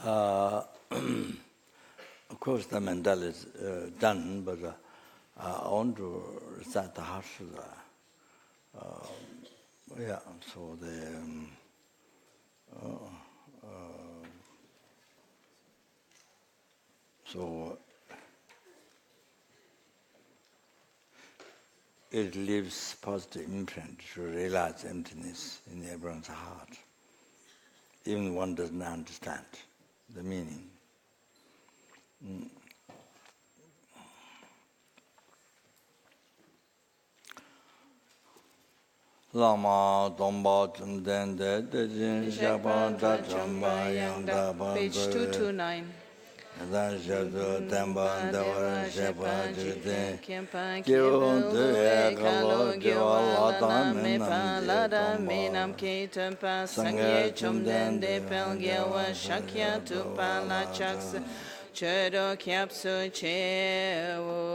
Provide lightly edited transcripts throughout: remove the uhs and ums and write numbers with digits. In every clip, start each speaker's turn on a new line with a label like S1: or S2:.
S1: Of course, the mandala is done, but I want to recite the Harshada. Yeah, so so it leaves positive imprint to realize emptiness in everyone's heart, even one doesn't understand the meaning. Lama Domba Chumden de Jin Shapan Chamba Yang Daban
S2: Page 229.
S1: Dan Shadu Temba Dawara Shepa Juden
S2: Kempa
S1: Kyo De
S2: Kalo
S1: Kalo
S2: Gyo
S1: Lada
S2: Mepa Lada
S1: Menam
S2: Menam Ke Tumpa Sangye Chumden De Pelgyawa Shakya Tupa La Chaks Chedo Kyapsu Chewo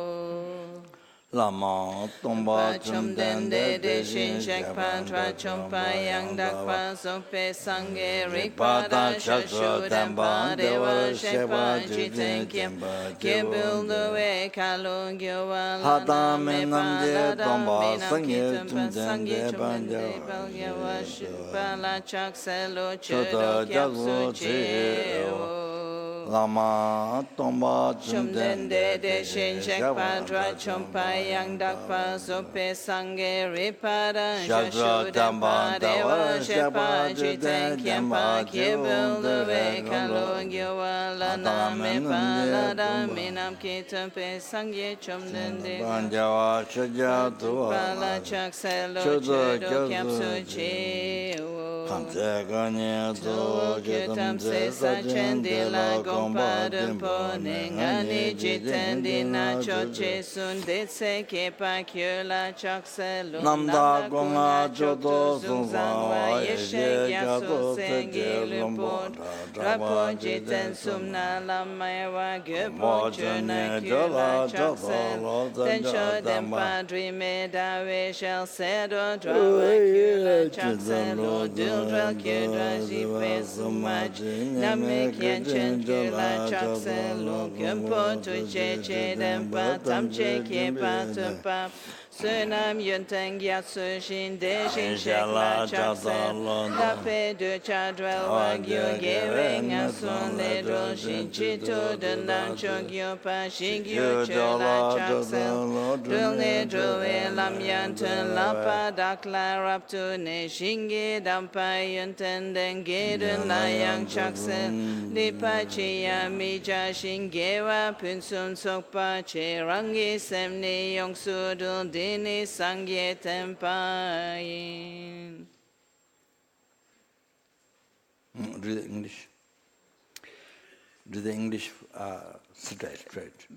S1: Lama Tomba
S2: Chumden De Shin Shakpa Tra Chompa Yang Dakpa Sope Sangye Rikpada Shashu Dampa Deva Shepa Jiten Kembul Dwe Kalo Gyowa Lana Mepa Lada Menam Kitumpa Sangye Chumden Pelgyawa Shupa La Chakselo Chedo Kyapsu Cheo
S1: Lama Tomba
S2: Chumden De Shin Shakpa Tra Chompa Yang Dakpa Sope Sangye Ripada Shashu Dampa Deva Shepa Jiten Kempa Kembul Dwe Kalo Gyowa Lana Mepa Lada Menam Kitumpa Sangye Chumden De
S1: Banjawa Shaja
S2: Pala Chakselo Chedo Kyapsu Cheo
S1: Kanse Kanye
S2: Tuo Kyutam Se Sachende La Gompa Dumpo Nengani Jitendi Na Choche Sunde Se Kepa Kyula Chakselo
S1: Namda Gonga
S2: Kuna
S1: Chodo
S2: Choktu Sungzangwa Yeshe Gyatso Sengi Lumpo Rapo Jiten Sumna Lamaewa Gyupo Chuna Kyula Chaksel Tencho Dempa Drime Dawe Shel Sedo Drawa Kyula Chakselo Dildra Kyudra Jipe Sumach Name Kyenchen Kyula Chakselo Gyumpo Tuche Che Dempa Tamche Kepa Tumpa Sunam Yunteng Yatsu Shin De Shin Shekla Chaksel Dape De Chadrel Wagyu Geweng Asun Ledro Shin Chito Dendang Chogyo Pa Shigyo Chola Chaksel Dulne Droe Lam Yantun Lapa Dakla Raptu Ne Shingi Dampa Yunten Dengedun Layang Chaksel Lipa Chia Mija Shingewa Punsun Sokpa Che Rangi Semni Yongsu Dul Dini Sangye Tempayin.
S1: Do the English. Do the English straight.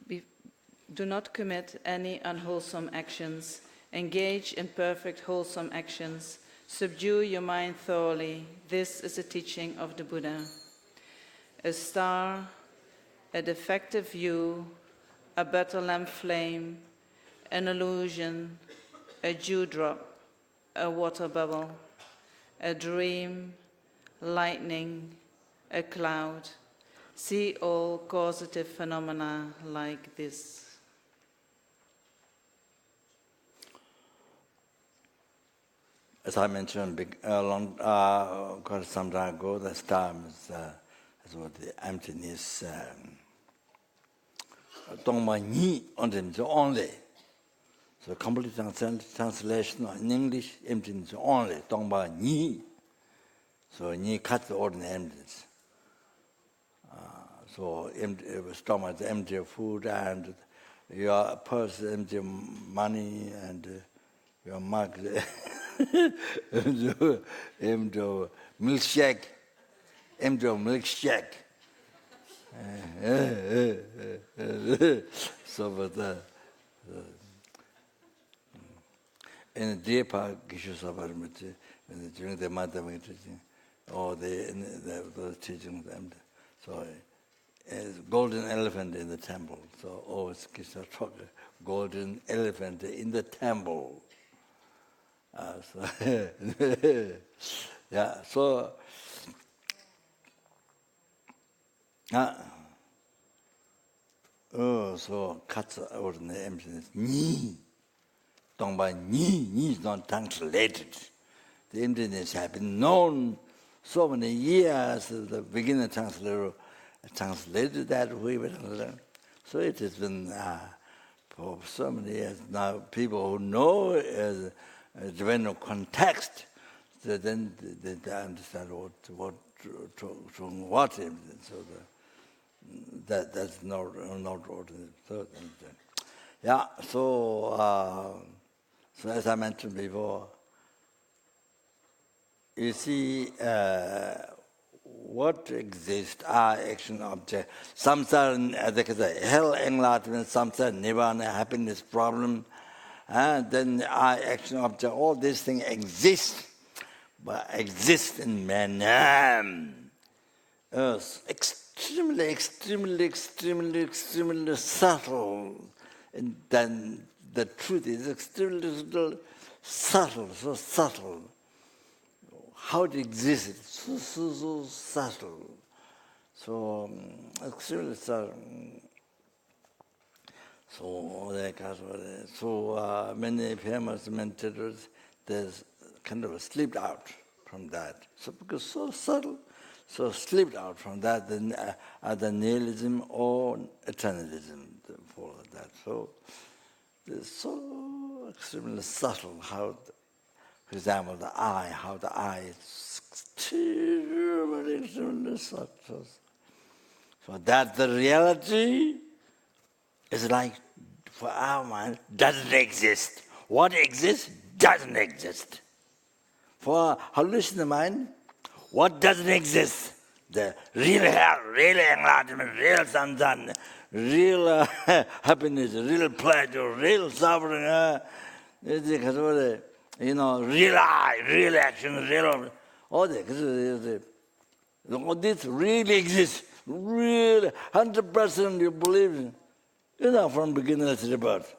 S2: Do not commit any unwholesome actions. Engage in perfect wholesome actions. Subdue your mind thoroughly. This is a teaching of the Buddha. A star, a defective view, a butter lamp flame, an illusion, a dewdrop, a water bubble, a dream, lightning, a cloud. See all causative phenomena like this.
S1: As I mentioned quite some time ago, the star is what the emptiness. Dongma Ni only. So complete translation in English, emptiness only. Dongma Ni. So Ni cuts the ordinary emptiness. So stomach is empty of food, and your purse is empty of money, and your mug is empty of milkshake. Empty of milkshake. So, but in the Deepa Gishu Sabarmati, during the Madhava teaching, or the teaching them, so it's golden elephant in the temple. So always Krishna talk golden elephant in the temple. Yeah, so So cuts out in the emptiness. Ni. Talking about ni is not translated. The emptiness has been known so many years. The beginner translated that way. So it has been for so many years now. People who know the general context, then they understand what emptiness. So that's not ordinary. So as I mentioned before, you see, what exists are action objects. Samsara, hell, enlightenment, samsara, nirvana, happiness, problem, and then are action objects. All these things exist, but exist in man. Extremely subtle. And then the truth is extremely subtle, so subtle. How it exists, so subtle. So extremely subtle. So many famous mentors, there's kind of slipped out from that. So because so subtle, so slipped out from that, then either nihilism or eternalism follow that. So it's so extremely subtle how, for example, the eye, how the eye is extremely subtle. So that the reality is like, for our mind, doesn't exist. What exists doesn't exist. For hallucination mind, what doesn't exist? The real hell, real enlightenment, real samsara, real happiness, real pleasure, real suffering, real I, real action, real... All this really exists. Really, 100% you believe, from beginner to rebirth.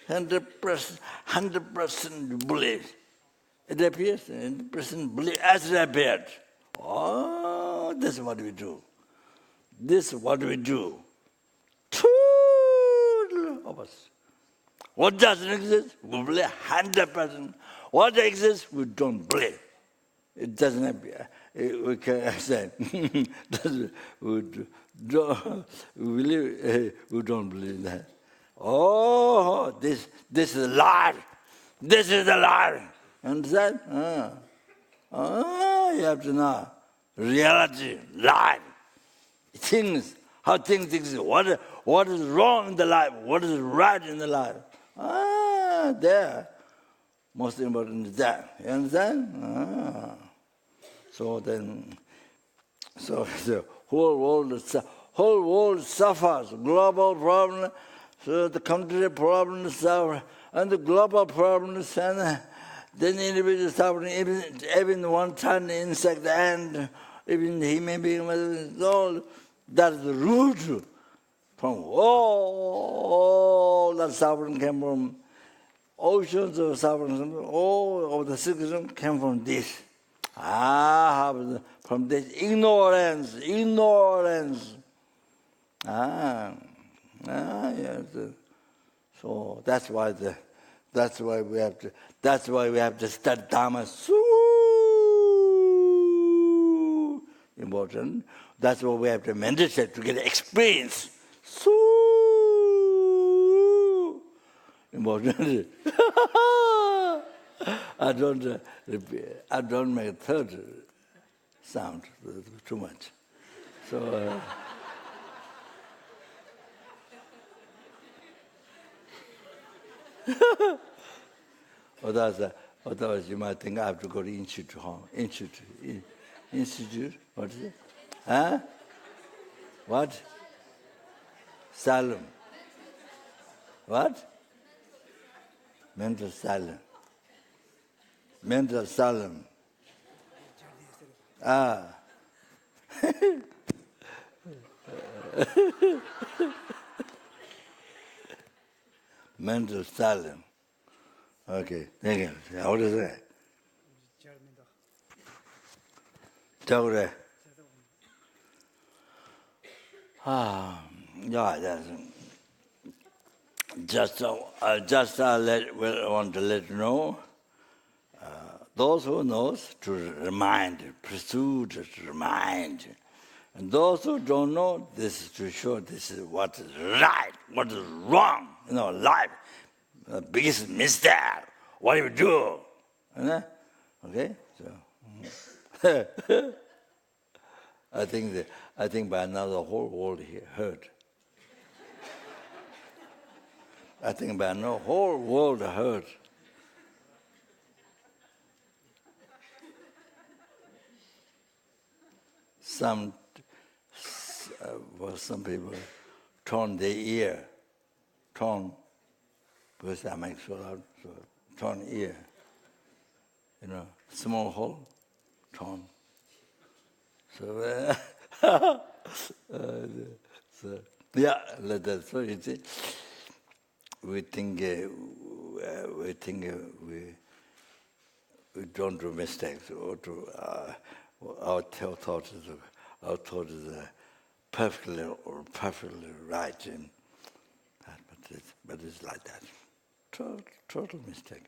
S1: 100% you believe. It appears, 100% believe as it appeared. Oh, this is what we do. This is what we do. Total opposite. What doesn't exist, we believe 100%. What exists, we don't believe. It doesn't appear. We can say, we don't believe that. Oh, this is a lie. This is a lie. Understand? You have to know. Reality, life, things, how things exist. What is wrong in the life? What is right in the life? There. Most important is that. You understand? So then, the whole world suffers. Global problem, so the country problems suffer, and the global problems, and then individual suffering, even one tiny insect, and even human being, all that's the root from all that suffering came from. Oceans of suffering, all of the sickness came from this. From this ignorance. Yes. So that's why we have to study Dharma. So important. That's why we have to meditate to get experience. So important. I don't make a third sound too much. So otherwise you might think I have to go to institute. Institute? What is it? Huh? What? Asylum. What? Mental asylum. Mental asylum. Mental asylum. Okay, thank you. What is that? Yeah, that's, want to let you know, those who knows to remind, pursue to remind. And those who don't know, this is to show this is what is right, what is wrong. Life, the biggest mistake. What do you do? Okay, so I think by now the whole world here heard. I think by now the whole world heard. Some people turn their ear, because I make so loud, so turn ear, small hole, turn. So, yeah, like that. So you see, we think we don't do mistakes, or our thought is perfectly right, but it's like that. Total mistake,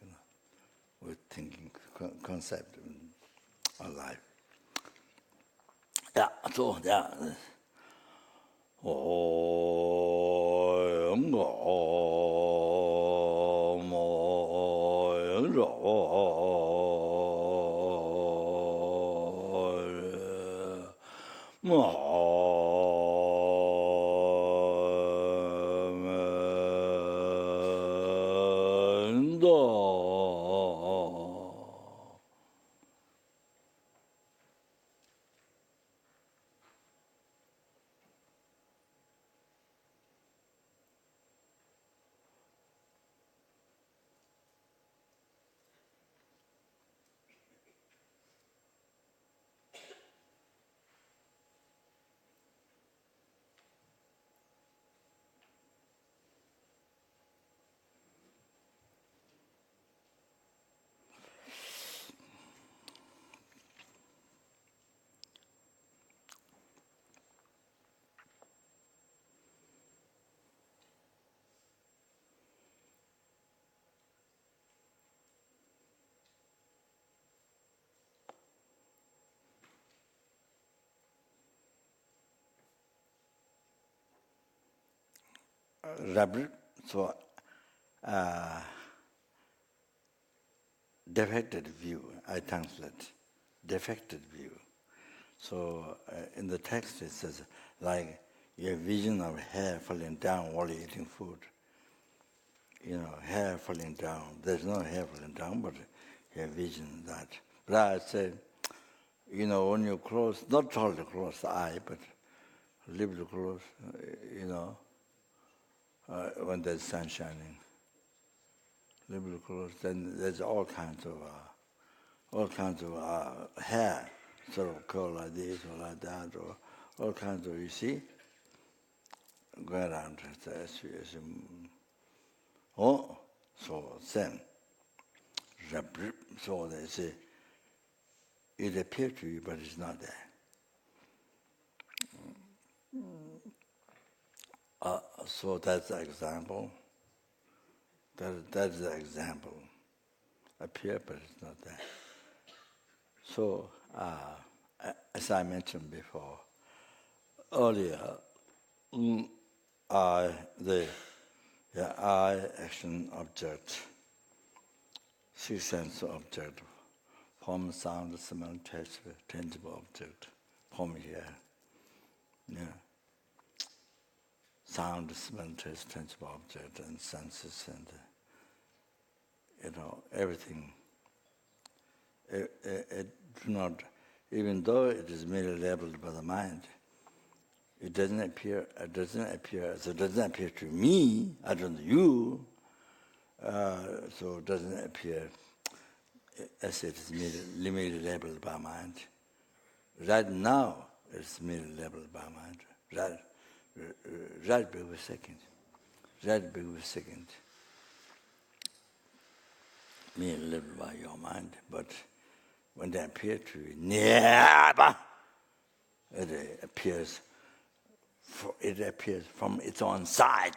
S1: with thinking concept of life. Yeah, so yeah. Rabrib, so defective view, I translate, defective view. So in the text it says, like your vision of hair falling down while you're eating food. Hair falling down. There's no hair falling down, but your vision that. But I say, when you close, not totally close the eye, but a little bit close, when there's sun shining, a little bit close, then there's all kinds of hair, sort of curl like this or like that, or all kinds of, you see, go around. So then, so they say, it appears to you, but it's not there. So that's the example. That's the example. Appear, but it's not there. So, as I mentioned before, earlier, the eye, action, object, six sense object, form, sound, smell, taste, tangible object, form here. Yeah. Sound, smell, taste, tangible object, and senses, and everything. It do not, even though it is merely labeled by the mind, it doesn't appear. So it doesn't appear to me. I don't know you. So it doesn't appear as it is merely labeled by mind. Right now, it's merely labeled by mind. Right before second. Merely labeled by your mind, but when they appear to you, never, it appears it appears from its own side,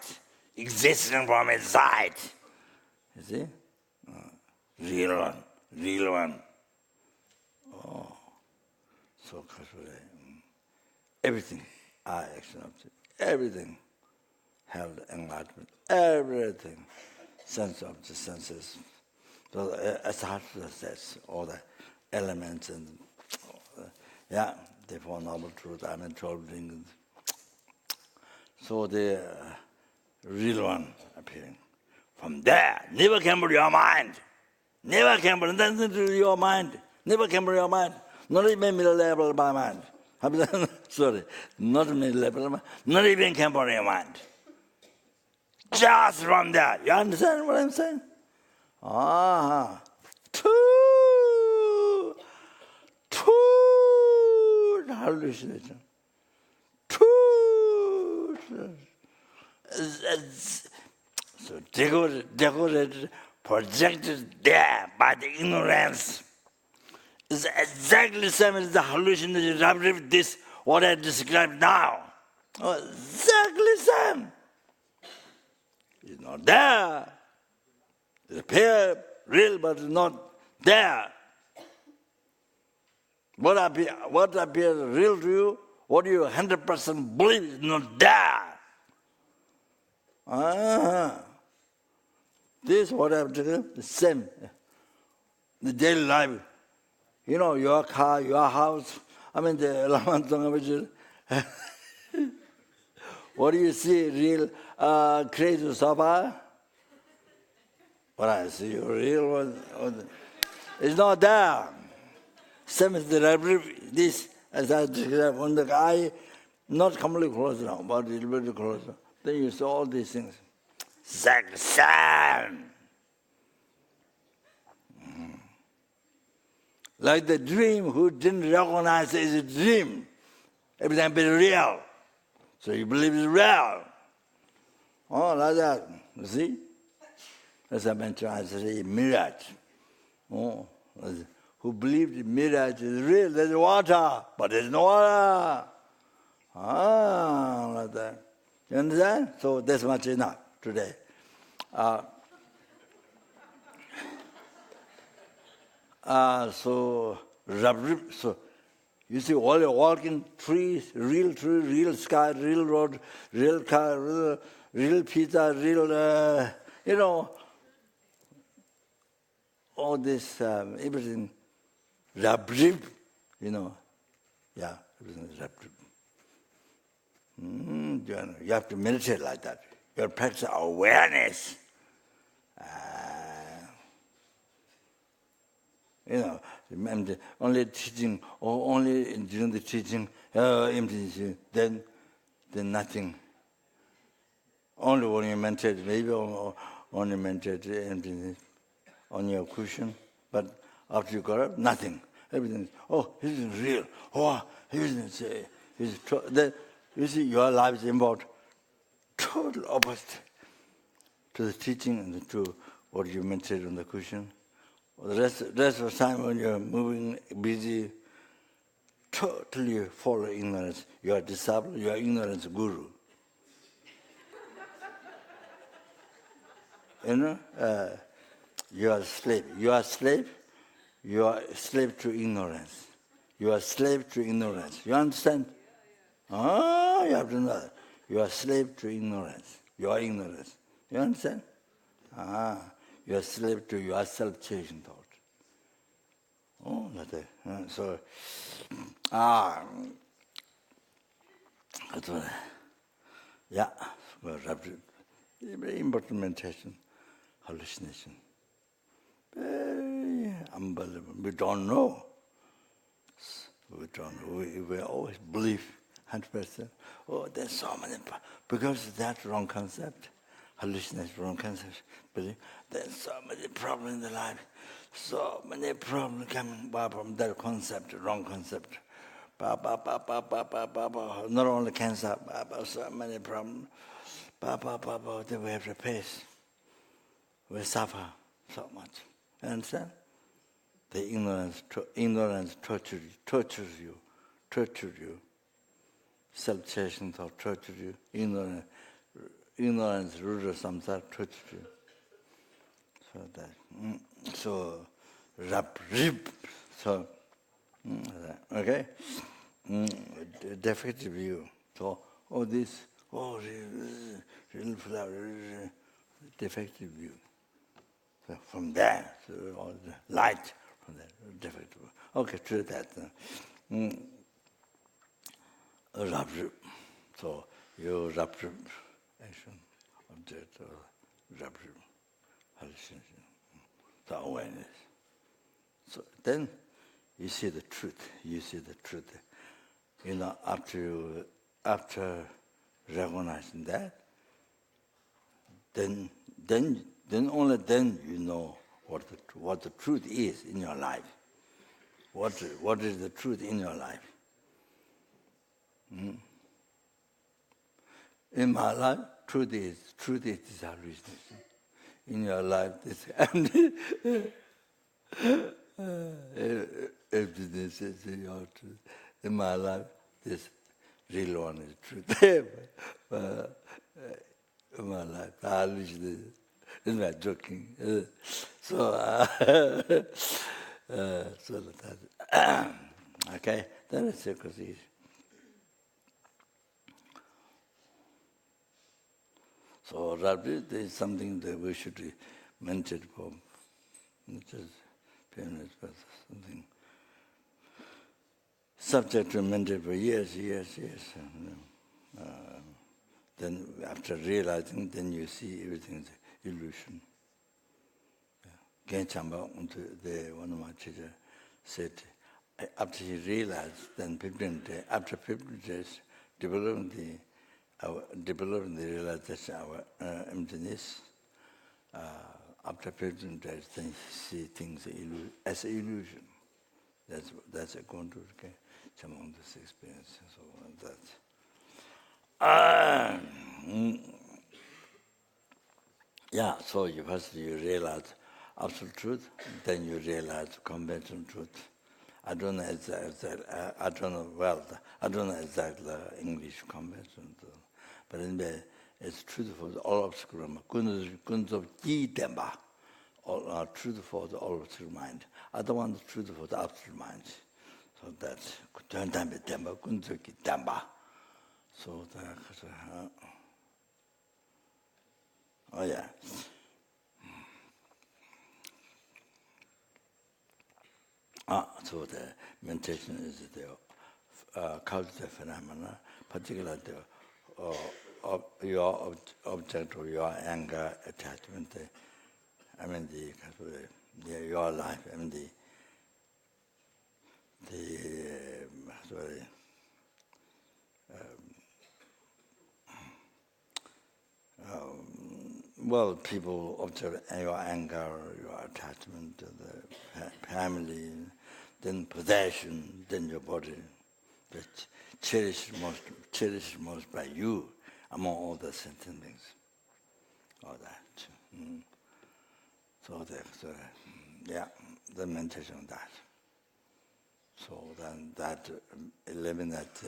S1: existing from its side. You see? Real one, real one. Oh, so everything, I action object, everything held enlightenment, everything, sense of the senses. So as hard as that's all the elements and the Four Noble Truths, I mean 12 things. So the real one appearing. From there, never came to your mind. Never came to your mind. Never came to your mind. Not even middle level by mind. Sorry, not middle level, not even came to your mind. Just from there. You understand what I'm saying? Two hallucination. So decorated, projected there by the ignorance is exactly the same as the hallucination. Rabrib, this what I described now. Exactly the same. It's not there. It appears real, but it's not there. What appears real to you, what you 100% believe is not there. This what I've done, the same. The daily life. You know, your car, your house. I mean, the Lama what do you see, real crazy Zopa? What I see, real one. It's not there. Same as the Rabrib, this, as I described, on the eye, not completely closed now, but a little bit closer. Then you saw all these things. Same. Like the dream who didn't recognize it as a dream. Everything be real. So you believe it's real. Oh, like that. You see? As I mentioned, I say mirage. Oh, who believed mirage is real. There's water, but there's no water. Like that. You understand? So that's much enough today. So Rabrib, so you see all your walking trees, real sky, real road, real car, real pizza, real, all this, everything, Rabrib, everything is Rabrib. You have to meditate like that. You have to practice awareness. Only teaching, or only during the teaching, emptiness, then nothing. Only when you meditate, maybe only meditate emptiness on your cushion, but after you got up, nothing. Everything is, this is real. Everything is then you see, your life is involved total opposite to the teaching and to what you meditate on the cushion. The rest of the time when you're moving, busy, totally follow ignorance. You are disciple, you are ignorance guru. You are slave. You are slave. You are slave to ignorance. You are slave to ignorance. You understand? You have to know that. You are slave to ignorance. You are ignorance. You understand? You are slave to your self-cherishing thought. Not that. So, that's what. Very important meditation, hallucination. Very unbelievable. We don't know. We always believe 100%. There's so many, because that's wrong concept. Hallucination, wrong concept. Believe there's so many problems in the life. So many problems coming from that concept, wrong concept. Not only cancer, so many problems. Then we have to face. We suffer so much. You understand? The ignorance tortures you. self-cherishing thought torture you, ignorance, root of samsara torture you. So that, so Rabrib, so okay, defective view. So all this, real flower, defective view. So from there, so all the light from there, defective. Okay, true that. Rabrib. So you Rabrib action, object, or Rabrib, hallucination. So awareness. So then you see the truth. You see the truth. After recognizing that, then only then you know what the truth is in your life. What is the truth in your life? In my life, truth is this hallucination. In your life, this emptiness is your truth. In my life, this real one is truth. In my life, the hallucination is not joking. So that, okay, that is circumcision. So Rabrib is something that we should meditate for, not just parents, but something subject to meditate for years. Then after realizing, then you see everything is illusion. Genchamba, one of my teachers said, after he realized, then 15 days, after 15 days, developing the realization of our emptiness, after 15 days, then he see things as illusion. That's going to some of this experience. So that's so you first you realize absolute truth, then you realize conventional truth. I don't know exactly English convention, but anyway, it's truth for all obscure mind. Truth for the all obscure mind. I don't want the truth for the absolute mind. So that's so oh yeah. So the meditation is the cultural phenomena, particularly your object or your anger, attachment. Your life. People observe your anger, your attachment to the family, then possession, then your body, that cherished most by you among all the sentient things. All that. So the meditation of that. So then that eliminates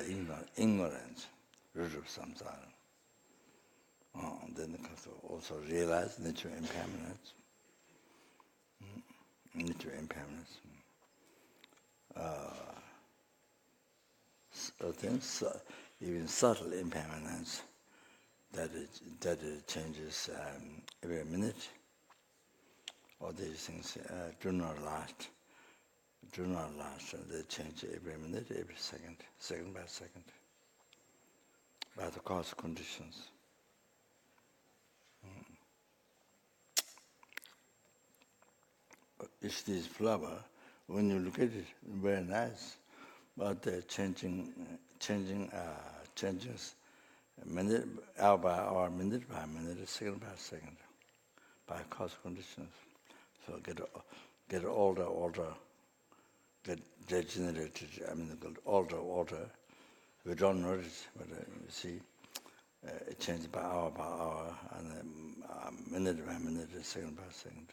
S1: ignorance, root of samsara. Then also realize nature impermanence. Nature impermanence. Even subtle impermanence that it changes every minute. All these things do not last. They change every minute, every second by second, by the cause conditions. It's this flower, when you look at it, very nice, but changing minute, hour by hour, minute by minute, second by second, by cause conditions. So get older, get degenerated. Older. We don't notice, but you see, it changes by hour, and minute by minute, second by second.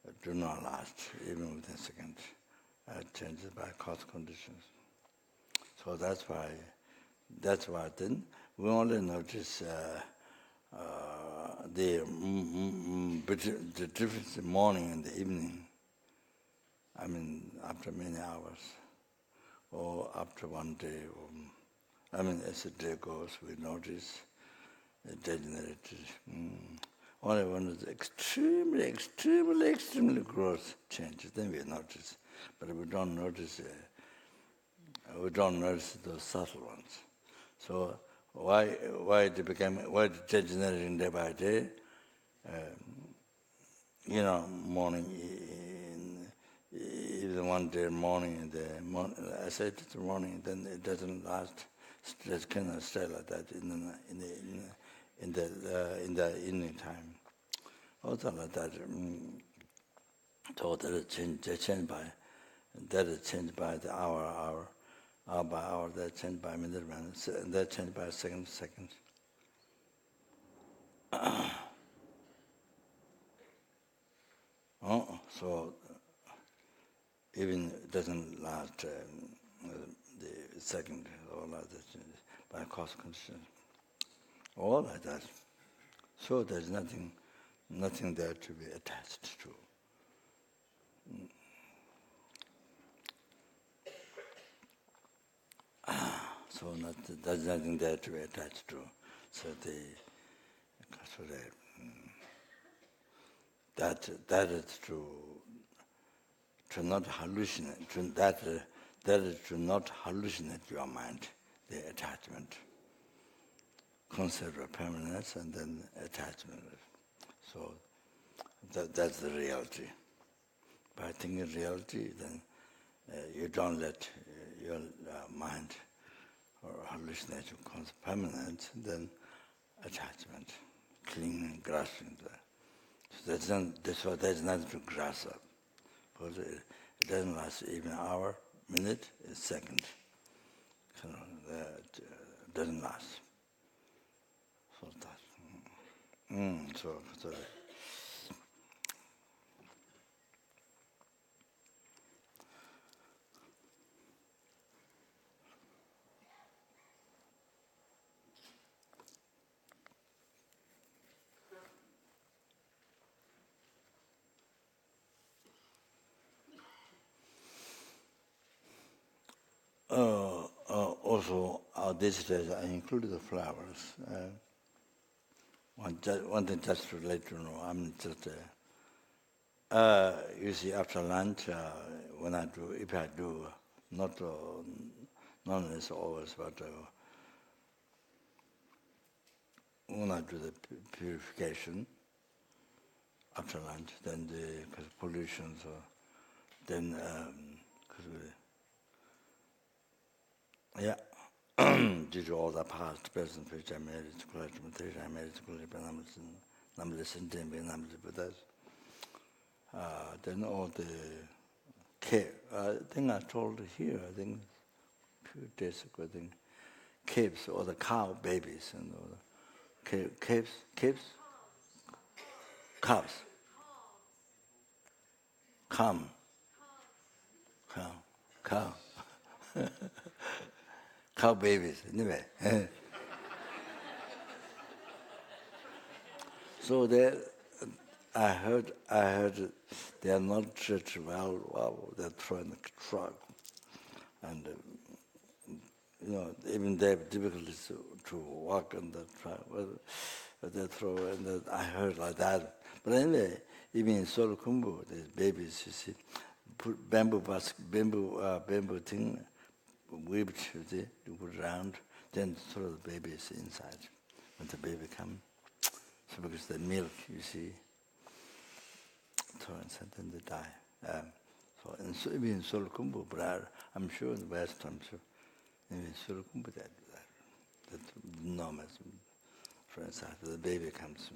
S1: It do not last, even within a second. It changes by cause conditions. So that's why That's why then we only notice the difference in morning and the evening. I mean, after many hours, or after one day. As the day goes, we notice the degenerated. Only when it's extremely gross changes, then we notice. But we don't notice those subtle ones. So why it degenerating day by day? Morning, even one day morning, I said it's morning, then it doesn't last. It cannot stay like that in the evening time. Also like that. So that is changed by the hour by hour. That changed by minute, and that changed by second. So even it doesn't last the second, all like that, by cause conditions, all like that. So there's nothing there to be attached to. So there's nothing there to be attached to. So that is to not hallucinate. That is to not hallucinate your mind, the attachment, concept of permanence, and then attachment. So that's the reality. By thinking reality, then you don't let your mind or hallucination concept permanence, then attachment, clinging, grasping to that. So that's why there's nothing to grasp up. Because it doesn't last even an hour, minute, a second. So that doesn't last. So that. Also, these days I included the flowers. One thing just to let you know, I'm just, you see, after lunch, when I do, if I do, not as always, but when I do the purification after lunch, then because pollution, so then, due to all the past persons which I married to I married to then all the care, I think I told here, I think a few days ago, I think, caves, or the cow babies, and all the calves, cow. Cow babies, anyway. So I heard they are not treated well. Wow, they're throwing the truck, and even they have difficulties to walk on the truck. But they throw, and I heard like that. But anyway, even in Tso Pema, the babies, you see, put bamboo thing, whipped, you see, you put around, then throw the babies inside. When the baby comes, so because the milk, you see, throw inside, then they die. So even in Tso Pema, but I'm sure in the West, I'm sure, in Tso Pema they do that. That's enormous. For inside, the baby comes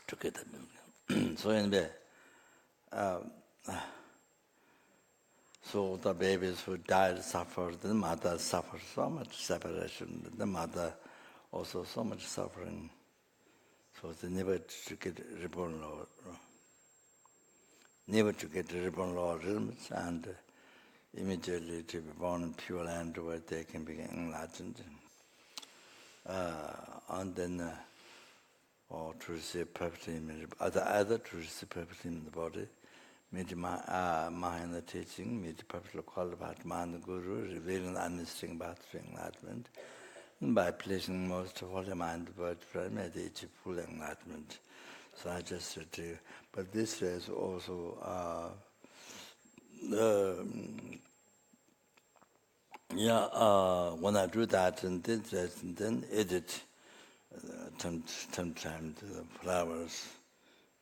S1: to get the milk. So anyway, so the babies who died suffered, the mother suffered so much separation, the mother also so much suffering. So they never to get reborn law, and immediately to be born in Pure Land where they can be enlightened. And then or to receive perfect image, either to receive perfect in the body, meet Mahayana teaching, meet perfectly qualified man, Guru, revealing the understanding path to enlightenment, and by placing most holy mind, word, may they achieve full enlightenment. So I just said to you, but this is also, when I do that and did that, and then edit, sometimes the flowers,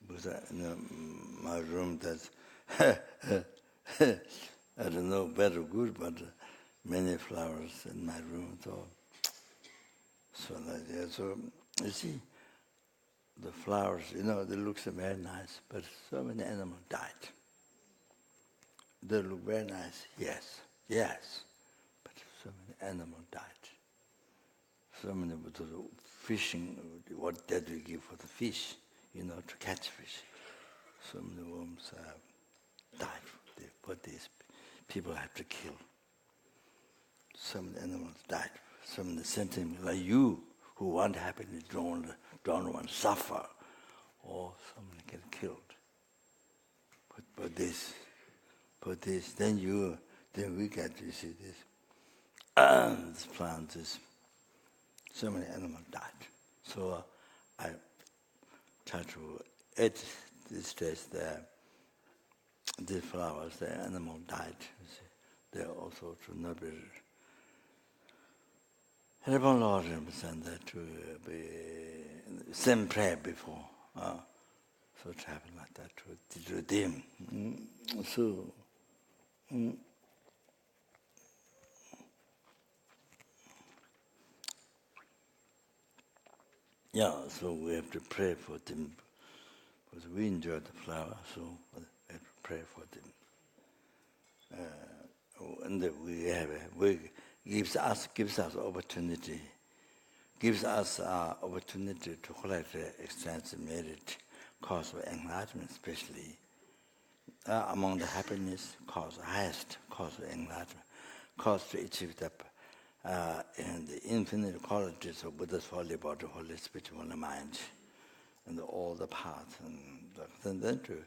S1: because in my room that's, I don't know, better good, but many flowers in my room. So like that. So you see, the flowers, they look so very nice, but so many animals died. They look very nice, yes, but so many animals died. So many fishing, what did we give for the fish, to catch fish. So many worms died. But these people have to kill. So many animals died. So many sentient, like you, who want happiness, don't want to suffer, or someone get killed. But this, then we get, you see this, this plant, so many animals died. So I try to eat these days these flowers, the animal died. You see. They're also to not be Reborn Lord represent that to be same prayer before. So it happened like that to redeem. So so we have to pray for them because we enjoy the flower, so we have to pray for them. And we gives us opportunity, to collect extensive merit, cause of enlightenment, especially among the happiness, highest cause of enlightenment, cause to achieve the and the infinite qualities of Buddha's holy body, holy spirit, holy mind, and all the paths, and then to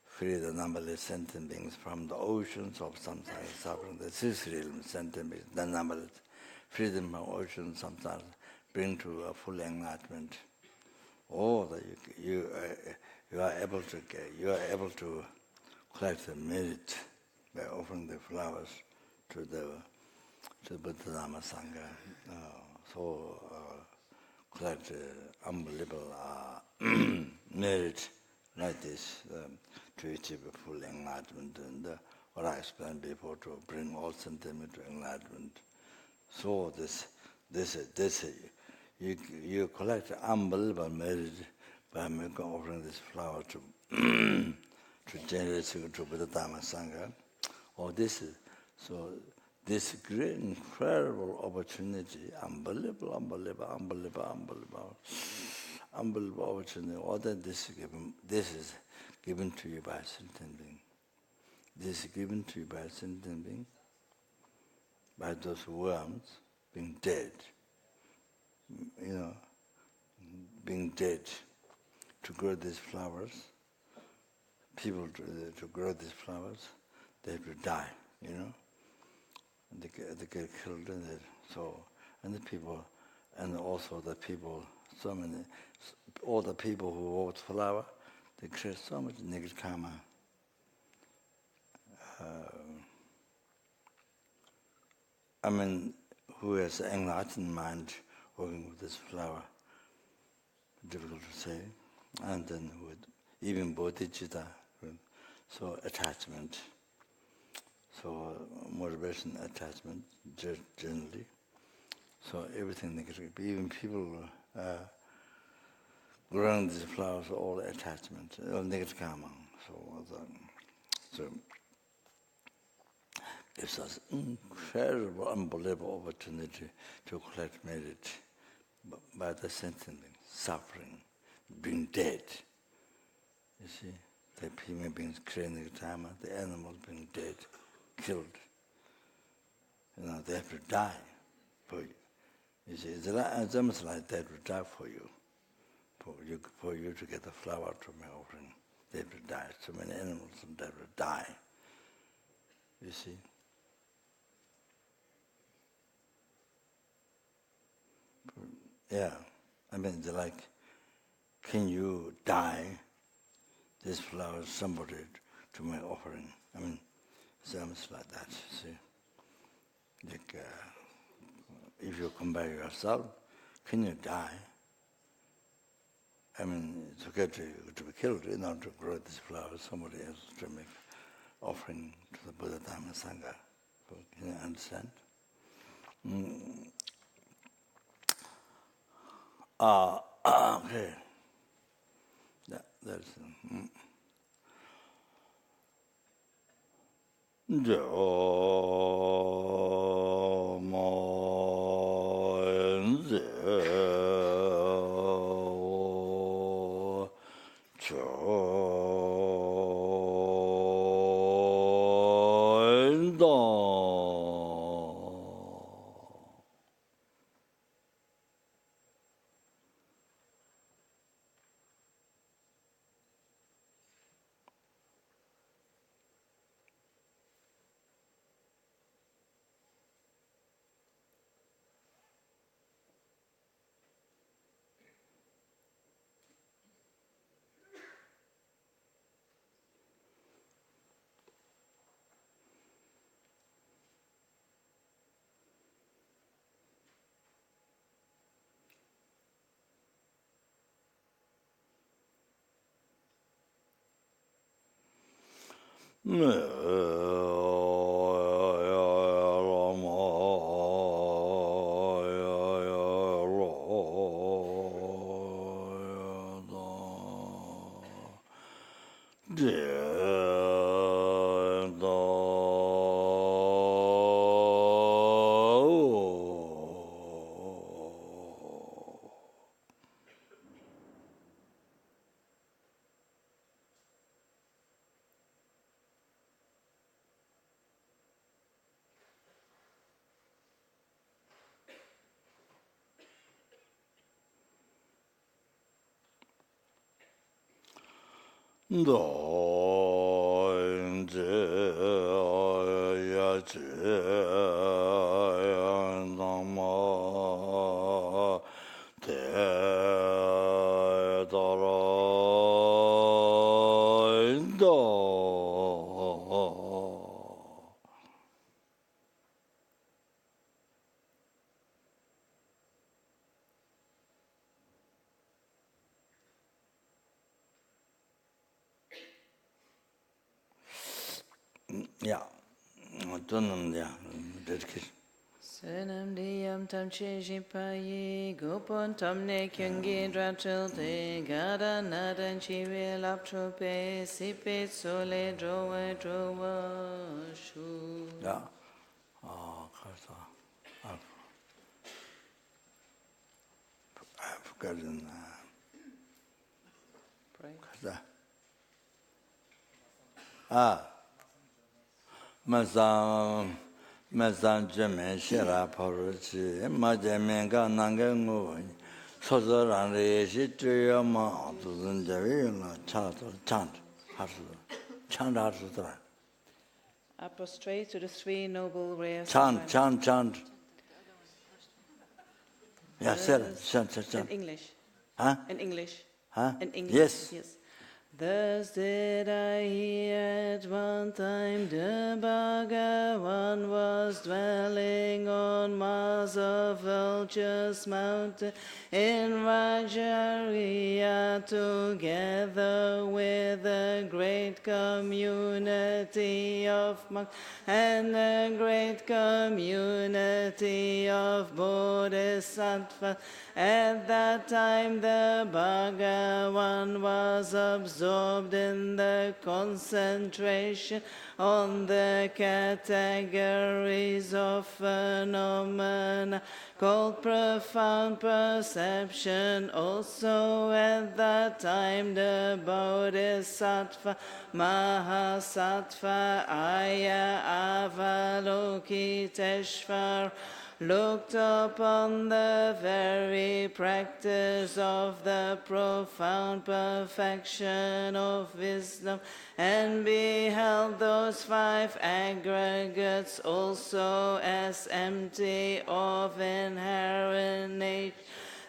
S1: free the numberless sentient beings from the oceans of samsara suffering, the six realms, sentient beings, the numberless, free them from oceans of samsara, bring to a full enlightenment. All that you are able to collect the merit by offering the flowers to the Buddha Dharma Sangha. Collect unbelievable merit like this to achieve a full enlightenment, and what I explained before, to bring all sentiment to enlightenment. So you collect unbelievable merit by offering this flower to to Chenrezig, to Buddha Dharma Sangha. This great, incredible opportunity, unbelievable opportunity. All that this is given to you by a sentient being. This is given to you by a sentient being, by those worms being dead. Being dead to grow these flowers. People to grow these flowers, they have to die. They get killed, and the people, and also the people, all the people who hold flower, they create so much negative karma. Who has an enlightened mind working with this flower, difficult to say, and then with even bodhichitta, so attachment. So motivation, attachment, generally. So everything negative. Even people growing these flowers, all attachment, all negative karma. So gives us incredible, unbelievable opportunity to collect merit by the sentient being, suffering, being dead. You see, the human beings creating the Dharma, the animals being dead, killed. they have to die for you. You see, it's almost like they have to die for you to get the flower to my offering. They have to die. So many animals that have to die. You see? Yeah. I mean, they're like, can you die this flower, somebody to my offering? I mean, it's almost like that, see? Like, if you compare yourself, can you die? I mean, it's okay to be killed in order to grow this flower, somebody else to make offering to the Buddha, Dharma, Sangha. Can you understand? Okay. That's yeah. Dedication.
S2: Senam diyam tam che jipayi, gopon tam ne kyungi drachil te, gada nadan chiwe laptrope, sipe sole drowe drowa shu.
S1: Yeah. I've forgotten.
S2: Pray.
S1: Mazan Jimmy Shira Poruchi, Majaminga Nangangu, Sozaran Shituyama, to Zinjavila, chant, chant,
S2: I prostrate to the three noble rays.
S1: Chant. Yeah, chant.
S2: In English.
S1: Huh?
S2: In English.
S1: Huh?
S2: In English.
S1: Yes.
S2: Thus did I hear at one time the Bhagavan was dwelling on Mars of Vulture's mountain in Vajraya together with a great community of monks and a great community of bodhisattvas. At that time the Bhagavan was absorbed absorbed in the concentration on the categories of phenomena called profound perception. Also at that time the Bodhisattva Mahasattva Aya Avalokiteshvara looked upon the very practice of the profound perfection of wisdom and beheld those 5 aggregates also as empty of inherent nature.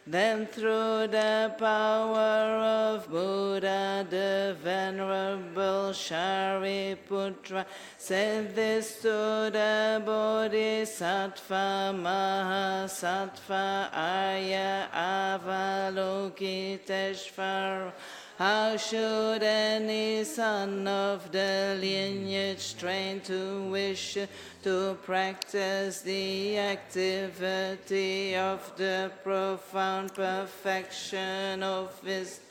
S2: Then through the power of Buddha, the Venerable Shariputra said this to the Bodhisattva Mahasattva Aya Avalokiteshvara. How should any son of the lineage trained to wish to practice the activity of the profound perfection of wisdom?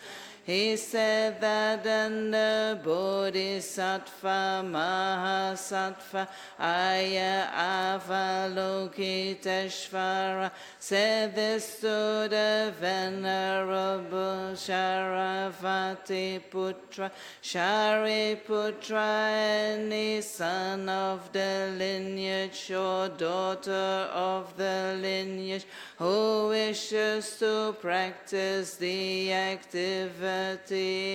S2: He said that then the Bodhisattva Mahasattva Aya Avalokiteshvara said this to the Venerable Sharavatiputra. Shariputra, any son of the lineage or daughter of the lineage who wishes to practice the activity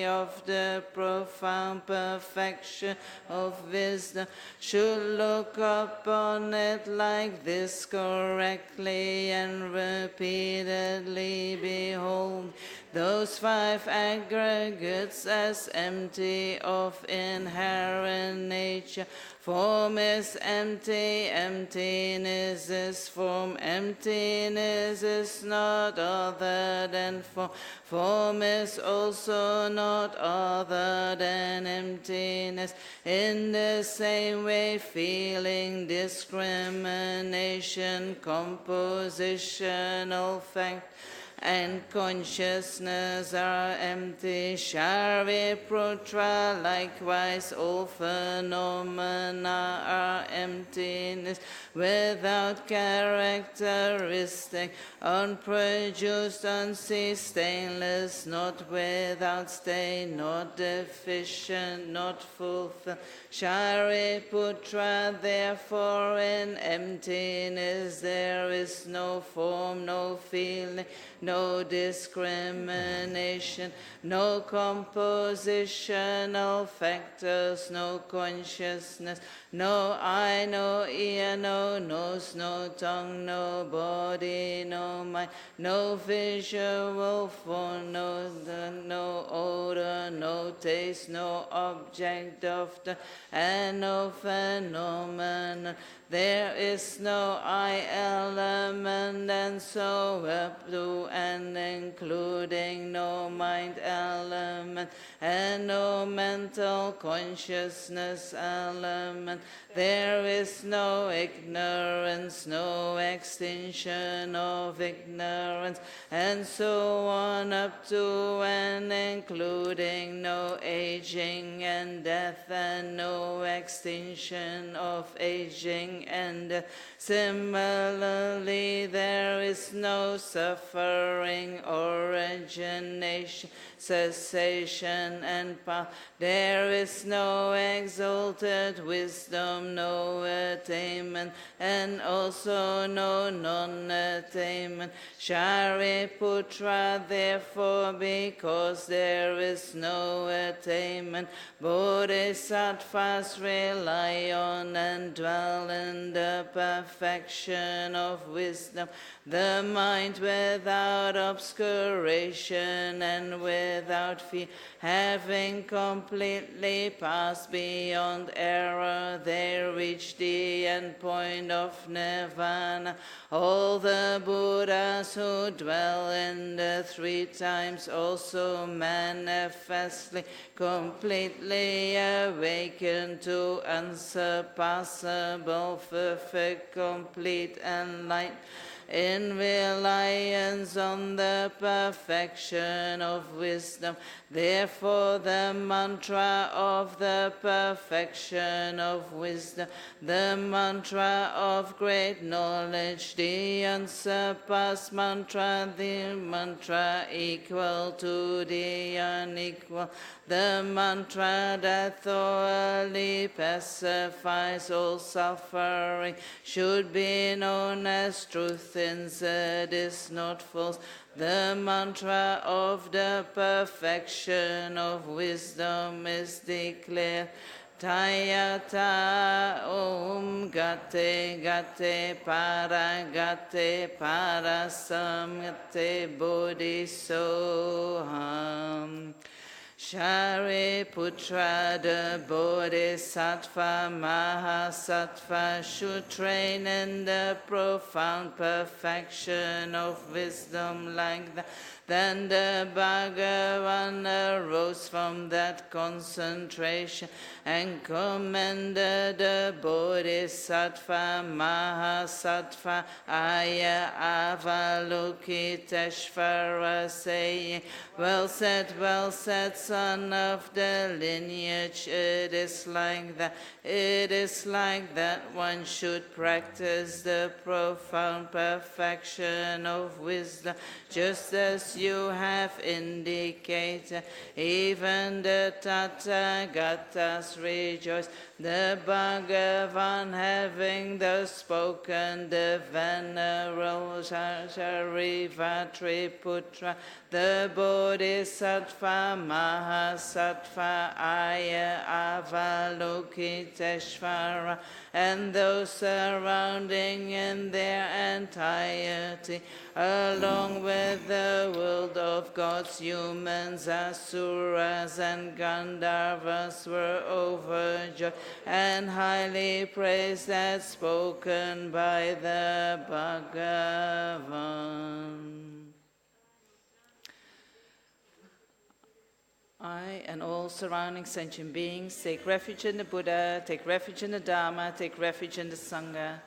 S2: of the profound perfection of wisdom should look upon it like this correctly and repeatedly behold those 5 aggregates as empty of inherent nature. Form is empty, emptiness is form, emptiness is not other than form. Form is also not other than emptiness. In the same way, feeling, discrimination, compositional fact, and consciousness are empty. Shariputra, likewise all phenomena are emptiness, without characteristic, unproduced, unceased, stainless, not without stain, not deficient, not fulfilled. Shariputra, therefore in emptiness there is no form, no feeling, no discrimination, no compositional factors, no consciousness, no eye, no ear, no nose, no tongue, no body, no mind, no visual form, no odor, no taste, no object of the and no phenomenon. There is no I element, and so up to and including no mind element, and no mental consciousness element. There is no ignorance, no extinction of ignorance, and so on up to and including no aging and death, and no extinction of aging and death. Similarly, there is no suffering, origination, cessation, and path. There is no exalted wisdom, no attainment, and also no non-attainment. Shariputra, therefore, because there is no attainment, bodhisattvas rely on and dwell in the perfection of wisdom, the mind without obscuration and without fear, having completely passed beyond error, they reach the end point of nirvana. All the Buddhas who dwell in the 3 times also manifestly, completely awaken to unsurpassable, perfect, complete enlightenment. in reliance on the perfection of wisdom. Therefore the mantra of the perfection of wisdom, the mantra of great knowledge, the unsurpassed mantra, the mantra equal to the unequal, the mantra that thoroughly pacifies all suffering, should be known as truth, since it is not false. The mantra of the perfection of wisdom is declared. Tayata Om Gate Gate Para Gate Para Samgate Bodhisoham. Shariputra, the Bodhisattva, Mahasattva, should train in the profound perfection of wisdom like that. Then the Bhagavan arose from that concentration and commended the Bodhisattva, Mahasattva, Aya Avalokiteshvara, saying, well said, son of the lineage, it is like that. It is like that one should practice the profound perfection of wisdom, just as you have indicated. Even the Tathagatas rejoice. The Bhagavan, having thus spoken, the venerable Shariputra, the Bodhisattva, Mahasattva, Aya Avalokiteshvara, and those surrounding in their entirety, along with the world of gods, humans, asuras, and Gandharvas, were overjoyed and highly praised as spoken by the Bhagavan. I and all surrounding sentient beings take refuge in the Buddha, take refuge in the Dharma, take refuge in the Sangha.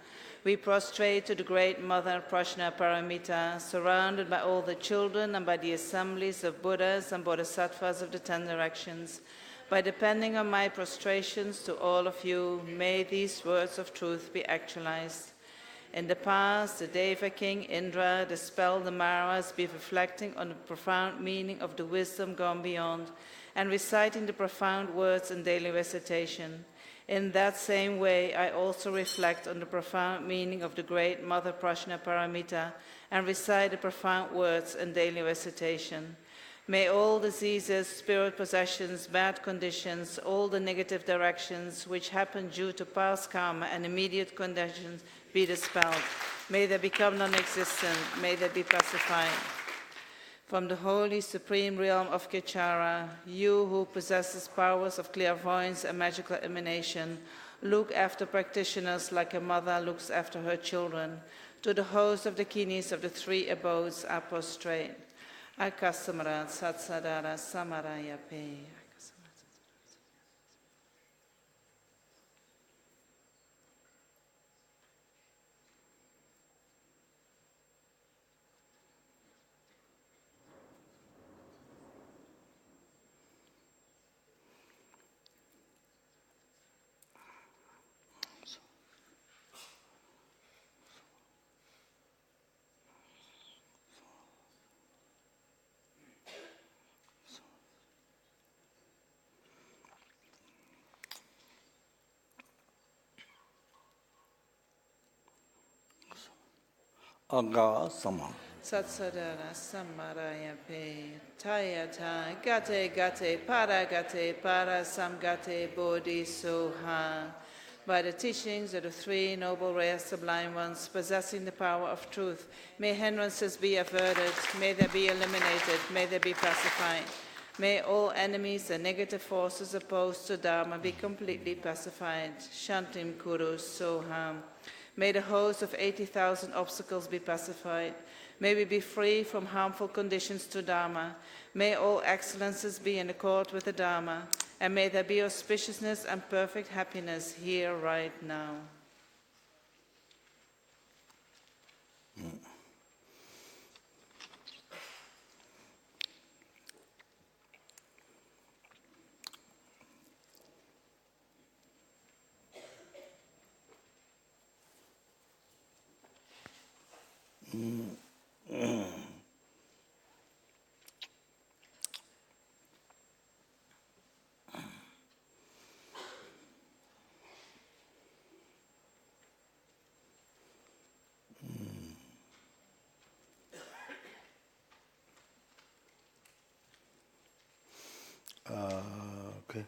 S2: We prostrate to the Great Mother Prajna Paramita, surrounded by all the children and by the assemblies of Buddhas and Bodhisattvas of the 10 directions. By depending on my prostrations to all of you, may these words of truth be actualized. In the past, the Deva King Indra dispelled the Maras, be reflecting on the profound meaning of the wisdom gone beyond, and reciting the profound words in daily recitation. In that same way, I also reflect on the profound meaning of the Great Mother Prajna Paramita, and recite the profound words in daily recitation. May all diseases, spirit possessions, bad conditions, all the negative directions which happen due to past karma and immediate conditions be dispelled. May they become non-existent. May they be pacified. From the holy supreme realm of Kechara, you who possesses powers of clairvoyance and magical emanation, look after practitioners like a mother looks after her children. To the host of the Kinis of the 3 abodes, I prostrate. Akasamrat Satsadara Samaraya Pe.
S1: Aga Sama.
S2: Satsadara Samaraya Pe. Tayata Gate Gate Para Samgate Bodhi Soha. By the teachings of the 3 noble rare sublime ones possessing the power of truth, may hindrances be averted, may they be eliminated, may they be pacified. May all enemies and negative forces opposed to Dharma be completely pacified. Shantim Kuru Soham. May the host of 80,000 obstacles be pacified. May we be free from harmful conditions to Dharma. May all excellences be in accord with the Dharma. And may there be auspiciousness and perfect happiness here right now.
S1: Okay,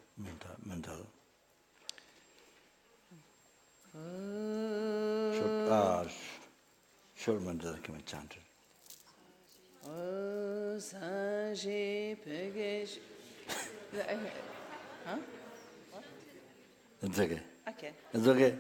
S1: mental. Short mental can be chanted.
S2: Huh?
S1: It's okay.
S2: Okay.
S1: It's okay.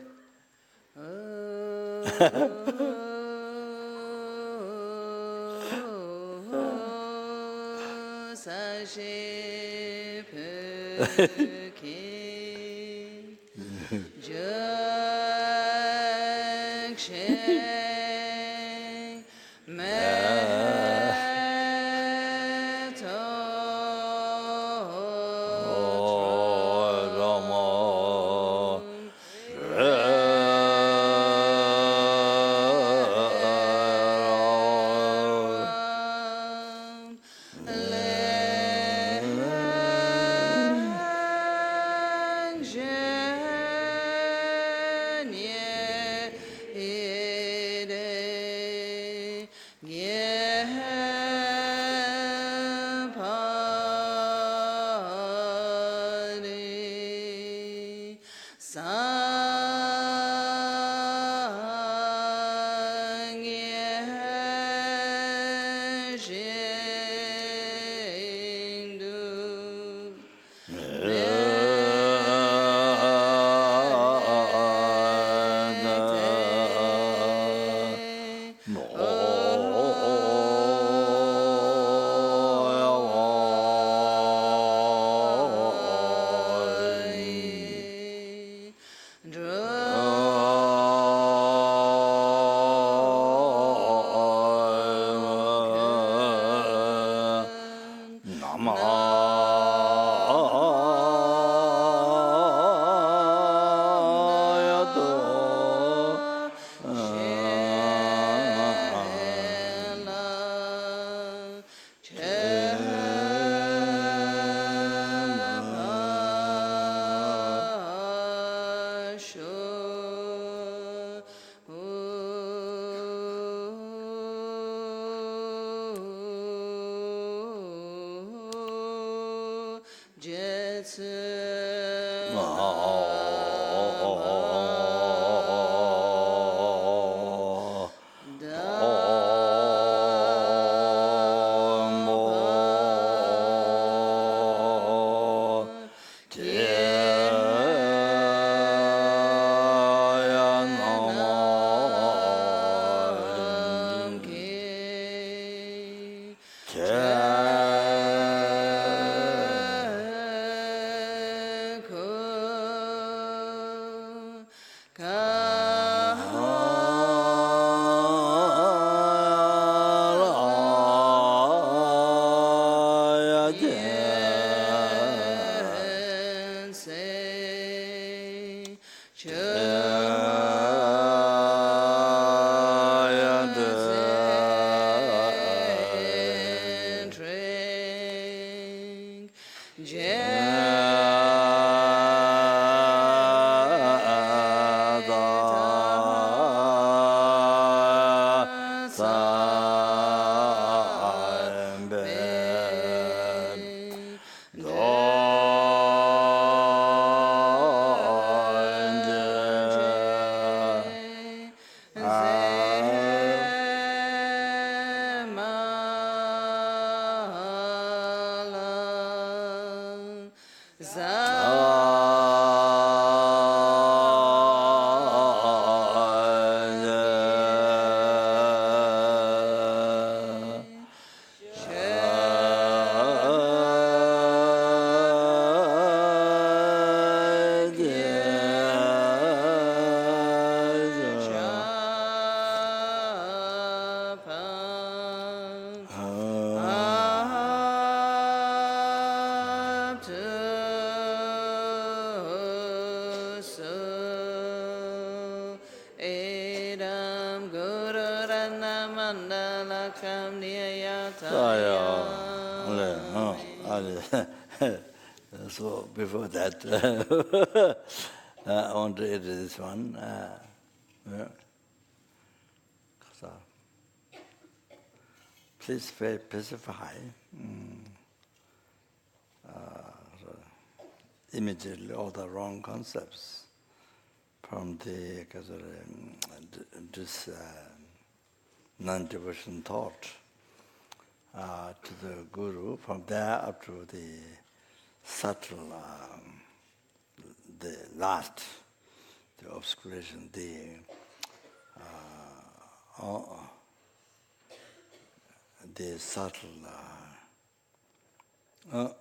S2: Nam Niya
S1: So before that, I want to edit this one. Yeah. So, please specify so immediately all the wrong concepts from the this non-devotion thought to the Guru. From there up to the subtle, the last, the obscuration, the subtle,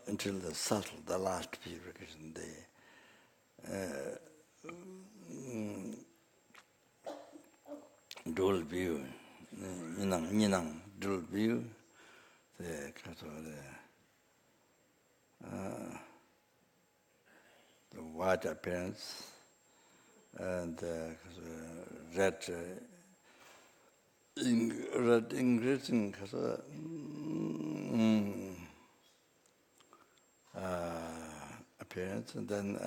S1: until the subtle, the last purification, the dual view, ninang, dual view, the white appearance, and red increasing appearance, and then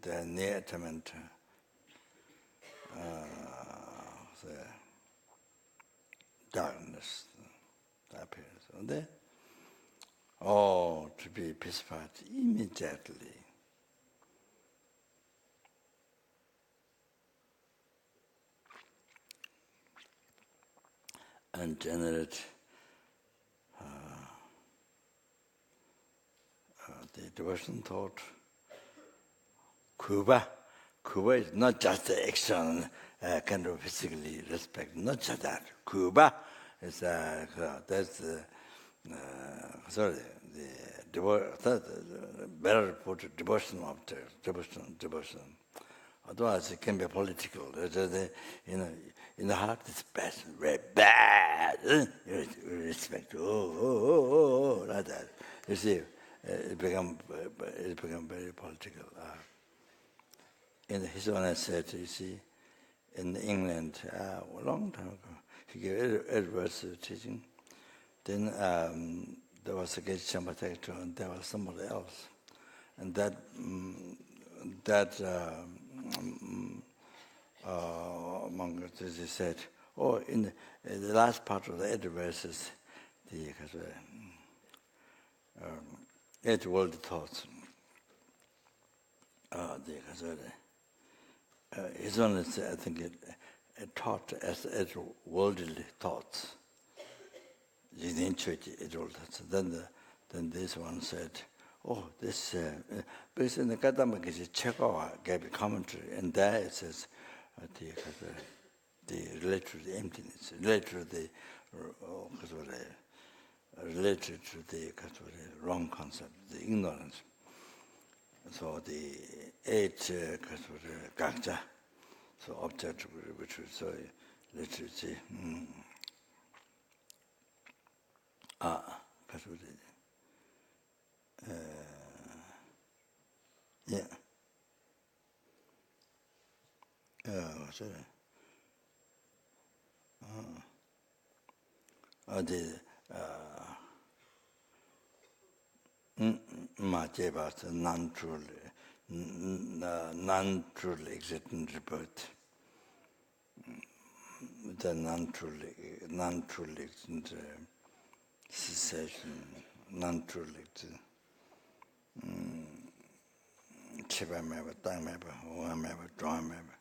S1: the enlightenment, the darkness, the appearance, and then to be pacified immediately. And generate the devotion thought. Kuba is not just the external kind of physically respect, not just that. Kuba is that's the better put devotion object, devotion. Otherwise, it can be political. In the heart, it's bad, very bad. Respect, like that. You see, it become very political. In his own said, you see, in England, a long time ago, he gave adverse teaching. Then there was a Geshe Champa, and there was somebody else, and that Mangaji said, in the last part of the 8 verses, the 8 world thoughts. His own, I think, it taught as 8 worldly thoughts. Then this one said, this, because in the Gadama check out gave a commentary, and there it says, the related to the emptiness, related to the wrong concept, the ignorance. So the 8 gakja, so object which is so literacy. Yeah. Sorry. non-truly existent rebirth. The non-truly existent cessation, non-truly existent chiba meba, tang meba, huwa meba, drawing meba.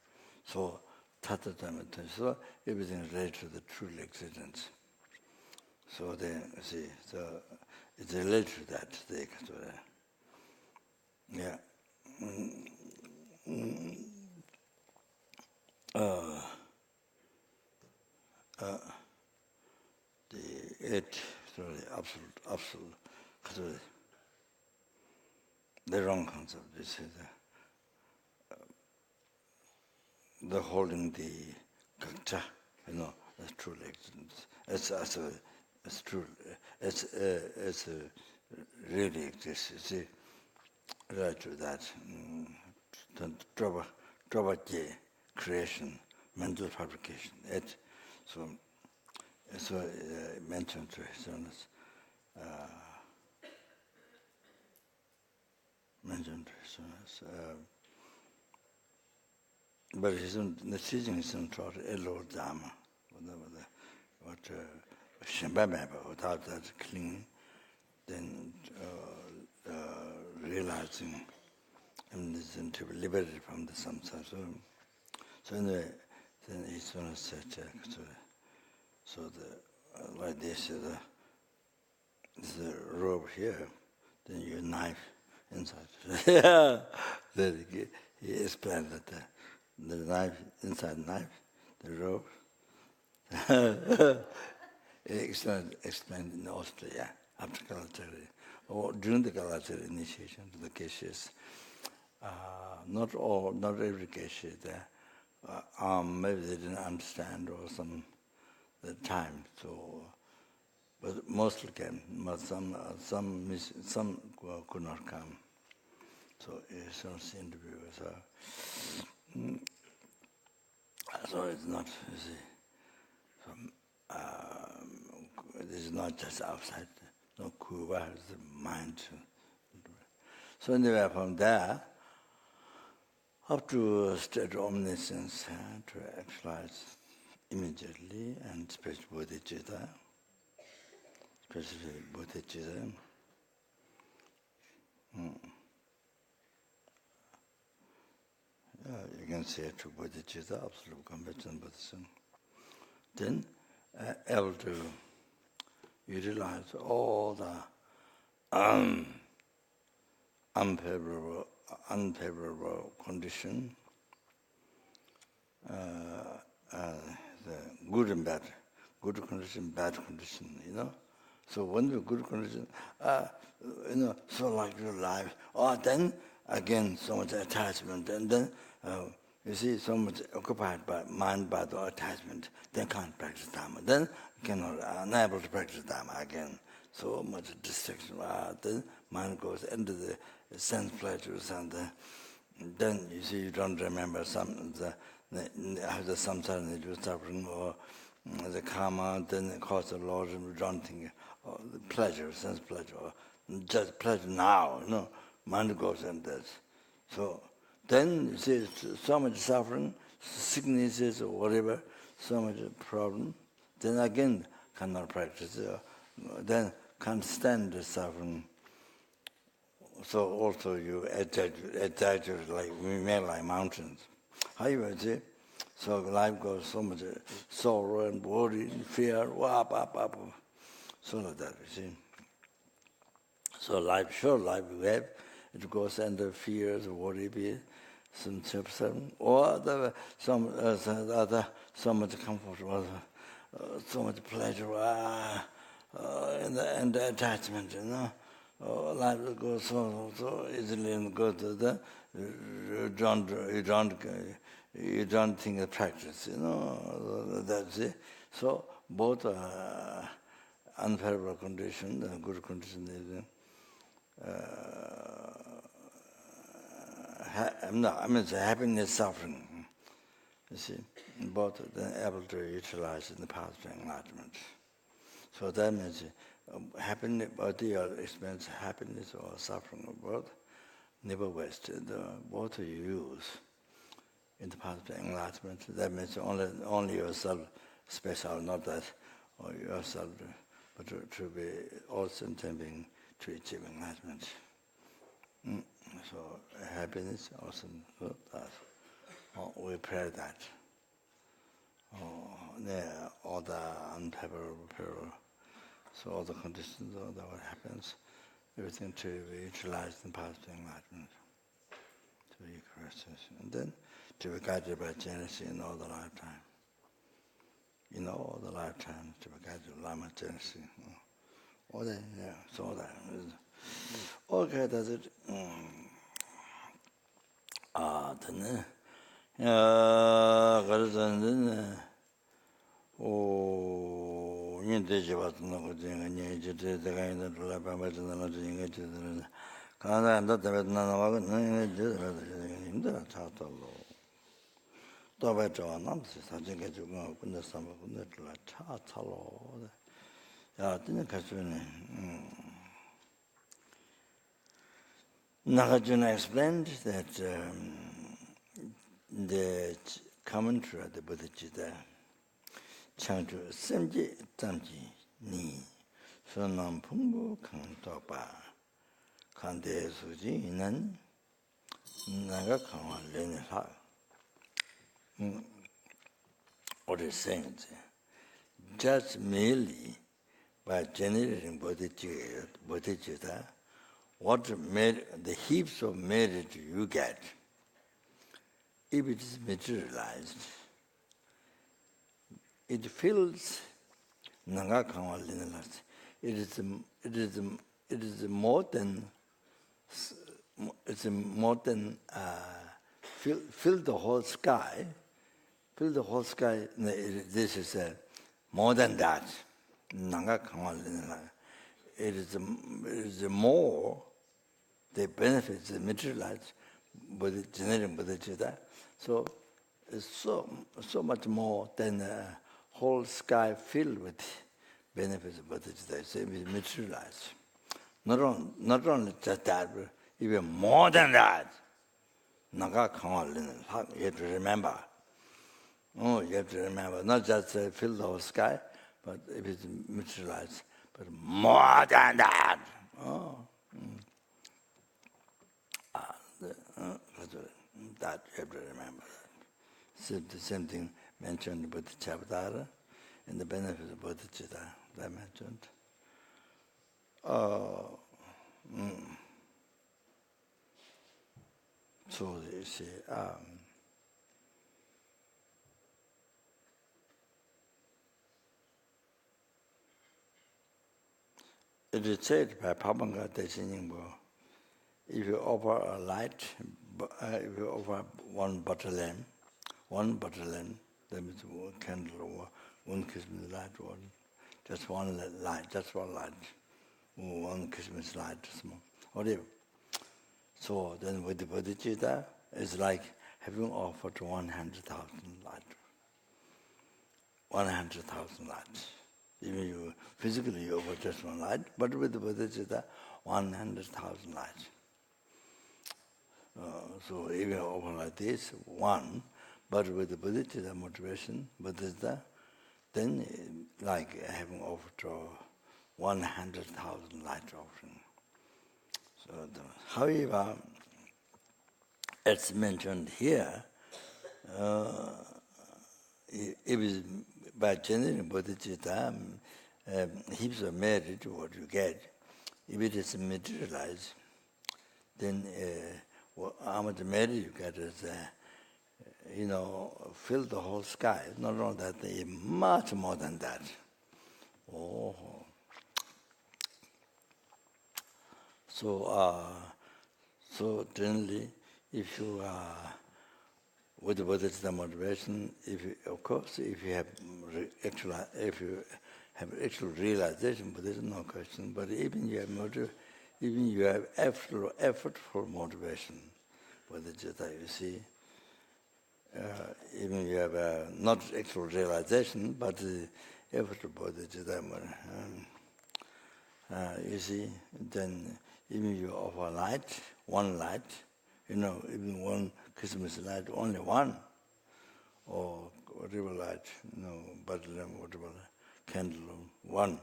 S1: So, tata tama, so everything is related to the true existence. So then, see, so it's related to that. Yeah. The 8, sorry, absolute, the wrong concept. This is the holding the kakcha, as true existence. It's true. It's really exists. You see, right to that. Drop creation, mental fabrication. So so mentioned to his owners. Mentioned to his owners. But the teaching is taught LZR Dharma. What Shambhamaba, without that clinging, then realizing and to be liberated from the samsara. So anyway, then each one said, so the like this, the robe here, then your knife inside. Then he explained that the knife inside the knife, the robe. Explained in Austria after Galatari, or during the Galatari initiation to the cases. Not every case there. Maybe they didn't understand or the time. So, but mostly came. But some could not come. So it's not interview. So it's not. You see. It is not just outside, no kuva, it's the mind. So anyway, from there, up to state of omniscience, to actualize immediately, and especially bodhichitta, you can say to bodhichitta, absolute competence, bodhisattva. Then, able to utilize all the unfavorable condition, the good and bad, good condition, bad condition, So when the good condition, so like your life, then again so much attachment, and then you see so much occupied by mind by the attachment, then can't practice Dharma. Then cannot unable to practice Dharma again. So much distraction. Then mind goes into the sense pleasures, and then you see you don't remember the samsara nature suffering or the karma. Then it causes a lot of don't think the pleasure, sense pleasure, or just pleasure now. Mind goes into this. So then you see so much suffering, sicknesses or whatever, so much problem. Then again cannot practice. Then can't stand the suffering. So also you exaggerate like we make like mountains. How you would say? So life goes so much sorrow and worry and fear, so like that, you see. So life we have, it goes under fears, worry, some or some other, so much comfort, so much pleasure, and the attachment, life goes so easily and go to you don't think of practice, that's it. So both unfavorable condition, good condition, happiness, suffering. You see, both are able to utilize in the path to enlightenment. So that means happiness, body or experience happiness or suffering or both, never wasted. Both you use in the path to enlightenment. That means only yourself special, not that or yourself, but to be all sentient being to achieve enlightenment. So happiness also good. We pray that. All the unfavorable, so all the conditions, all that what happens, everything to be utilized in path to enlightenment, to be corrected, and then to be guided by Chenrezig in all the lifetime. In all the lifetime to be guided by Lama Chenrezig. All that, so all that. Okay, that's it. Then, Nagarjuna explained that the commentary of the bodhichitta Changchu Semji Tamji Ni Sonam Pumbu Kantopa Kande Suji Inan Naga Kawan Leni Ha. What is saying? Just merely by generating bodhichitta, what merit, the heaps of merit you get, if it is materialized, it fills Naga Kawa Linalas. It is more than fill the whole sky. Fill the whole sky. This is more than that. Naga Kawa Linalas. It is more the benefits that materialize generating bodhicitta. So it's so much more than the whole sky filled with benefits of bodhicitta. It's materialized. Not only just that, but even more than that. Naga you have to remember. Oh, you have to remember. Not just fill the whole sky, but if it's materialized, but more than that. Oh. That you have to remember. So the same thing mentioned in bodhicitta and the benefits of bodhicitta that mentioned. So you see, it is said by Pabonka if you offer a light, if you offer one butter lamp, that means one candle or one Christmas light, or just one light, one Christmas light, small, whatever. So then with the bodhicitta, it's like having offered 100,000 lights. 100,000 lights. Even you physically offer just one light, but with the bodhicitta, 100,000 lights. So even offer like this, one, but with the bodhicitta motivation, bodhicitta, then like having offered 100,000 light offering. So, however, as mentioned here, if it's by generating bodhicitta, heaps of merit, what you get, if it is materialized, then how much merit you get is, fill the whole sky. Not only that, much more than that. Oh. So generally, if you with the bodhicitta motivation, if you have actual realization, but there's no question. But even you have effortful motivation, bodhicitta, you see. Even you have not actual realization, but the effort of bodhicitta, you see, then even you offer light, one light, even one Christmas light, only one, or whatever light, bottle, whatever candle, one.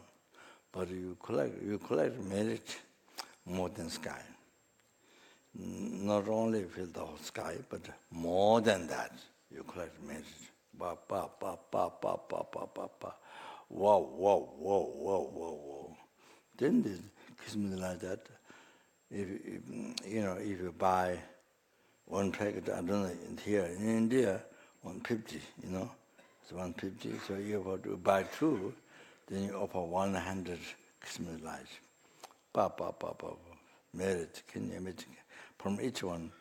S1: But you collect merit more than sky. Not only fill the whole sky, but more than that, you collect merit. Ba ba ba ba ba ba ba ba ba. Whoa. Then the Christmas like that. If you buy one packet, I don't know, here in India, 150, it's 150. So you have to buy two, then you offer 100 Christmas lights. Merit, can you imagine? From each one,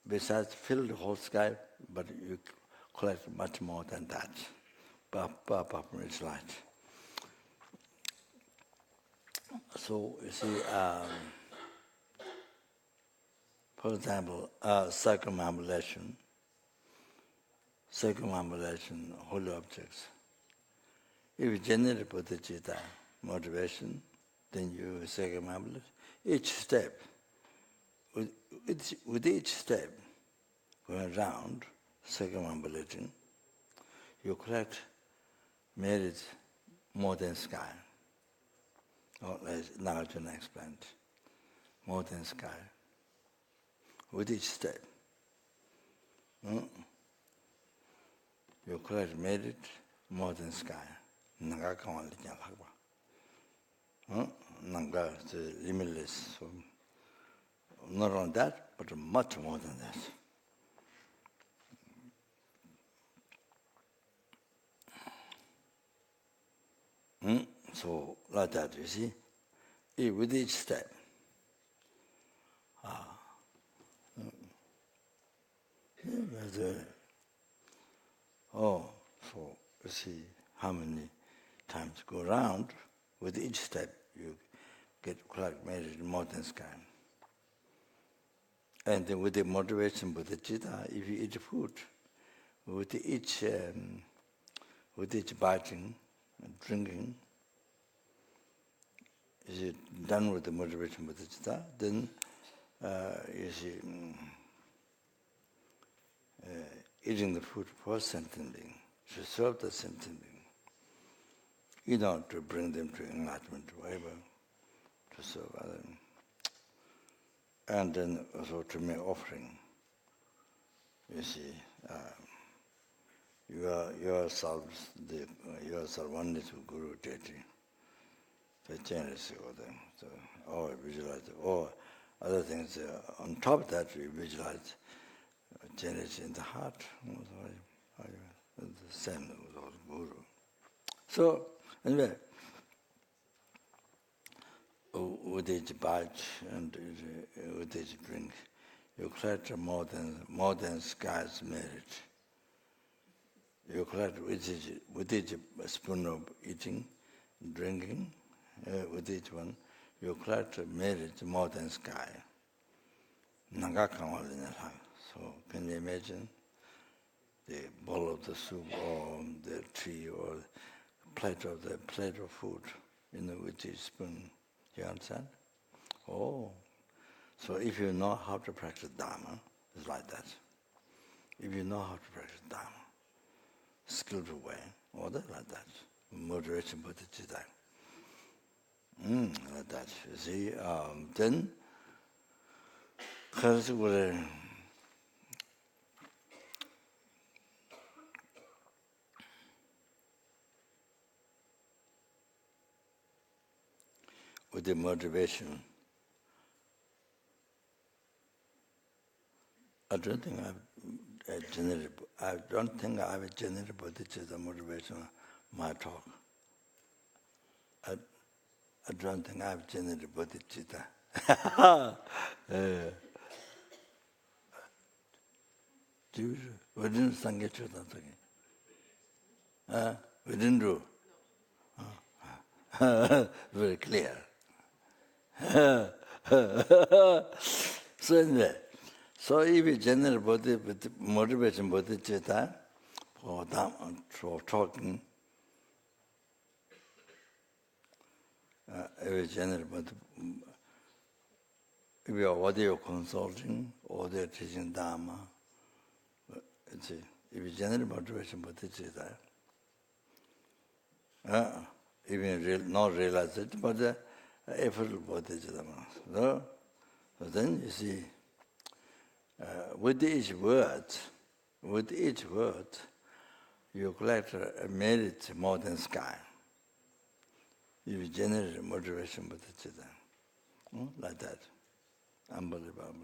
S1: besides fill the whole sky, but you collect much more than that. From each light. So you see, for example, circumambulation. circumambulation, holy objects. If you generate bodhichitta motivation, then you circumambulate. Each step, with each step going around, circumambulating, you collect merit more than sky. Or as Nagarjuna explained, more than sky. With each step, you collect merit more than sky. Naga kawali kya lakba. Naga is limitless. So not only that, but much more than that. So like that, you see, with each step. So you see how many times go around, with each step you get collect merit more than sky. And then with the motivation, with the chitta, if you eat food, with each biting and drinking, is it done with the motivation with the chitta, then you see, eating the food for sentient being, to serve the sentient being, to bring them to enlightenment, whatever, to serve others. And then also to make offering. You see, yourself only to Guru Deity, the Chenrezig or visualize, or other things. On top of that, we visualize Chenrezig in the heart, the same with Guru. So, anyway, with each bite and with each drink, you collect more than sky's merit. You collect with each spoon of eating, drinking, with each one, you collect merit more than sky. So can you imagine the bowl of the soup or the tea or plate of food, with each spoon? You understand? Oh, so if you know how to practice Dharma, it's like that. If you know how to practice Dharma, skillful way, or like that, moderation bodhichitta, like that. You see, then with the motivation, I don't think I've generated bodhicitta motivation in my talk. I don't think I've generated bodhicitta. We didn't sangye chuta thagi. We didn't do. Very clear. So anyway, so if you generate motivation bodhicitta for talking, if you generate if you are audio consulting, audio teaching Dharma, if you generate motivation bodhicitta, even not realize it, but effort bodhicitta. So then you see, with each word, you collect a merit more than sky. You generate motivation bodhicitta, like that. Unbelievable.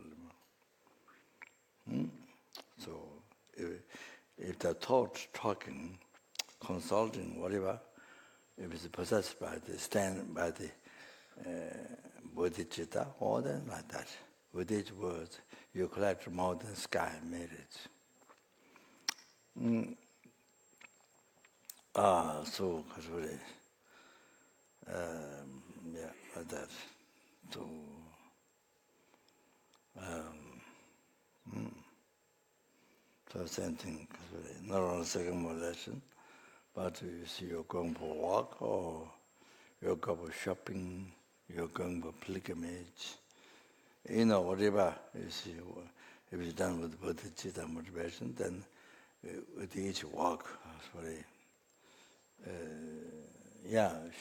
S1: So if the thought, talking, consulting, whatever, if it's possessed by the bodhicitta, or then like that. With each word, you collect more than sky merit. So Kashuri, like that. So same thing, not only circumambulation, but you see you're going for a walk, or you're going for shopping, you're going for pilgrimage, whatever you see. If it's done with bodhichitta motivation, then with each walk, sorry,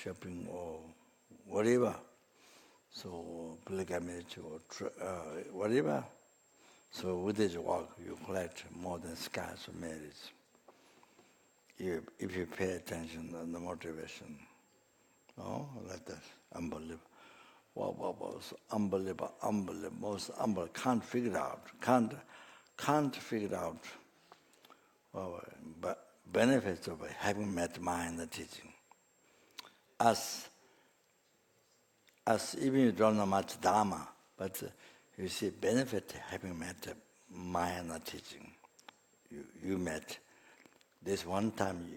S1: shopping or whatever. So pilgrimage or whatever. So with each walk, you collect more than scars of merits. If you pay attention on the motivation, like that, unbelievable. Wow, so unbelievable, most unbelievable. Can't figure out. But benefits of having met mind and teaching. As even you don't know much Dharma, but you see benefit having met mind and teaching. You met. This one time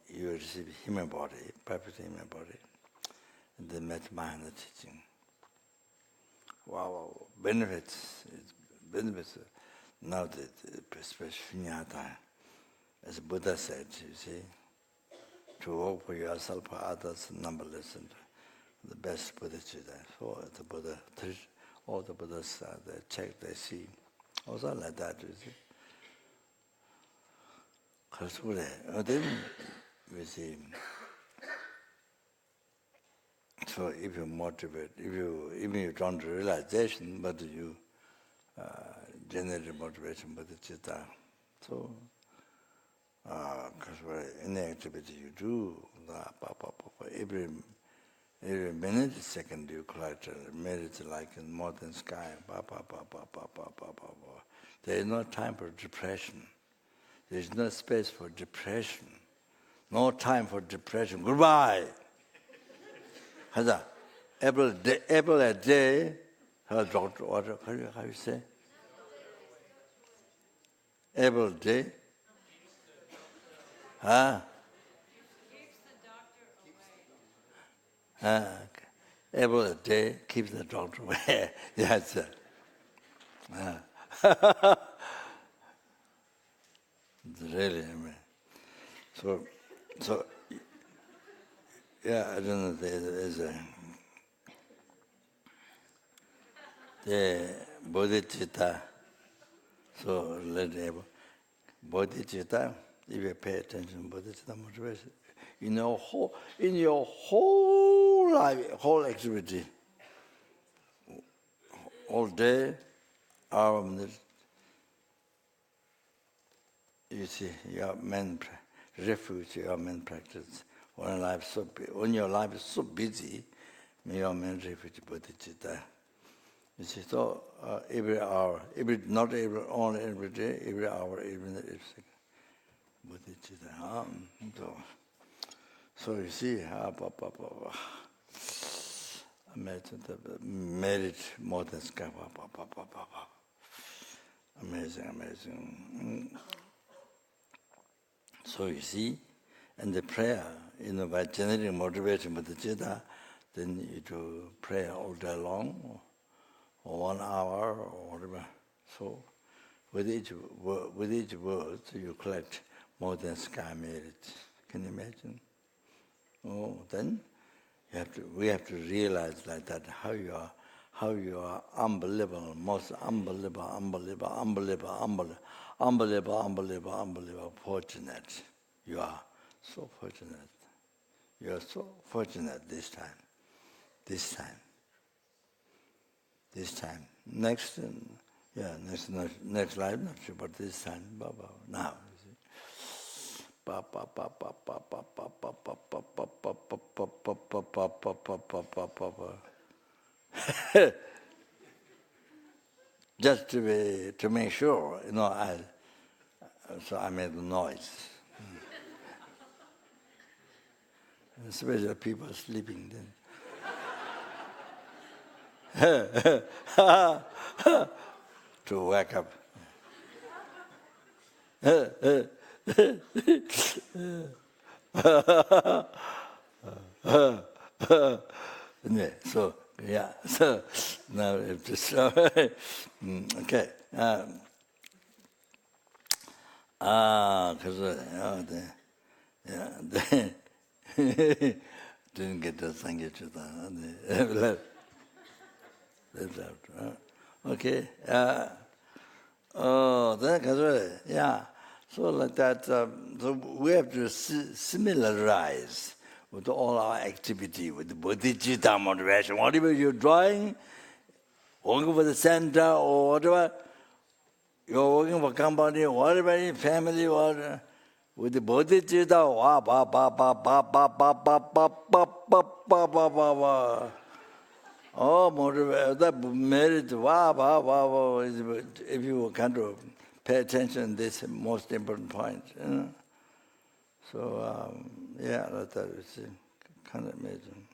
S1: you receive human body, perfect human body, and then met mind and teaching. Wow, benefits. Now the shunyata, as Buddha said, you see, to work for yourself, for others, numberless, and the best bodhichitta. So the Buddha, all the Buddhas, they check, they see. Also like that, you see. Then we see. So if you motivate, even you don't realization, but you generate motivation by the chitta. So, because any activity you do, every minute, second you collect merits like in modern sky. There is no time for depression. There is no space for depression. No time for depression. Goodbye. How's that? Apple a day. How you say? Apple a day. Huh? Apple a day keeps the doctor away. Yes. Really, I mean. So, yeah, I don't know. There's the bodhichitta. So let bodhichitta. If you pay attention, bodhichitta motivation in your whole life, whole activity, all day, hour, minute. You see, your main refuge, your main practice. When your life is so busy, your main refuge, bodhichitta. You see, so every hour, not only every day, every hour, every minute, every second, bodhichitta. So you see, imagine the merit more than sky. Amazing. So you see, and the prayer, by generating motivation with the citta, then you do prayer all day long, or 1 hour, or whatever. So with each word, you collect more than sky merit. Can you imagine? Oh, then we have to realize like that how you are unbelievable, most unbelievable, fortunate. You are so fortunate. You are so fortunate this time. Next life, not sure, but this time, now. Just to make sure, so I made a noise. Especially people sleeping then. To wake up. So now it's okay. 그래서 didn't get the sangyachita. Okay. Then so like that. So we have to similarize with all our activity, with the bodhichitta motivation. Whatever you're drawing, working for the center or whatever, you're working for company, whatever in family, whatever, with the bodhichitta, oh, motivate, that merit, if you kind of pay attention, this is the most important point. So, that is kind of amazing.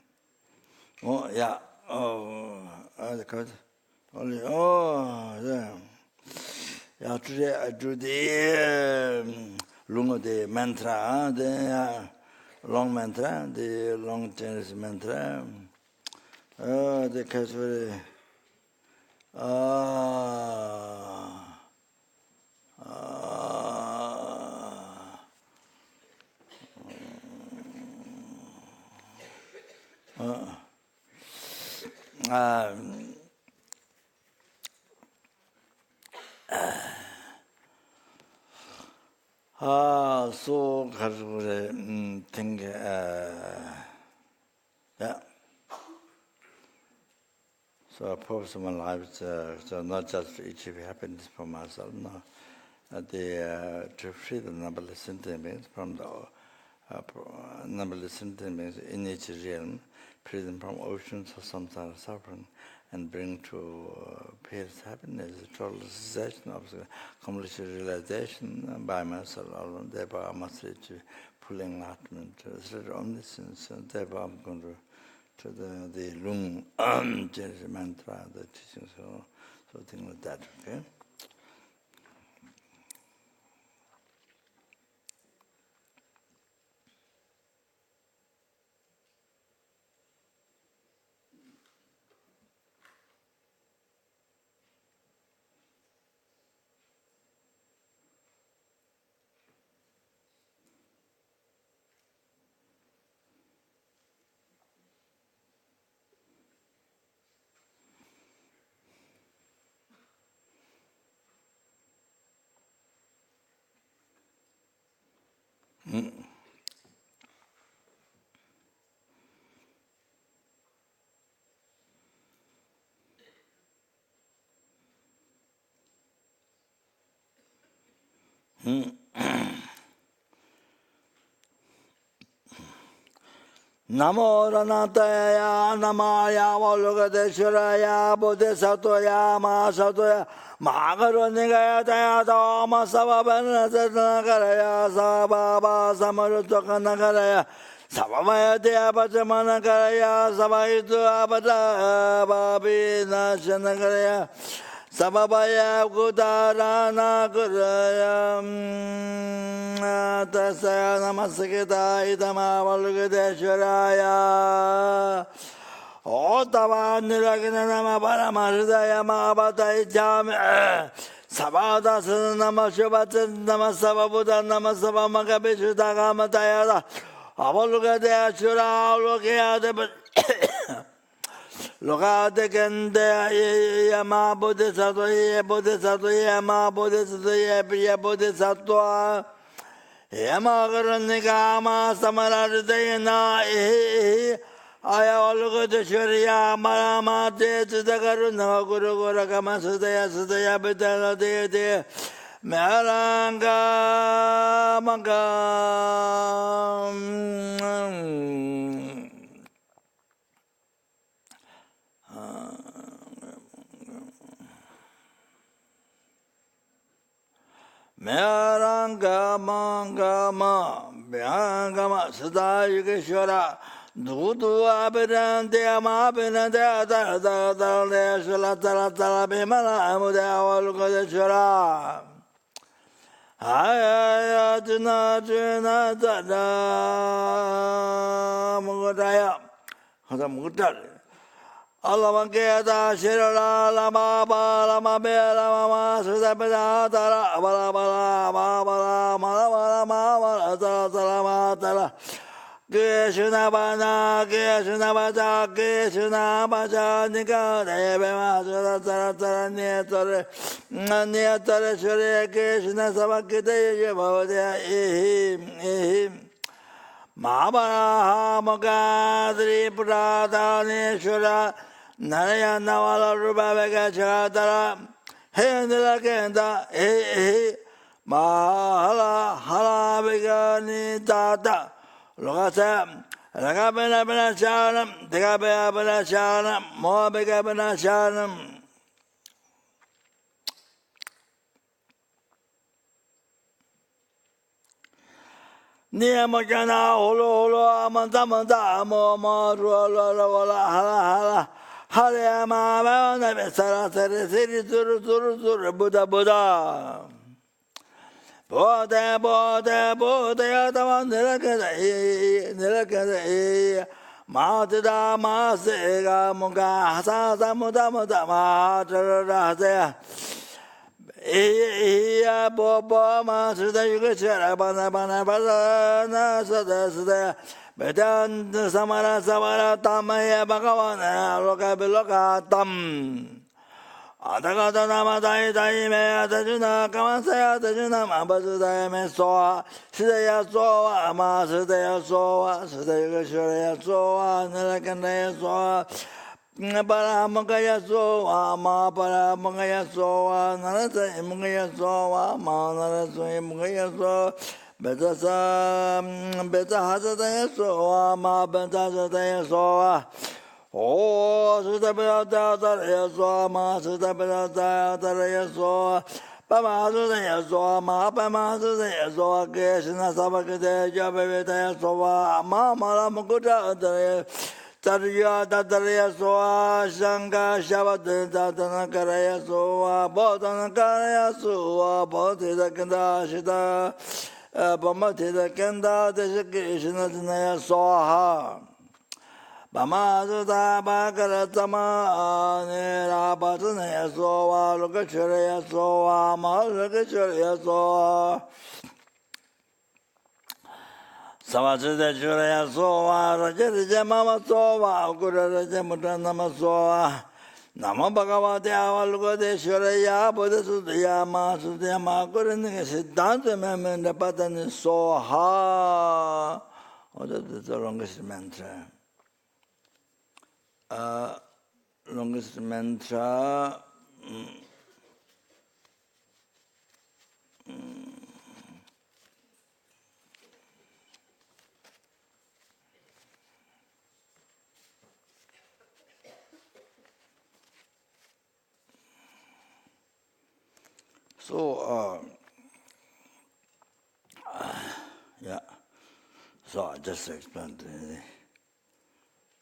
S1: Today I do the the mantra, the long mantra, the long Chinese mantra. The case very so think so a purpose of my life is so not just to achieve happiness for myself, no. To free the numberless sentiments from the numberless sentiments in each realm, free them from oceans of samsara suffering, and bring to peace, happiness, total cessation of complete realization by myself alone. Therefore, I must reach full enlightenment, omniscience, and therefore I'm going to the lung Chenrezig mantra, the teachings, so things like that. Okay. Namo Ranataya Namaya Valugadeshwaraya Bodhisattvaya Mahasattvaya Mahakarunigaya Tayata Masavabana Satanakaraya Sababa Samarutokanakaraya Sabamaya Deapachamanakaraya Sabaitu Abada Babina Shanakaraya Sababaya Kudarana Kuraya Tasaya Namaskita Idama Valugadeshwaraya Otava Niragina Nama Paramaridaya Mahabata Ijam Sabada Nama Shubata Nama Sababuda Nama Sabamakapishuta Gamatayada Avalugadeshwara Lokia Lokade Kende Yama Bodhisattva Yama Bodhisattva Priya Bodhisattva Yama Karunikama Samaradayana Ayavalugadeshwarya Maramate Chidakaruna Guru Gurakama Sudaya Bitana De Maranga Manga Merangama Biangama Sada Yugeshwara Dudu Abirante Amabinante Adale Shulatala Bimala Amuda Valugadeshwara Ayatuna Juna Dada Mugadaya Mugadari Alamangeta Shirala Lama Lama Bela Mama Sudapeda Tara Bala Bala Bala Mala Mala Tara Tara Krishna Bana Krishna Baja Krishna Baja Nika Deva Tara Tara Netore Netore Shri Krishna Sabakite Yavadya Ehim Mahabara Mogadri Pradhaneshwara Naraya Navala Rubavega Chadara Hendra Kenda Mahala Hala Vigani Tata Lokasa Ragabena Benachanam Tegabea Benachanam Moabega Benachanam Niamajana Holo Holo Amanda Moma Rola Hala Hariyama Vana Sara Siri Zuru Buddha Buddha Bodha Yadavan Nilakada Matida Masega Munga Hasa Muda Mahatara Iya Bobo Masada Yugachara Bana Bana Sada Bedan Samara Tamaya Bhagavana Loka Tam Adagata Namadai Daime Adajuna Kamasaya Adajuna Mabazudaya Mesoa Sidaya Soa Masadaya Soa Sidaya Soa Nilakandaya Soa Para Mangaya Soa Ma Para Mangaya Soa Narasa Mangaya Soa Ma Narasa Mangaya Soa Beta Hazadaya Soa Ma Beta Hazadaya Soa Oh, Sudabata Yasoa Ma Sudabata Yasoa Pama Yasoa Ma Pama Yasoa Krishna Sabakate Jabavita Yasoa Ma Mala Mukuta Tarya Tatarya Soa Shanga Shabbat Tatanakara Soa Botanakara Soa Botida Kanda Shita Pamatida Kanda Krishna Soha Bamazuda Bakaratama Nirapatana Soa Lokachurya Soa Malakachurya Soa Savachita Churya Soa Rajita Mama Soa Ukuraja Mutanama Soa Nama Bhagavati Avalukade Shurya Buddha Sudhyama Sudhyama Kurindika Siddhanta Memenda Patani Soha. Oh, that is the longest mantra. Longest mantra. So, yeah. So I just explained.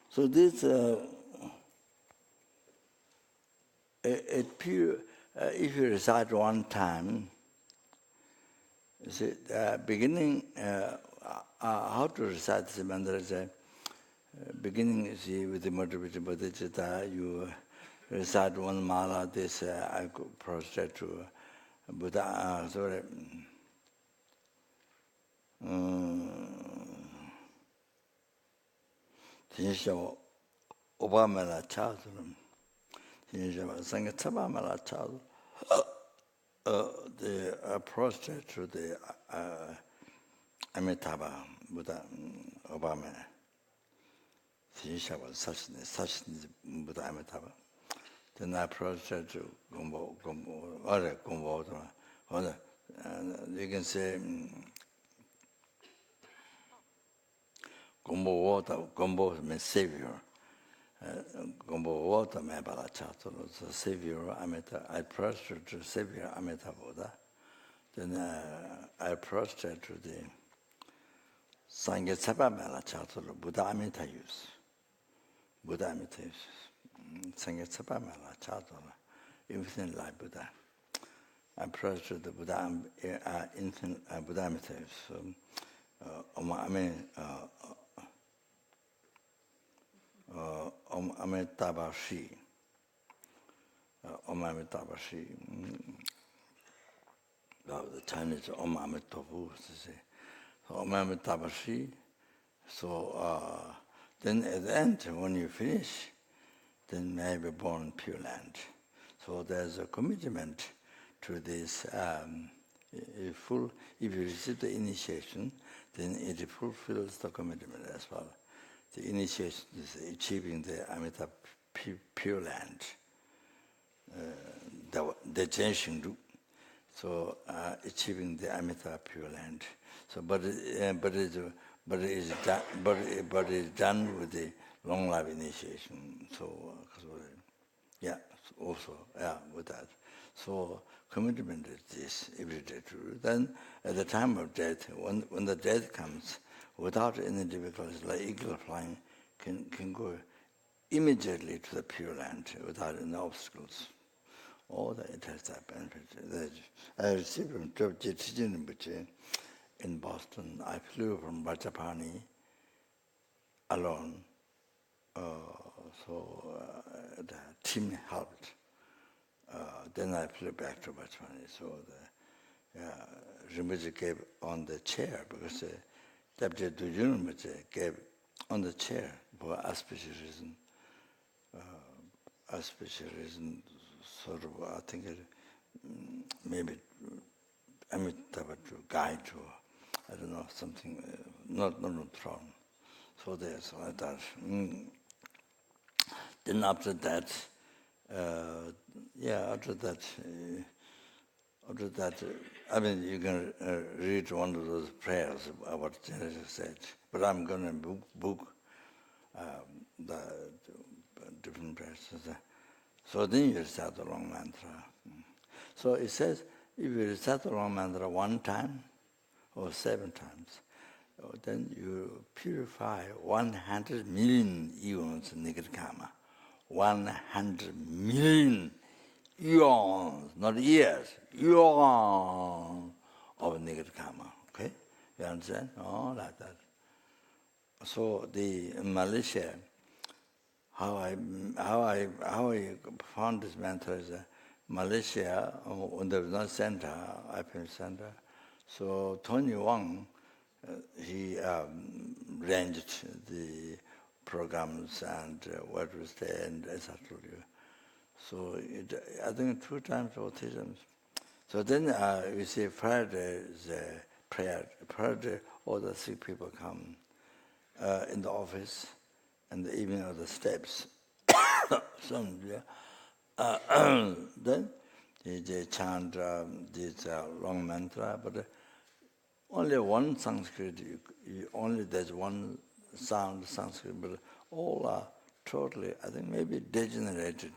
S1: So this, if you recite one time, you see, beginning, how to recite this mantra is beginning, you see, with the motivation bodhichitta, you recite one mala, this I could prostrate to Buddha, sorry. Tinisha Obama Chadram, Tinisha Sanga Tabamala Chad, the prostrate to the Amitabha Buddha Obama. Tinisha was such Buddha Amitabha. Then I prostrate to Gumbo, you can say Gumbo water, Gumbo means savior. Gumbo water me balachato, so savior Amita. I prostrate to savior Amita Buddha. Then I prostrate to the Sangesaba Malachato, Buddha Amita use. Buddha Amita use. Sangesaba Malachato, infinite life Buddha. I prostrate to the Buddha infinite Buddha Amita use. Om Amitabha Shi. Om Amitabha Shi. The Chinese Om Amitabha, say. So Om Amitabha Shi. So then at the end, when you finish, then may be born Pure Land. So there's a commitment to this. If you receive the initiation, then it fulfills the commitment as well. The initiation is achieving the Amitabha Pure Land, the Zhenxing. So achieving the Amitabha Pure Land. So, but it is done with the long life initiation. So, yeah, also with that. So commitment is this everyday true. Then at the time of death, when the death comes, without any difficulties, like eagle flying, can go immediately to the Pure Land without any obstacles. All that it has that benefit. I received from Rinpoche in Boston. I flew from Vajrapani alone. So the team helped. Then I flew back to Vajrapani. So the Rinpoche gave on the chair because Kyabje Rinpoche gave on the chair for auspicious reason. Auspicious reason, sort of, I think maybe Amitabha to guide to, I don't know, something, not throne. So there's like that. Then after that, I mean, you can read one of those prayers about what Chenrezig said, but I'm going to book the different prayers. So then you recite the long mantra. So it says, if you recite the long mantra 1 time or 7 times, then you purify 100 million eons negative karma. 100 million eons, not years, eons of negative karma. Okay? You understand? Oh, like that. So in Malaysia, how I found this mantra is Malaysia, when there was no center, FPMT center. So Tony Wang, he arranged the programs and what was there, and as I told you. So I think 2 times or 3 times. So then we see Friday is prayer. Friday, all the sick people come in the office, and the evening of the steps. Then they chant this long mantra, but only one Sanskrit. There's one sound Sanskrit, but all are totally, I think, maybe degenerated.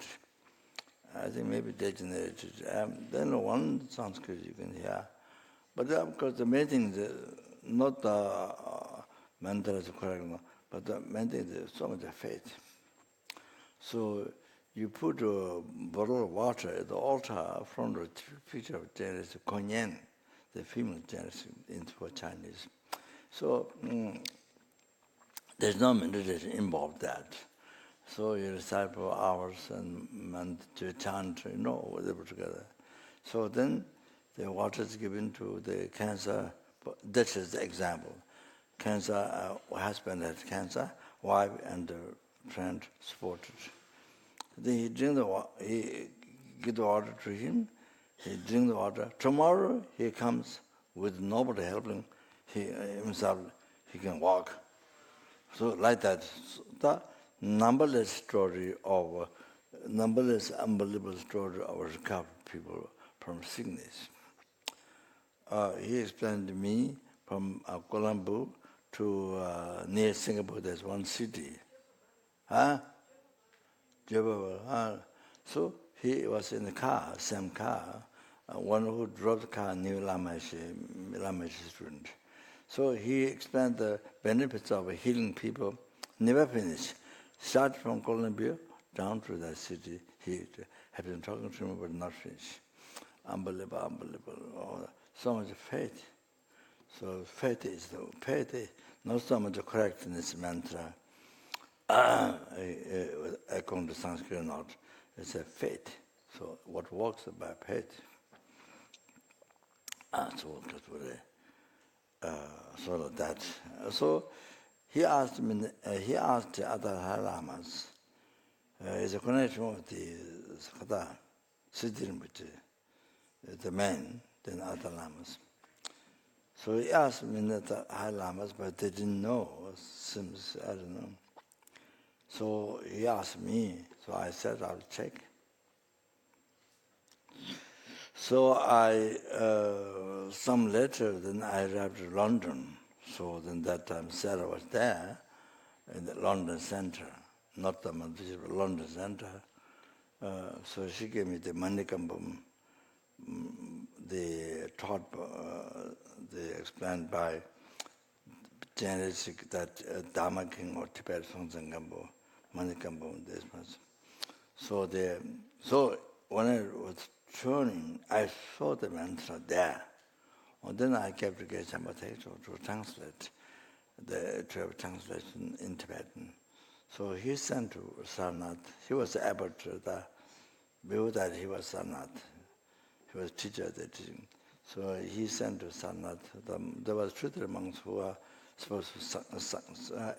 S1: Then one Sanskrit you can hear. But of course the main thing is not the mantra is correct, but the main thing is so much faith. So you put a bottle of water at the altar from the picture of Chenrezig, Konyan, the female Chenrezig for Chinese. So there's no meditation involved that. So you recite for hours and to chant, whatever together. So then the water is given to the cancer. That is the example. Cancer, husband has cancer, wife and friend supported. Then he give the water to him. He drink the water. Tomorrow he comes with nobody helping. Himself, he can walk. So like that, the numberless unbelievable story of recovered people from sickness. He explained to me from Colombo to near Singapore, there's one city. So he was in the car, same car. One who drove the car knew Lama student. So he explained the benefits of healing people, never finished. Start from Colombia down to that city. He had been talking to him, but not finished. Unbelievable. Oh, so much faith. So faith is not so much correctness mantra. according to Sanskrit not, it's a fate. So what works by fate. So that's what sort of that. So he asked me. He asked the other High Lamas. Is a connection with the Sakata, sitting with the men, then other Lamas. So he asked me the High Lamas, but they didn't know. Seems I don't know. So he asked me. So I said I'll check. So I, some later, then I arrived to London. So then that time Sarah was there in the London Center, not the Madrid, but London Center. So she gave me the Mani Kumbum, the taught, the explained by Chenrezig that Dharma King or Tibet Songtsen Gambo, Mani Kumbum, this much. So when I was turning, I saw the mantra there. And then I kept to get somebody to translate, to have translation in Tibetan. So he sent to Sarnath. He was able to, before that he was Sarnath. He was teacher at the teaching. So he sent to Sarnath. There was 3 monks who were supposed to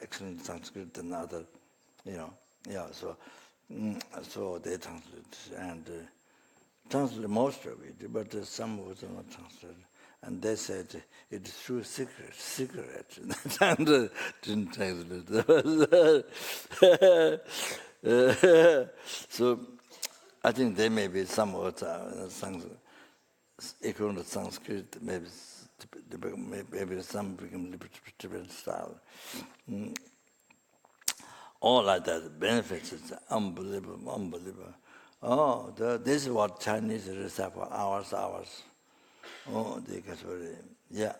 S1: explain Sanskrit and other, so they translated and translated most of it, but some was not translated. And they said it's through cigarette. And didn't translate. So I think there may be some words equal to Sanskrit, maybe some become Tibetan style. All like that, benefits is unbelievable. Oh, this is what Chinese recite for hours. Oh, they get very, yeah.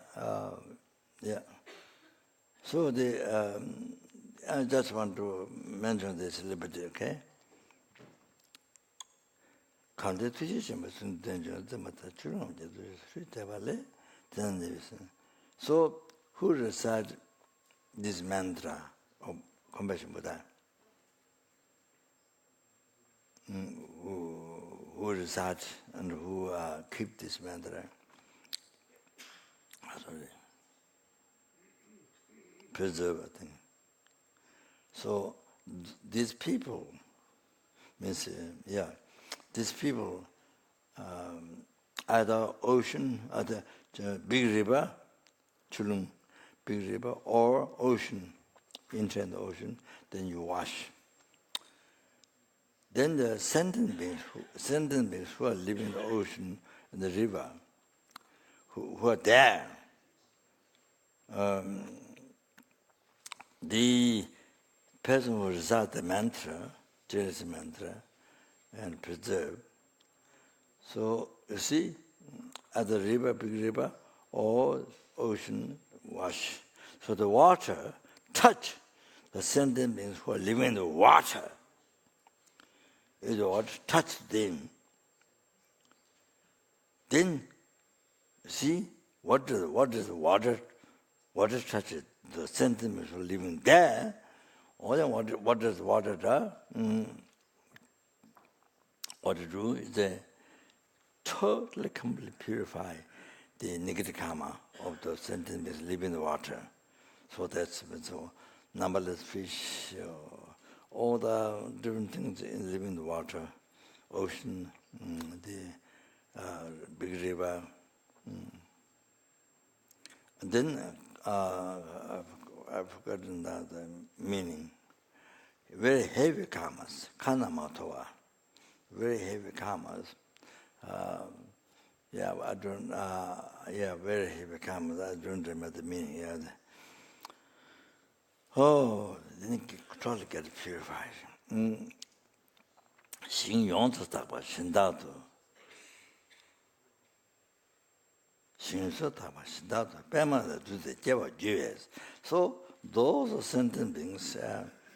S1: So I just want to mention this liberty, okay? So, who recite this mantra of compassion Buddha? Who recite and who keep this mantra? Preserve, I think. So these people means these people either ocean, either big river, Chulung, big river, or ocean, into the ocean, then you wash. Then the sentient beings who are living in the ocean and the river, who are there, the person who recite the mantra, Chenrezig mantra, and preserve. So you see, at the river, big river, or ocean, wash. So the water touch the sentient beings who are living in the water. If the water touch them, then see what is the water? Water touches the sentient beings who are living there. Or then what does water do? What to do is they totally, completely purify the negative karma of the sentient beings living in the water. So that's so numberless fish, all the different things living in the water, ocean, the big river. And then I've forgotten the meaning. Very heavy karmas, kanamatoa. Very heavy karmas. I don't. Very heavy karmas. I don't remember the meaning. Yeah. Oh, then totally get purified. Xing yongzi takpa shindadu. Xing su takpa shindadu. Pema da duze jewa juyes. So those sentient beings,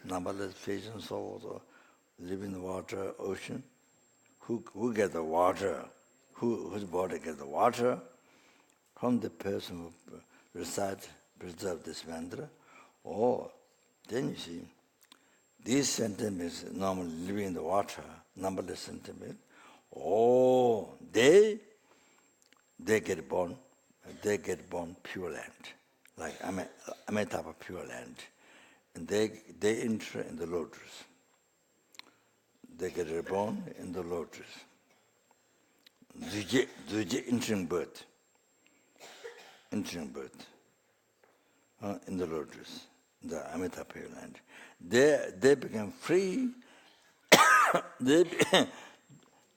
S1: numberless fish and souls, live in the water, ocean. Who get the water? Whose body get the water? From the person who recite, preserve this mantra. Or then you see, these sentient beings normally living in the water, numberless sentient beings, oh, they get born pure land, like Amitabha pure land. And they enter in the lotus. They get reborn in the lotus. Duje entering birth. In the lotus, the Amitabha pure land. They become free. They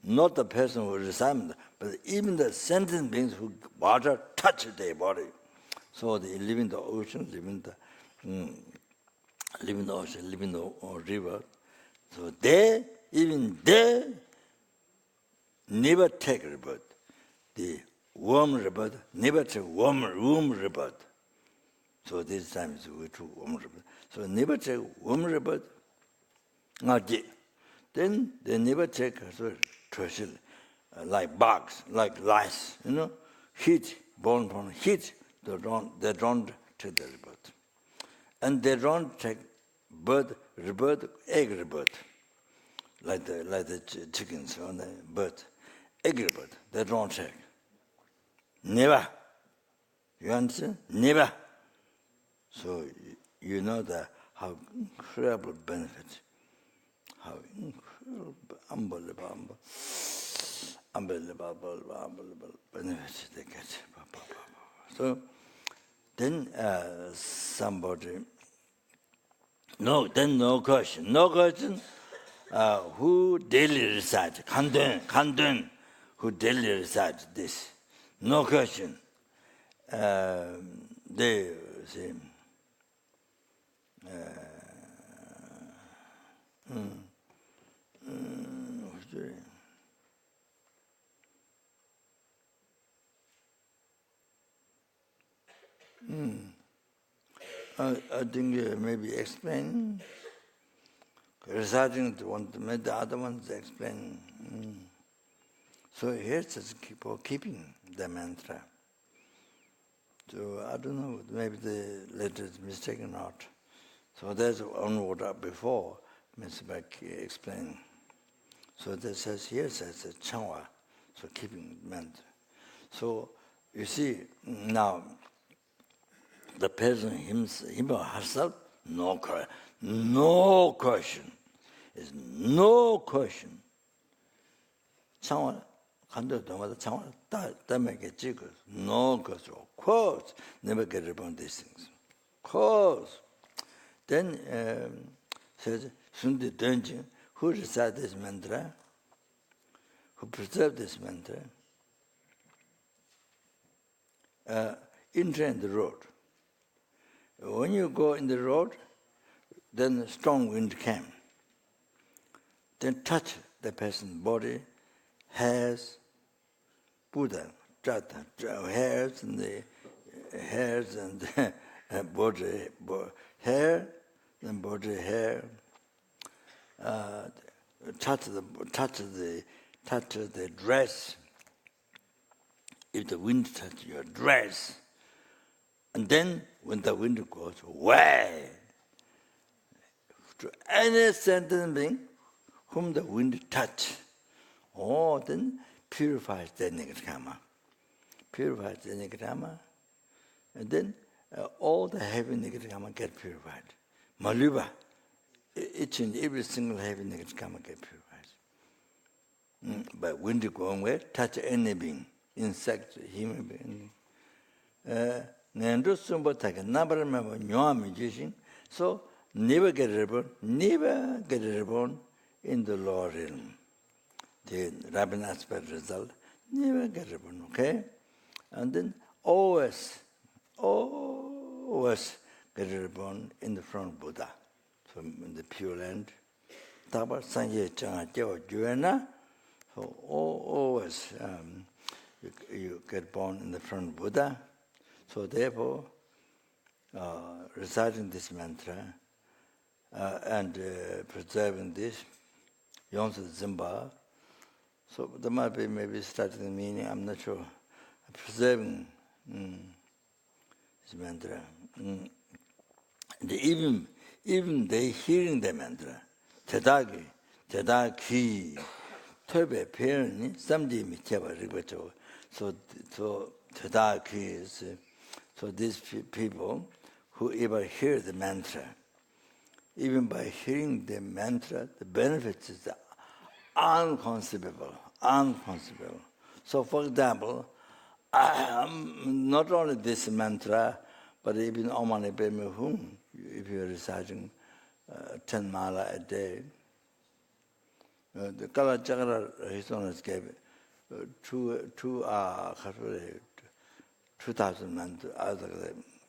S1: not the person who resides, but even the sentient beings who water touch their body. So they live in the ocean, live in the ocean, live in the river. So they never take rebirth. The worm rebirth never take womb rebirth. So this time is we took womb rebirth. So never take womb rebirth. Then they never take like bugs, like lice, heat, born from heat. They don't take the rebirth. And they don't take rebirth, egg rebirth, like the chickens on the birth, egg rebirth. They don't take. Never. You understand? Never. So you know how incredible benefit, how incredible, unbelievable benefit they get. So then somebody, no question, who daily recite, Kandun, who daily recite this, no question. They say, I think maybe explain. Reciting one, the other ones explain. So here's just keeping the mantra. So I don't know, maybe the letter is mistaken or not. So there's one word before, Mr. Beck explained. So that says here says Chanwa, so keeping mantra. So you see now the person him or herself, no question. Is no question. Chanwa, kanto domada chanwa, that make it jiggle. No question. Of course, never get about these things. Of course. Then says Sundi Dunjin, who recite this mantra, who preserve this mantra, enter in the road. When you go in the road, then a strong wind came. Then touch the person's body, hairs, Buddha, Jata, hairs and the hairs and body hair, then body hair. Touch the dress. If the wind touches your dress, and then when the wind goes away, to any sentient being whom the wind touch, then purifies the negative karma. Purifies the negative karma, and then all the heavy negative karma get purified. Maluba, each and every single heavy negative karma get purified. But wind going away, touch any being, insect, human being. So never get reborn in the lower realm. The Rabbin aspect result, never get reborn, okay? And then always get reborn in the front Buddha, so in the Pure Land. Tabar Sanje Changa Jeo Juena, so always you get born in the front Buddha. So therefore, reciting this mantra and preserving this, Yonsa Zimba. So there might be maybe starting the meaning, I'm not sure. Preserving this mantra. Even even they hearing the mantra, Tedaki, Tobe Perni, Samdi Micheva Ribacho. So Tedaki is, so these people who ever hear the mantra, even by hearing the mantra, the benefits is unconceivable. So for example, not only this mantra, but even Om Mani Padme Hum, if you're reciting 10 mala a day, the Kala Chakra, his owners gave 2,000 mantra,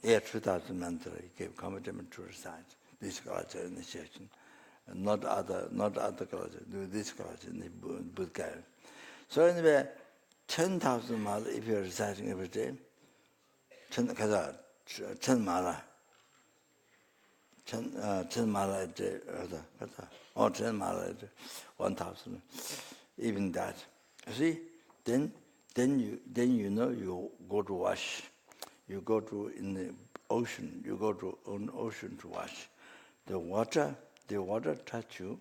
S1: 2,000 mantra he gave commitment to recite this Kala Chakra initiation, and not other Kala Chakra, this Kala Chakra in the Buddha. So anyway, 10,000 mala if you're reciting every day, 10 mala. 10 mala a day, 10 mala a day, 1,000, even that. See, then you know you go to wash, you go to in the ocean, you go to an ocean to wash. The water touch you,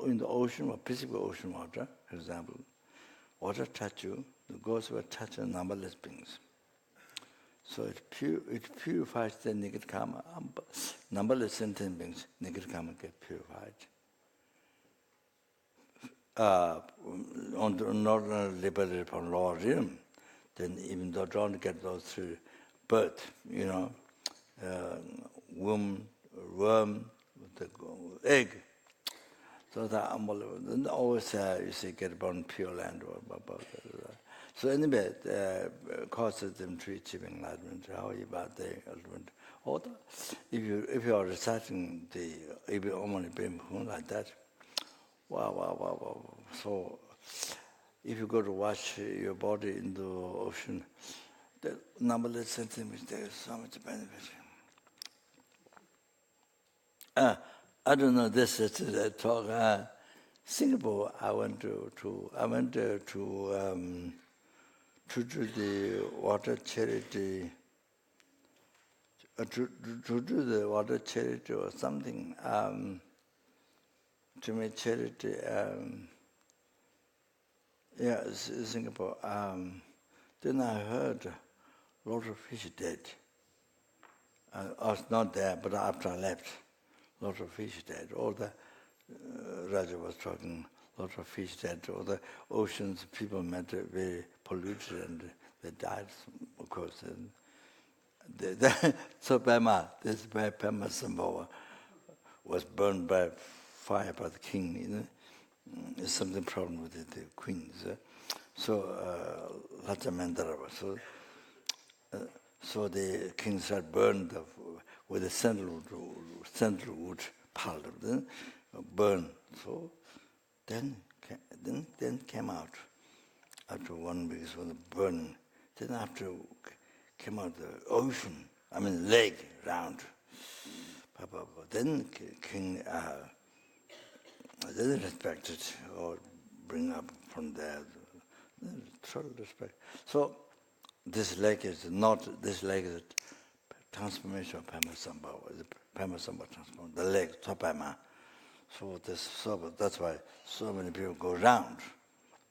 S1: in the ocean or physical ocean water, for example, water touch you, the ghost will touch numberless beings. So it purifies the negative karma. Numberless sentient beings, negative karma get purified. On the northern liberated from lower realm, then even though don't get those through birth, womb, worm, the egg. So that unbelievable. Then always you see get born pure land or blah, blah, blah, blah. So anyway, causes them to achieve enlightenment. How about the enlightenment? If you are reciting the Om Mani Padme Hum like that, wow. So if you go to wash your body in the ocean, the numberless sentiments, there is so much benefit. I don't know. This is a talk. Singapore. I went to do the water charity. To do the water charity or something. To make charity. Singapore. Then I heard a lot of fish dead. I was not there, but after I left. Lot of fish dead. All the Raja was talking. Lot of fish dead. All the oceans, people met very polluted, and they died. Of course, Tso Pema, this Pema Sambhava, was burned by fire by the king. There's something problem with the queens. So the king said burned with a sandalwood pile, burn. So then came out after 1 week from the burning. Then after came out the ocean, lake round. Then king didn't respect it or bring up from there. Total respect. So this lake is a transformation of Pema Sambhava, the Pema Sambhava transformation, the lake, Tso Pema. So that's why so many people go around.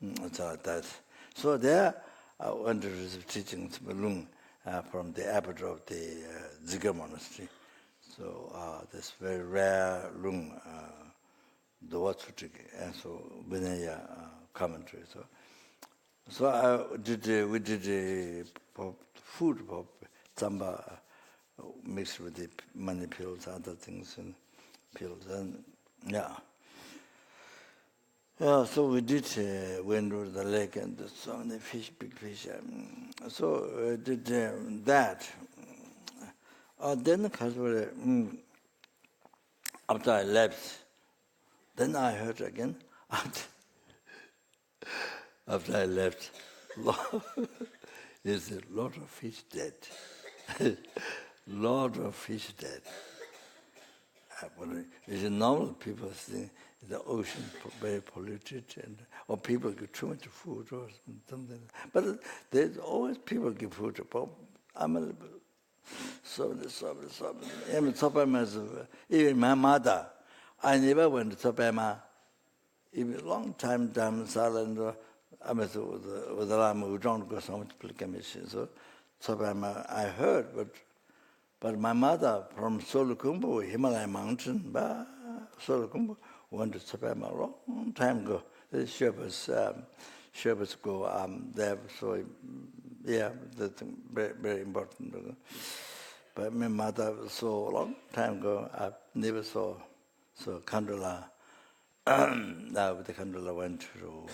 S1: It's like that. So there, I went to receive teachings from the abbot of the Ziga monastery. So this very rare lung, Dowa Tsutiki, and so Vinaya commentary. So we did food for tsamba mixed with the money pills, other things and pills, and so we did went to the lake and saw the fish, big fish. So did that. Then after I left, then I heard again. After I left, there's a lot of fish dead. Lot of fish dead. It's normal people think the ocean very polluted, or people give too much food or something. But there's always people give food. Even Tso Pema even my mother, I never went to Tso Pema. Even a long time, silent. I met with the Lama who don't go so much pilgrimage. So Tso Pema I heard, but my mother from Solukhumbu, Himalayan mountain, Solukhumbu, went to Tso Pema a long time ago. The Sherpas go there, so yeah, that's very, very important. But my mother saw a long time ago, I never saw Kandula. Now the Kandula went to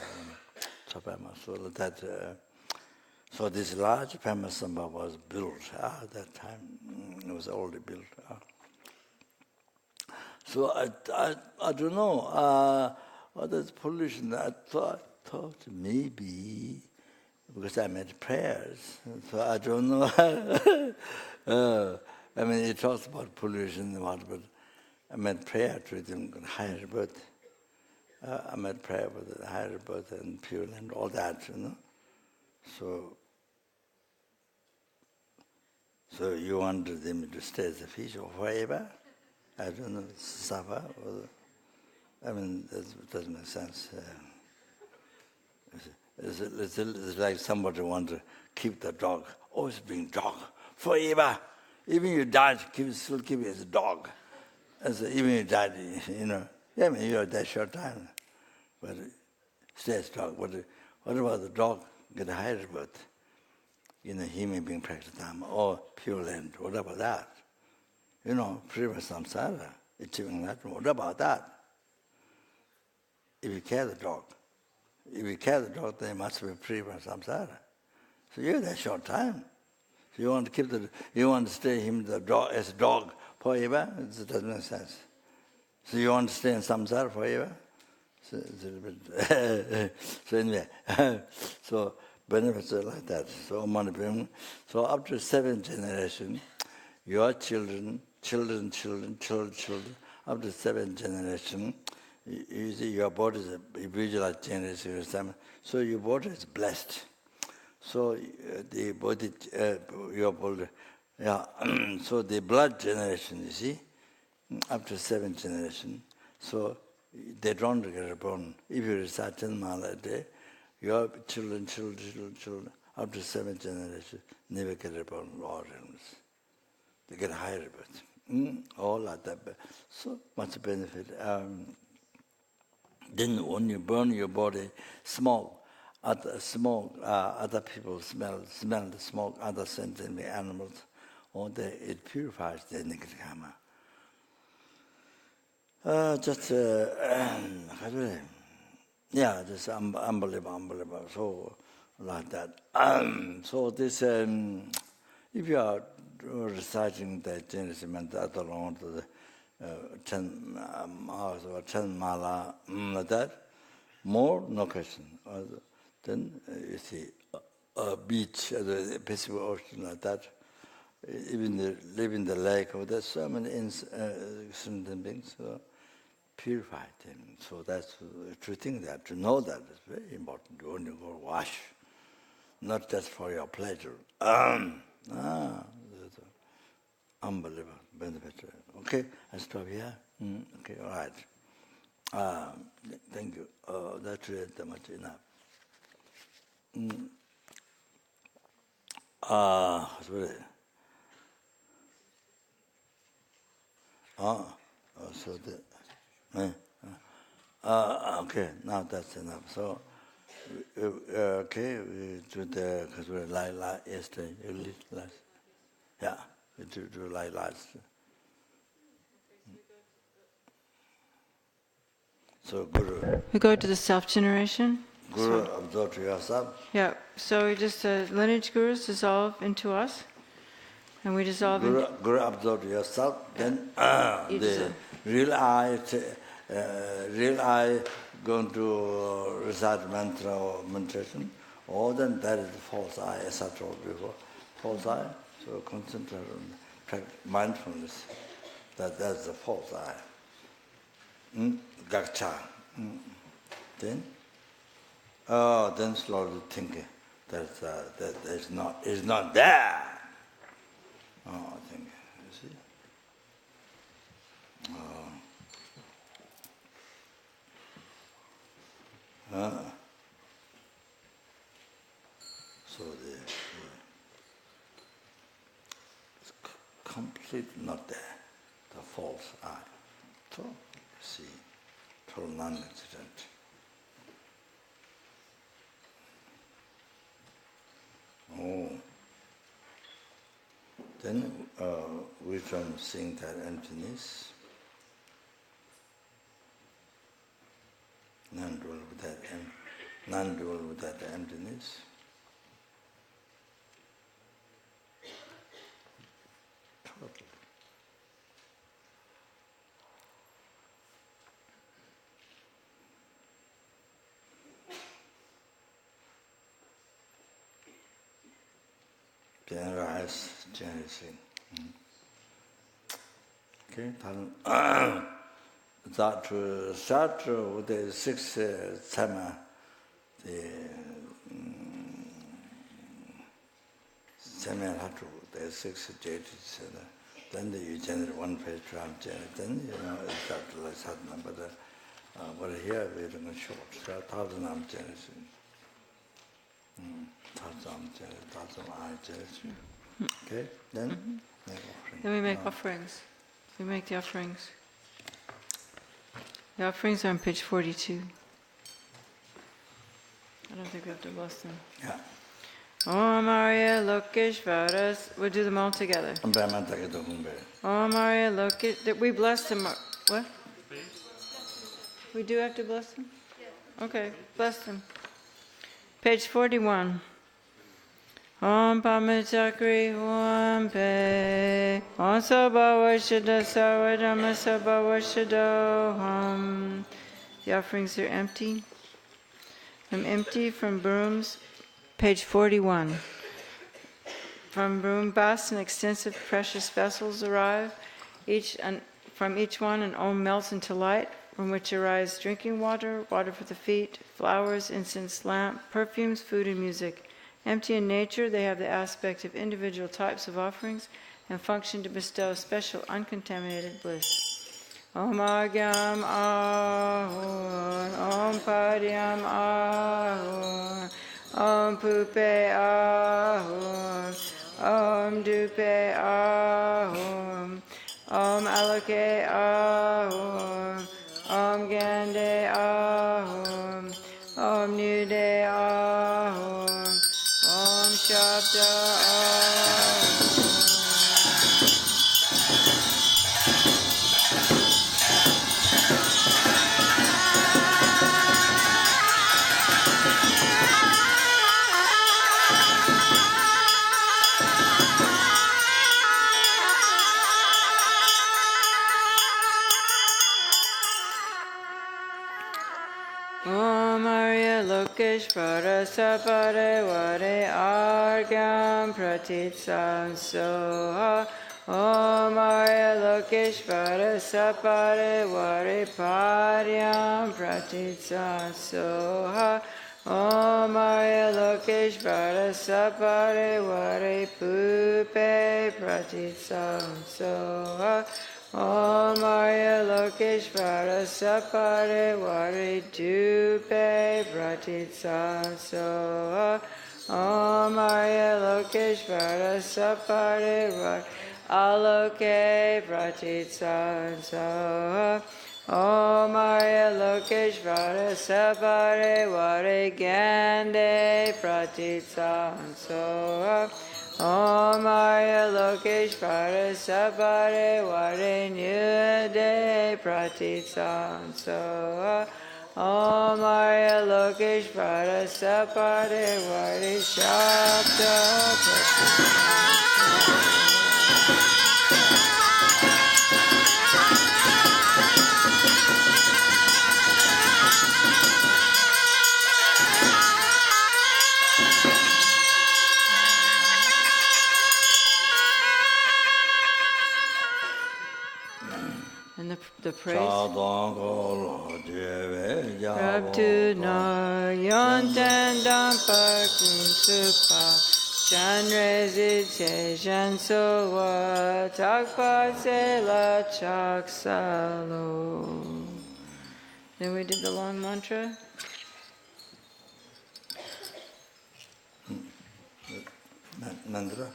S1: Tso Pema, so that so this large Pema Samba was built at that time. It was already built. So I don't know what is pollution. I thought maybe because I made prayers, so I don't know. I mean, it talks about pollution, but I made prayer to them higher birth. I made prayer with the higher birth and pure and all that, So you want them to stay as a fish or forever? I don't know, suffer. I mean, that doesn't make sense. It's like somebody wants to keep the dog, always being dog, forever. Even you died, still keep it as a dog. Even you died, I mean, you're that short time. But stay as dog. What about the dog get a higher birth? Human being practice Dharma or pure land. What about that? Purifies samsara, achieving that. What about that? If you care the dog, then it must be purified samsara. So you have that short time. So you want to you want to stay him as a dog forever? It doesn't make sense. So you want to stay in samsara forever? So it's a little bit. So anyway, so benefits are like that. So up to 7th generation, your children, up to 7th generation, you see your body is a visual Chenrezig. So your body is blessed. So the body, your body, yeah. So the blood generation, you see, up to 7th generation. So they don't get reborn. If you recite 10 mala a day, your children, up to 7th generation, never get reborn in all realms. They get higher birth. All like that. So much benefit. Then when you burn your body, smoke, other people smell the smoke, other sentient animals, it purifies the negative karma. Just unbelievable. So like that. So this, if you are reciting the Genesis mental along to the 10 hours or 10 mala, like that, more, no question. Then you see a beach, the Pacific Ocean, like that. Even live in the lake, there's so many sentient beings. Purify them. So that's to think that, to know that is very important. You only go wash, not just for your pleasure. Unbelievable benefit. Okay, I stop here. Okay, all right. Thank you. That's really that much enough. So okay, now that's enough. So, okay, we do because we light yesterday, last. Yeah, we do light last. So, Guru.
S2: We go to the self-generation.
S1: Guru, absorb to yourself.
S2: Yeah, so we just, lineage gurus dissolve into us, and we dissolve into...
S1: Guru absorb to yourself, then the real I going to recite mantra or meditation, or then that is the false I, as I told before. False I, so concentrate on mindfulness. That's the false I. Gakcha. Then slowly thinking that is not there. Oh, I think, you see? So it's completely not there, the false I. So, you see, total non-existent. Oh. Then we from seeing that emptiness, non-dual with that emptiness. Total. Chenrezig. Okay, that start with the 6 Pema, the the 6 judges, then you generate 1 page from then it's start like sadhana, but here we're doing short, so 1,000 am generation. 1,000 I generation. Okay, then make offering.
S2: Then we make offerings. We make the offerings. The offerings are on page 42. I don't think we have to bless them.
S1: Yeah.
S2: Om Arya Lokeshvaras. We'll do them all together. Om Arya Lokesh. We bless them. What? We do have to bless them? Okay, bless them. Page 41. Om Pamachakri Om Pe Om Sabhavashada Sarvadhamma Sabhavashado Om. The offerings are empty. I'm empty from brooms. Page 41. From broom baths and extensive precious vessels arrive. From each one an om melts into light, from which arise drinking water, water for the feet, flowers, incense, lamp, perfumes, food, and music. Empty in nature, they have the aspect of individual types of offerings and function to bestow special uncontaminated bliss. Om Agyam Ahur, Om Padyam Ahur, Om Pupe Ahur, Om Dupe Ahur, Om Alake Ahur, Om Gande Ahur, Om Nude Ahur, Om Shabda Ahur. Lokeshvara Sapare Vare Argyam Pratitsam Soha Om Arya Lokeshvara Sapare Vare Paryam Pratitsam Soha Om Arya Lokeshvara Sapare Vare Pupe Pratitsam Soha Om Arya Lokeshvara Sapare Vare Dupe Pratitsam Soha Om Arya Lokeshvara Sapare Vare Aloke Pratitsam Soha Om Arya Lokeshvara Sapare Vare Gande Pratitsam Soha Om Arya Lokeshvara Sapare Vare Nyude Pratitsam Soha Om Arya Lokeshvara Sapare Vare Shabda Pratitsam Soha. And the praise. Rabdu na yonten dampa kun supa Chenrezig Tejan Sowa Takpa Sela Chaksalo. Then we did the long mantra.
S1: Nandra.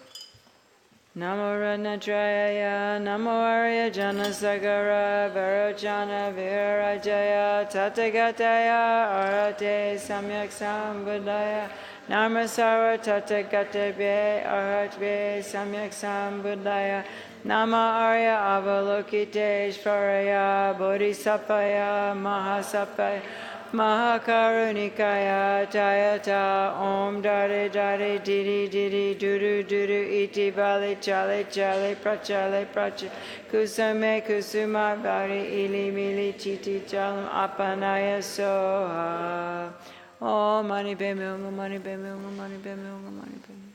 S2: Namo Ranatraya, Namo Arya Jana Sagara, Varojana Virajaya, Tatagataya, Arate Samyak Sambuddhaya, Namasara Tatagatebe, Arhatve Samyak Sambuddhaya, Nama Arya Avalokiteshvaraya, Bodhisapaya, Mahasapaya, Mahakarunikaya Jayata Om Dare Dare Diri Diri Duru Duru Iti Bali Chale Chale Prachale Pracha Kusame Kusuma Bari Ili Mili Chiti Chalam Apanaya Soha Om Mani Bemilga Mani Bemilga Mani Bemilga Mani Bemilga.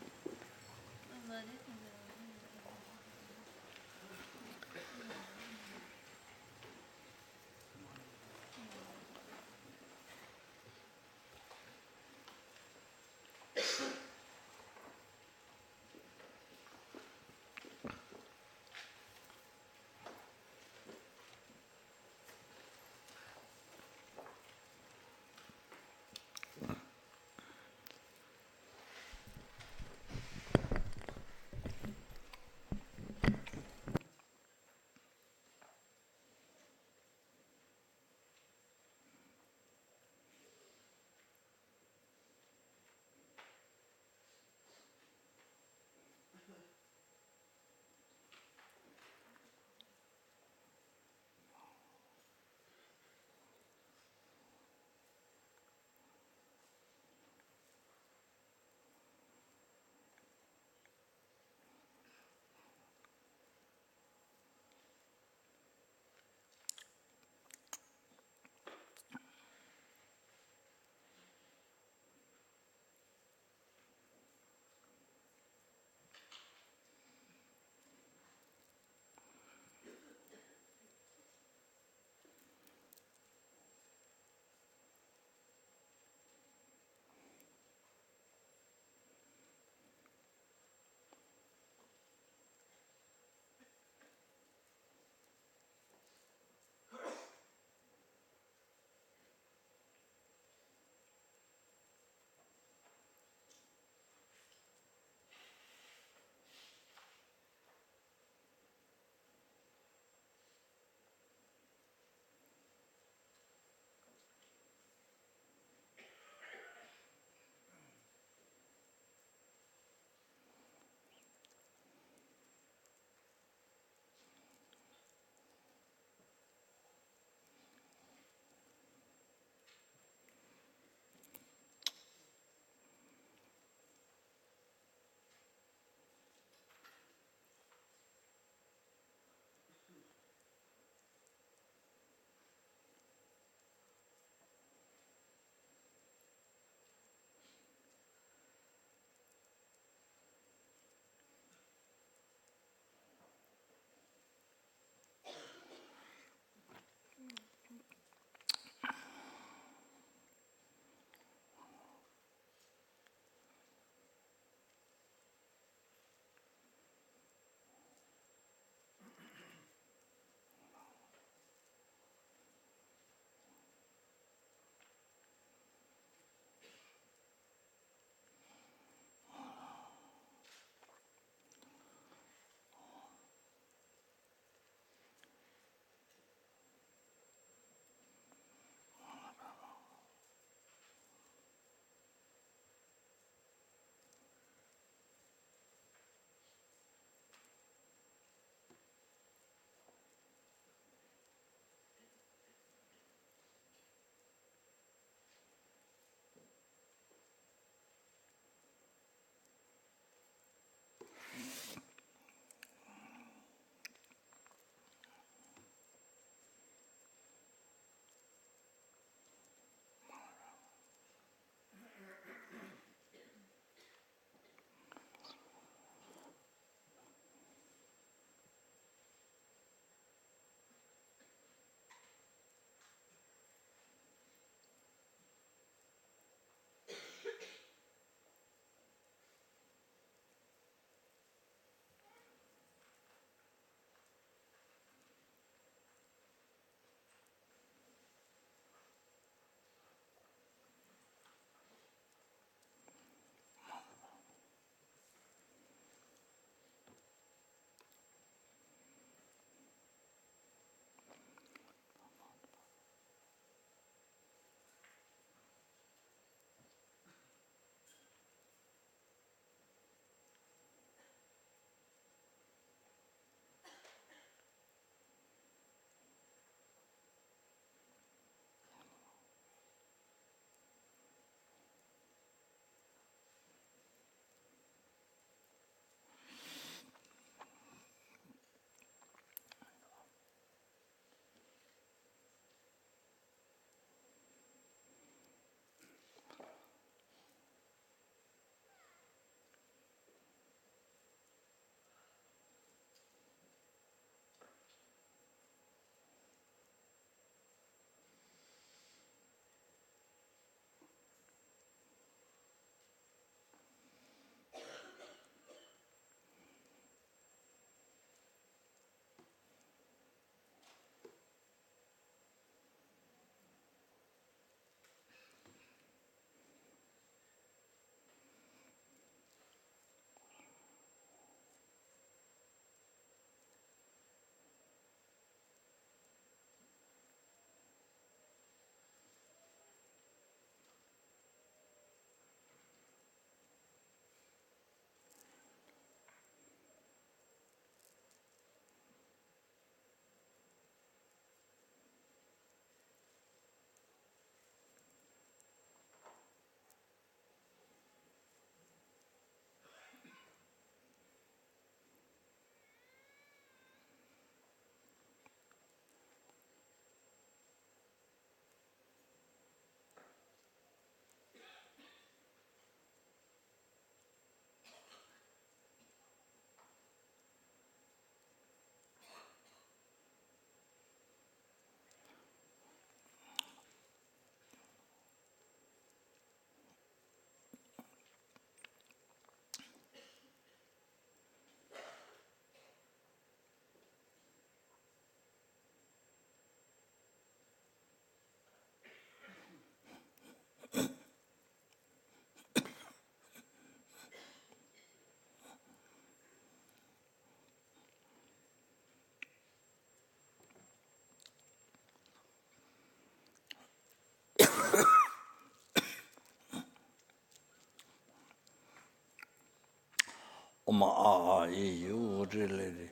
S1: Oma you really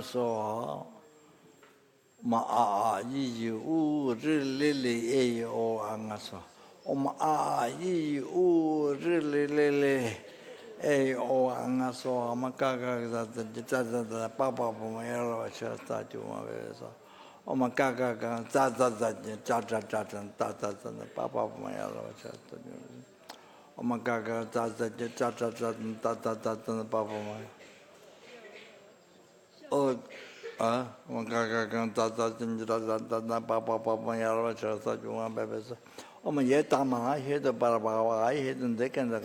S1: so ma you really angaso Oma you really angaso amakaga that papa pomero chasta so Oma gaga papa pomero chasta Oma gaga papa oh Oma gaga papa yaro chasta juma bebes Oma yetama hit the barbawa I hit and they can the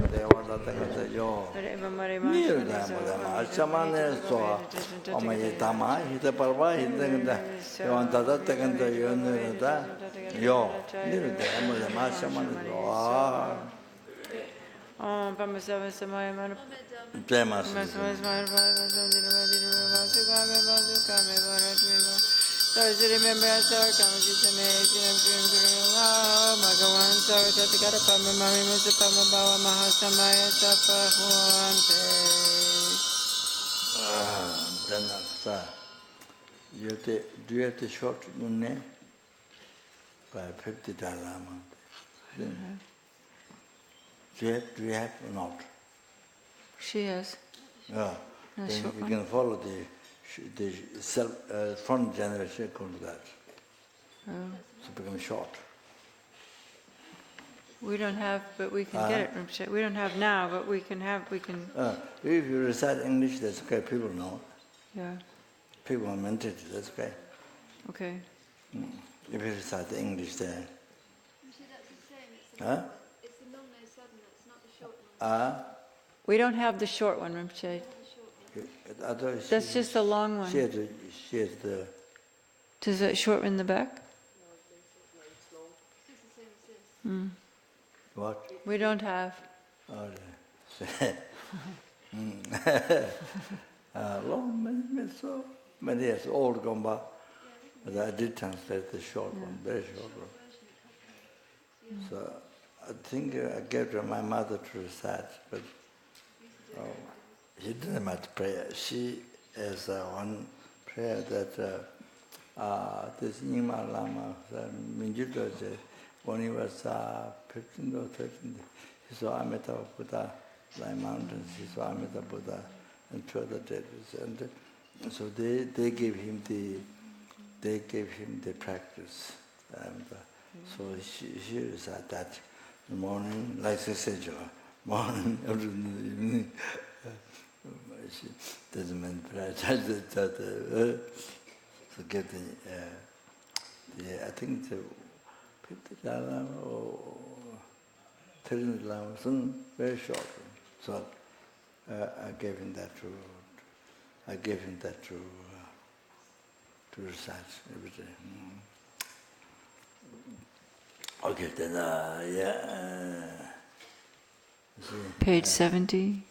S1: yo near them Chamane so Oma yetama hit the barba hit the one that taken the yo near them Shaman
S2: So as you remember us our comings and Magawan Sarata Tigara Pama Mami Musapama Bawa Mahasamaya Sapa
S1: Huante. Do you have the short name? By 50 Lama. Do you have or not?
S2: She has.
S1: Yeah. Then you can follow the self front generation according to that. So it becomes short.
S2: We don't have, but we can get it. We don't have now, but we can have.
S1: If you recite English, that's okay. People know.
S2: Yeah.
S1: People are mental. That's okay.
S2: Okay.
S1: If you recite the English there.
S3: It's the long nose sadhana, it's not the short one.
S2: We don't have the short one, Rinpoche. That's just the long one.
S1: She has the...
S2: Does that short in the back?
S1: What?
S2: We don't have.
S1: Long, so many years old gone by. But I did translate the short one, very short one. So I think I gave to my mother to recite, but she didn't have to pray. She has one prayer that this Nyingma Lama, Mingyudo, when he was 15 or 13, he saw Amitabha Buddha, flying mountains, he saw Amitabha Buddha and two other deities. And so they gave him the practice. And so she recited that in the morning, like I said, morning, evening. She doesn't mean prayer. So get I think the 50 Lama or 30 Lama, very short. So I gave him that to recite every day. Okay, then
S2: Page 70.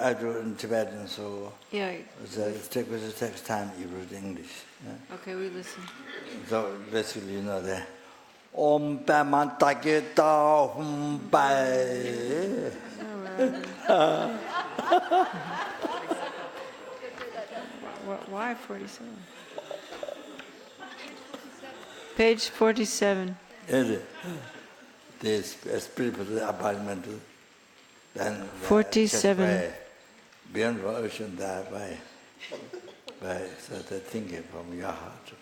S1: I do in Tibetan, so
S2: Yeah.
S1: it takes time you read English. Yeah?
S2: Okay, we listen.
S1: So basically, you know that. Om Pema Taketa Hum Pai.
S2: Why 47? Page 47.
S1: This spiritual apartment. Then
S2: 47.
S1: Beyond the ocean there by so the thinking from your heart.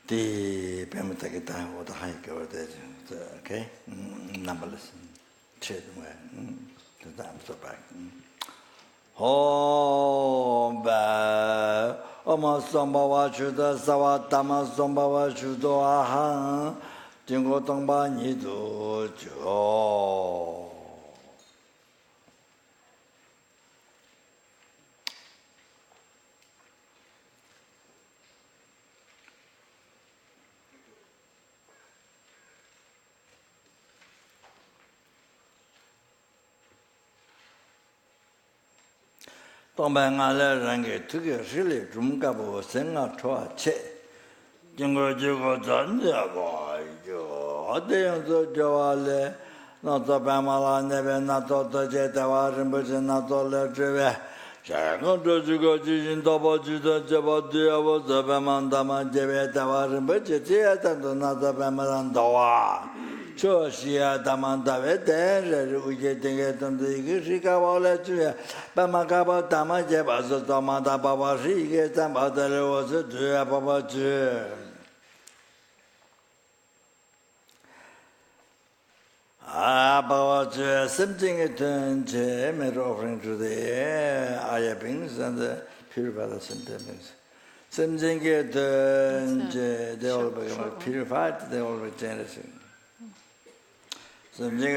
S1: The Pema Taketa or the hike or the okay? Numberless. Chet the dams are back. Om ba Oma Sambhava Chuda Savatama Sambhava Chudo Aham Jingo Tongba Nidu Jo. Tongba ngale rangi tuki shili rumkabu senga chua che. Jingo jigo zanja ba 어때요? 저 저와래 Tso Pema la nebe nato toje tewa rinpoche nato le trewe. Shakon tojugo jijin topo jito jebo duyawo Tso Pema dama jebe tewa rinpoche tiye tanto nato Pema lan towa. Cho shiya dama tawe ten re uke tenge tonto iki shikawa le chuye. Pema kapa dama jeba so toma ta papa shi ike tamba tere wo se chuye papa chuye. About something made offering to the Aya beings and the purified the sentiments. Something they all become purified, they all regenerate. Something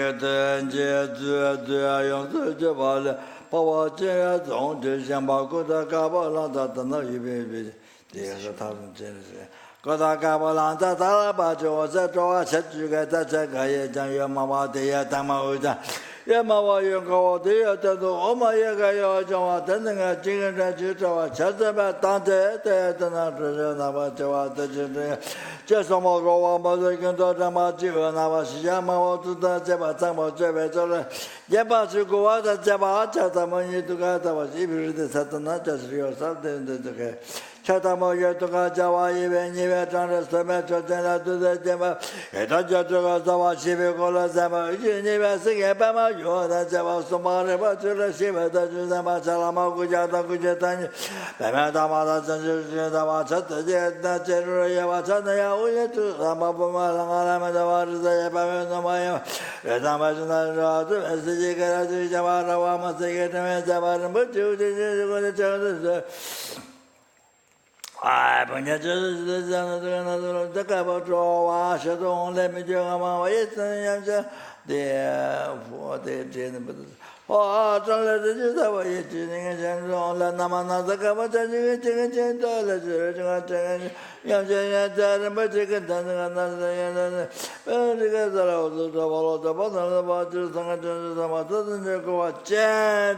S1: Power Zong, Jambago, the Kabbalah, that no you be there's 1,000 generations. Kodakabalanta Talabajo was a draw, said you get that Jagaya, Yamama, the Yatama, Yamawa, you go there to do Omayaga, Jama, tending a chicken and Jutta, Chazaba, Tante, the Navajo, the children, just a more mother can do Damaji, and I was Yamawa to the Jabatama, Jabba, Yabas, you go out at Jabba, Chatamani to Gata was even the Satana, just yourself, the Chatamo Yatoka Java, even Transmetro to the Java, Etajato Shivicola Zama, Universe, Bama, you are the Java Somari, but to the Shiva, the Jama Salama, Gujata, Gujetani, Bemadama, the General Yavachana, to Ramabama, the Yabamaya, the Amazon, as the Jigara, Java, the Java, but you did I just the cover draw, I should only let me do my therefore they did. Oh, don't let it use our eating and on the Namana, the cover, $10, young but chicken, another together also the wall of the bottom of the bottle, doesn't go a chair,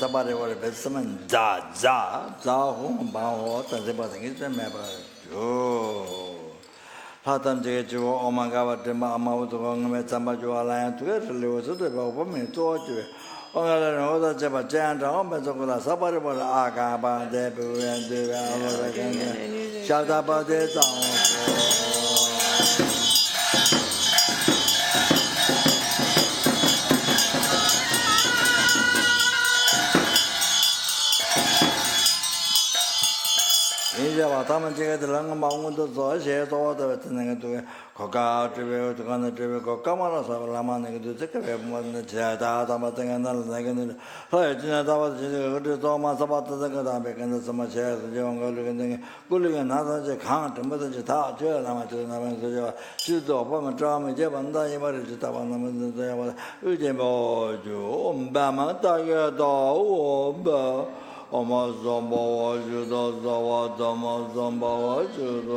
S1: Somebody was a bestman, home, bow, and the bottom is a member. Oh, Hatam Jeju, Omagawa, Mama, to go with somebody who aligned together, was a woman to you. On another Japan, somebody was Agaba, Debu, and the shut up about the 吧，他们这个的那个忙工作做些做的那个都国家这边这个这边国家嘛了，啥那么那个都这个别么那其他他们这个那个，后来今天他们这个做嘛什么这个他们跟着什么些是就我这个那个，我这个拿到这看怎么的就他这那么就那么是就知道我们专门这帮大一帮人知道吧，那么这样我有点不就我们班嘛大约到我们。我们上把我知道，我怎么上把我知道？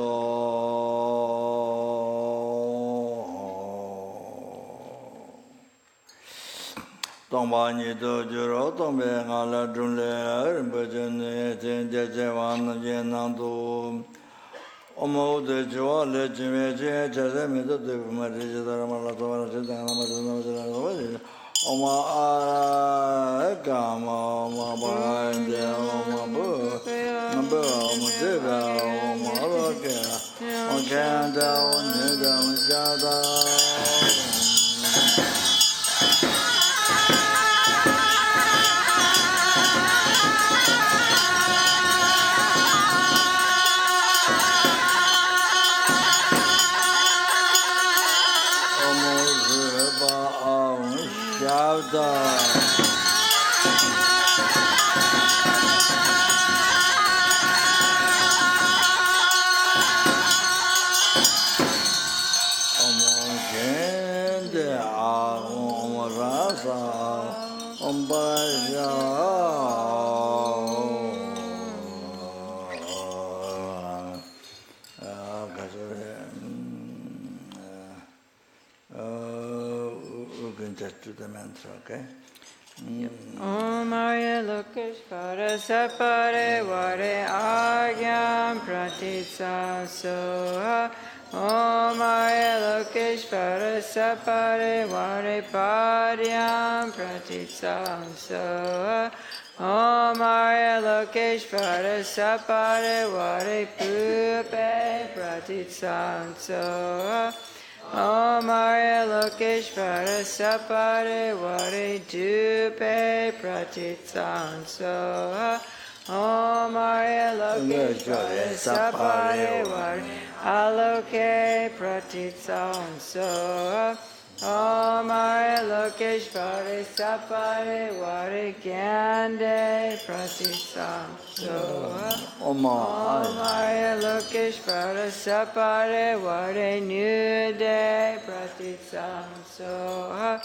S1: 当把你都知道，当别俺来中来，人不就你天天在玩那些难度。我们在做来这边这些没得对付嘛，这些的嘛，老早嘛，这那嘛，这那这那这。我们啊，干嘛嘛不的，我们不，我们这个我们那个，我看到你怎么想的？我们是把晓得。To the mantra, okay?
S2: Om Arya Lokeshvara Sapare Vare Agyam Pratitsa Soha Om Arya Lokeshvara Sapare Vare Paryam Pratitsa Soha Om Arya Lokeshvara Sapare Vare Pupe Pratitsa Soha Om Arya Lokeshvara Sapare Vare Dupe Pratitsan Soha Om Arya Lokeshvara Sapare Vare Aloke Pratitsan Soha Om Arya Lokeshvara Sapare Vare Gyande Pratitsan Soha Om Arya Lokeshvara Sapare Vare Nude Pratitsan Soha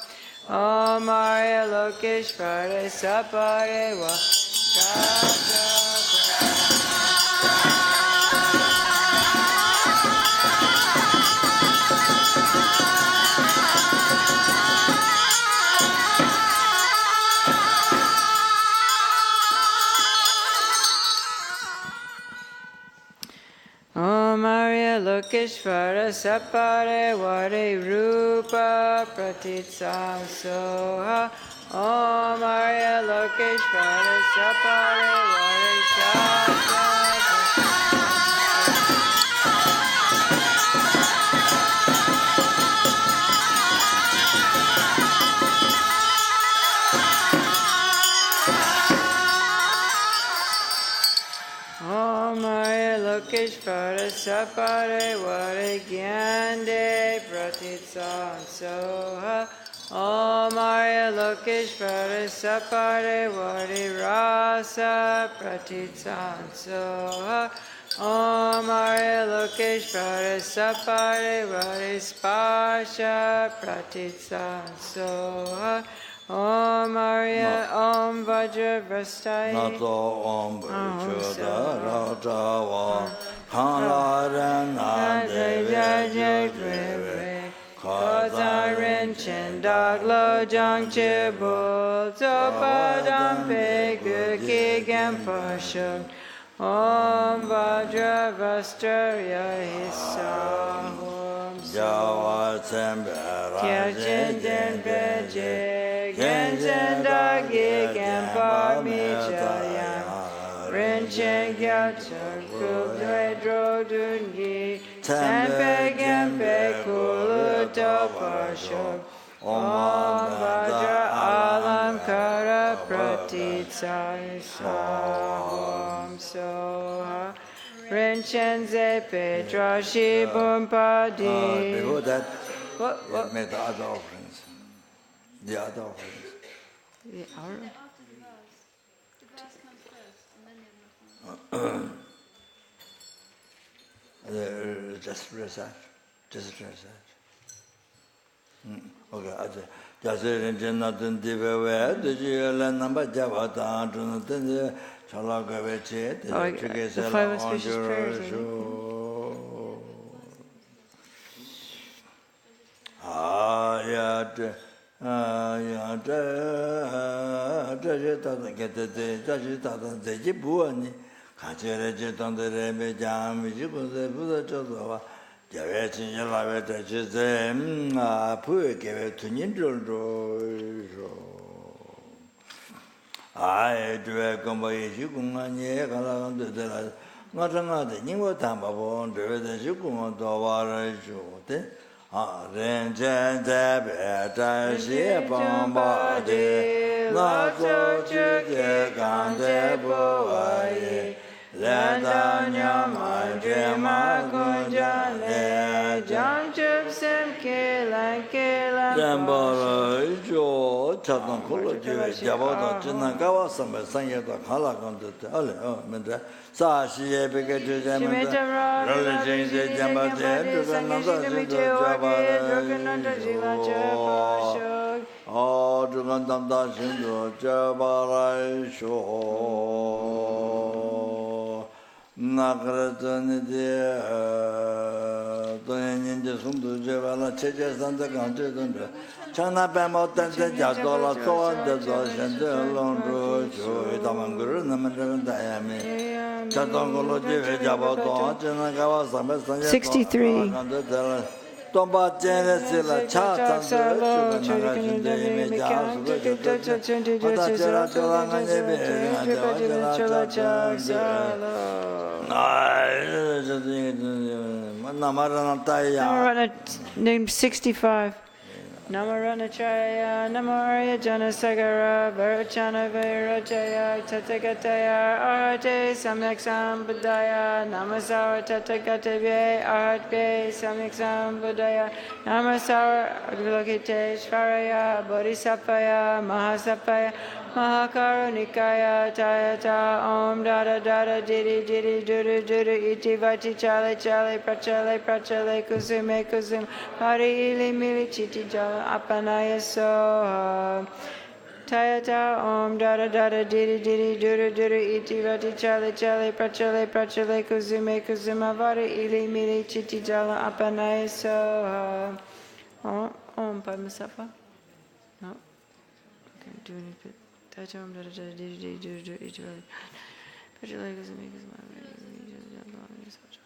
S2: Om Arya Lokeshvara Sapare Vare Om Arya Lokeshvara Sapare Vare Rupa Pratitsa Soha Om Arya Lokeshvara Sapare Vare Shastra Om Arya Lokeshvara Sapare Vare Gyande Pratitsa Soha Om Arya Lokeshvara Sapare Vare Rasa Pratitsa Soha Om Arya Lokeshvara Sapare Vare Spasha Pratitsa Soha Om Arya Om Vajra Vrastai
S1: Nato Om Bhuchoda Rajava Halaran Adevya Jagre Kozarin Chendag Lo Jang Chibul Zopa Dampe Guki Gampashuk Om Vajra Vastarya Hissa Om Java Sembera
S2: Kyabje Den Beje Genjen Dagi Gampa Michayam Rinchen Gyatsan Kudre Drodungi Tempe Gempe Kuluto Pashok Om Vajra Alam Kara Pratitsa Om Soha Ren Chen Ze Pe Tra Shi Bun Pa Di.
S1: Before that,
S2: What?
S1: made the other offerings. The other offerings.
S2: The hour?
S3: After the verse. The verse comes first, and then the other offerings.
S1: Just recite. Just recite. Okay. Jaserin Janathan Diva, the Jila number Javata, Jonathan, Chalagaveche,
S2: the five auspicious prayers.
S1: I do a combination and ye galang to the Natanga, the Nimo Tambabon, the Shukum, the Vara Shote, Renjan Debeta, Shepon Body, Nato Chuke, Gandebo, Ladanya, my Jema Kunjane, John Jubsim, Kila, Jambara, Jo, Chatan Kula, Jabata, Chinagawa, Samba, Sanyata, Halakan, Mendra, Sashi, Epic, Religion, Jambata, Jabara, Oh, Jugandam Shindo, Jabara, Show. Nagarjuna Ninja Sundu Jevala Cheches and the country Dundra. Chana Bamo Tante Jadola Toa, the Doshan, the Londro, Tamanguru, Naman Diami. Chatongolo Javato, Janagawa, Samas,
S2: 63.
S1: Tomba Chenrezig Chatan,
S2: Name 65. Namarana Chaya, Namaraya Jana Sagara, Varachana Vairajaya, Tatakataya, Arhate, Samyaksam Buddhaya, Namasara Tatakatavye, Arhatve, Samyaksam Buddhaya, Namasara Aglokite, Shvaraya, Bodhisapaya, Mahasapaya, Mahakarunikaya, Tayata, Om Dada Dada Didi Didi Duru Duru Iti Vati Chale Chale Prachale Prachale Kusume Kusum Hari Ili Mili Chiti Jala Apanaya Soha Tayata Om Dada Dada Didi Didi Duru Duru Iti Vati Chale Chale Prachale Prachale Kusume Kusuma Vari Ili Mili Chiti Jala Apanaya Soha Om Padmasattva? No? Okay, doing it. Om Dada Dada Didi Didi Duru Iti Vati Prachale Kusume Kusuma Vari Ili Mili Chiti Jala Apanaya Soha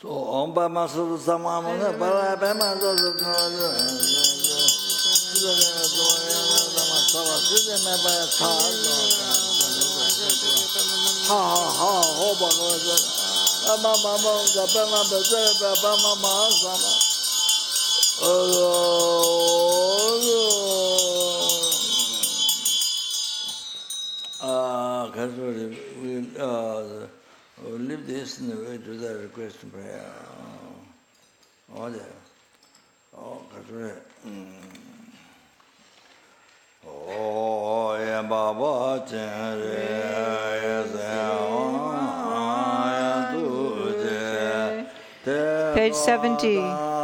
S1: So, Om Bama Suru Samamana, Barabama, we'll leave this in the way to the request and prayer. Oh, there. Oh, oh, yeah, Baba, Chenrezig,
S2: page 70.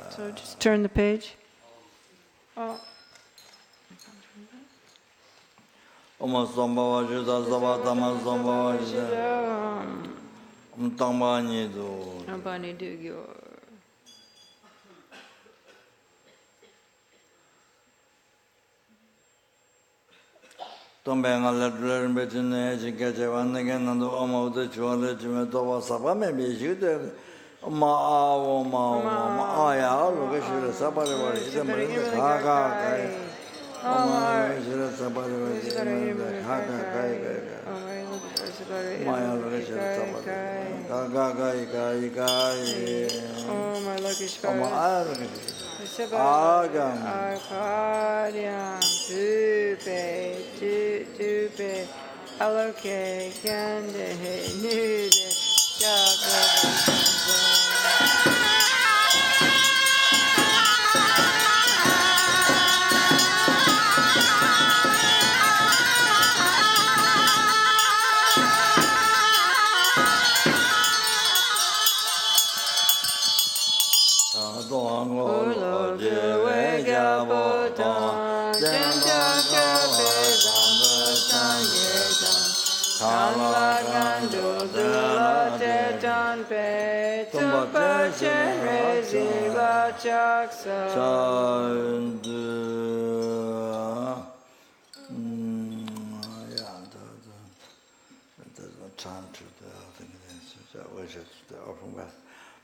S2: So just turn the page. Oh.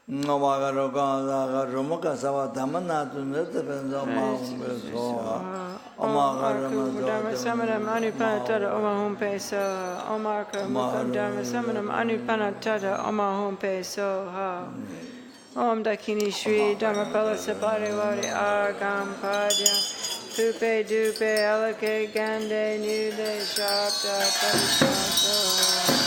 S2: Dharma Samanam Anupanatata Omahum Peso Omarka Mukam Dharma Samanam Anupanatata Omahum Peso Ha Om Dakini Shri Dharmapala Sabari Wari Agam Padya Tupe Dupe Alake Gande Nude Shabda Parisaso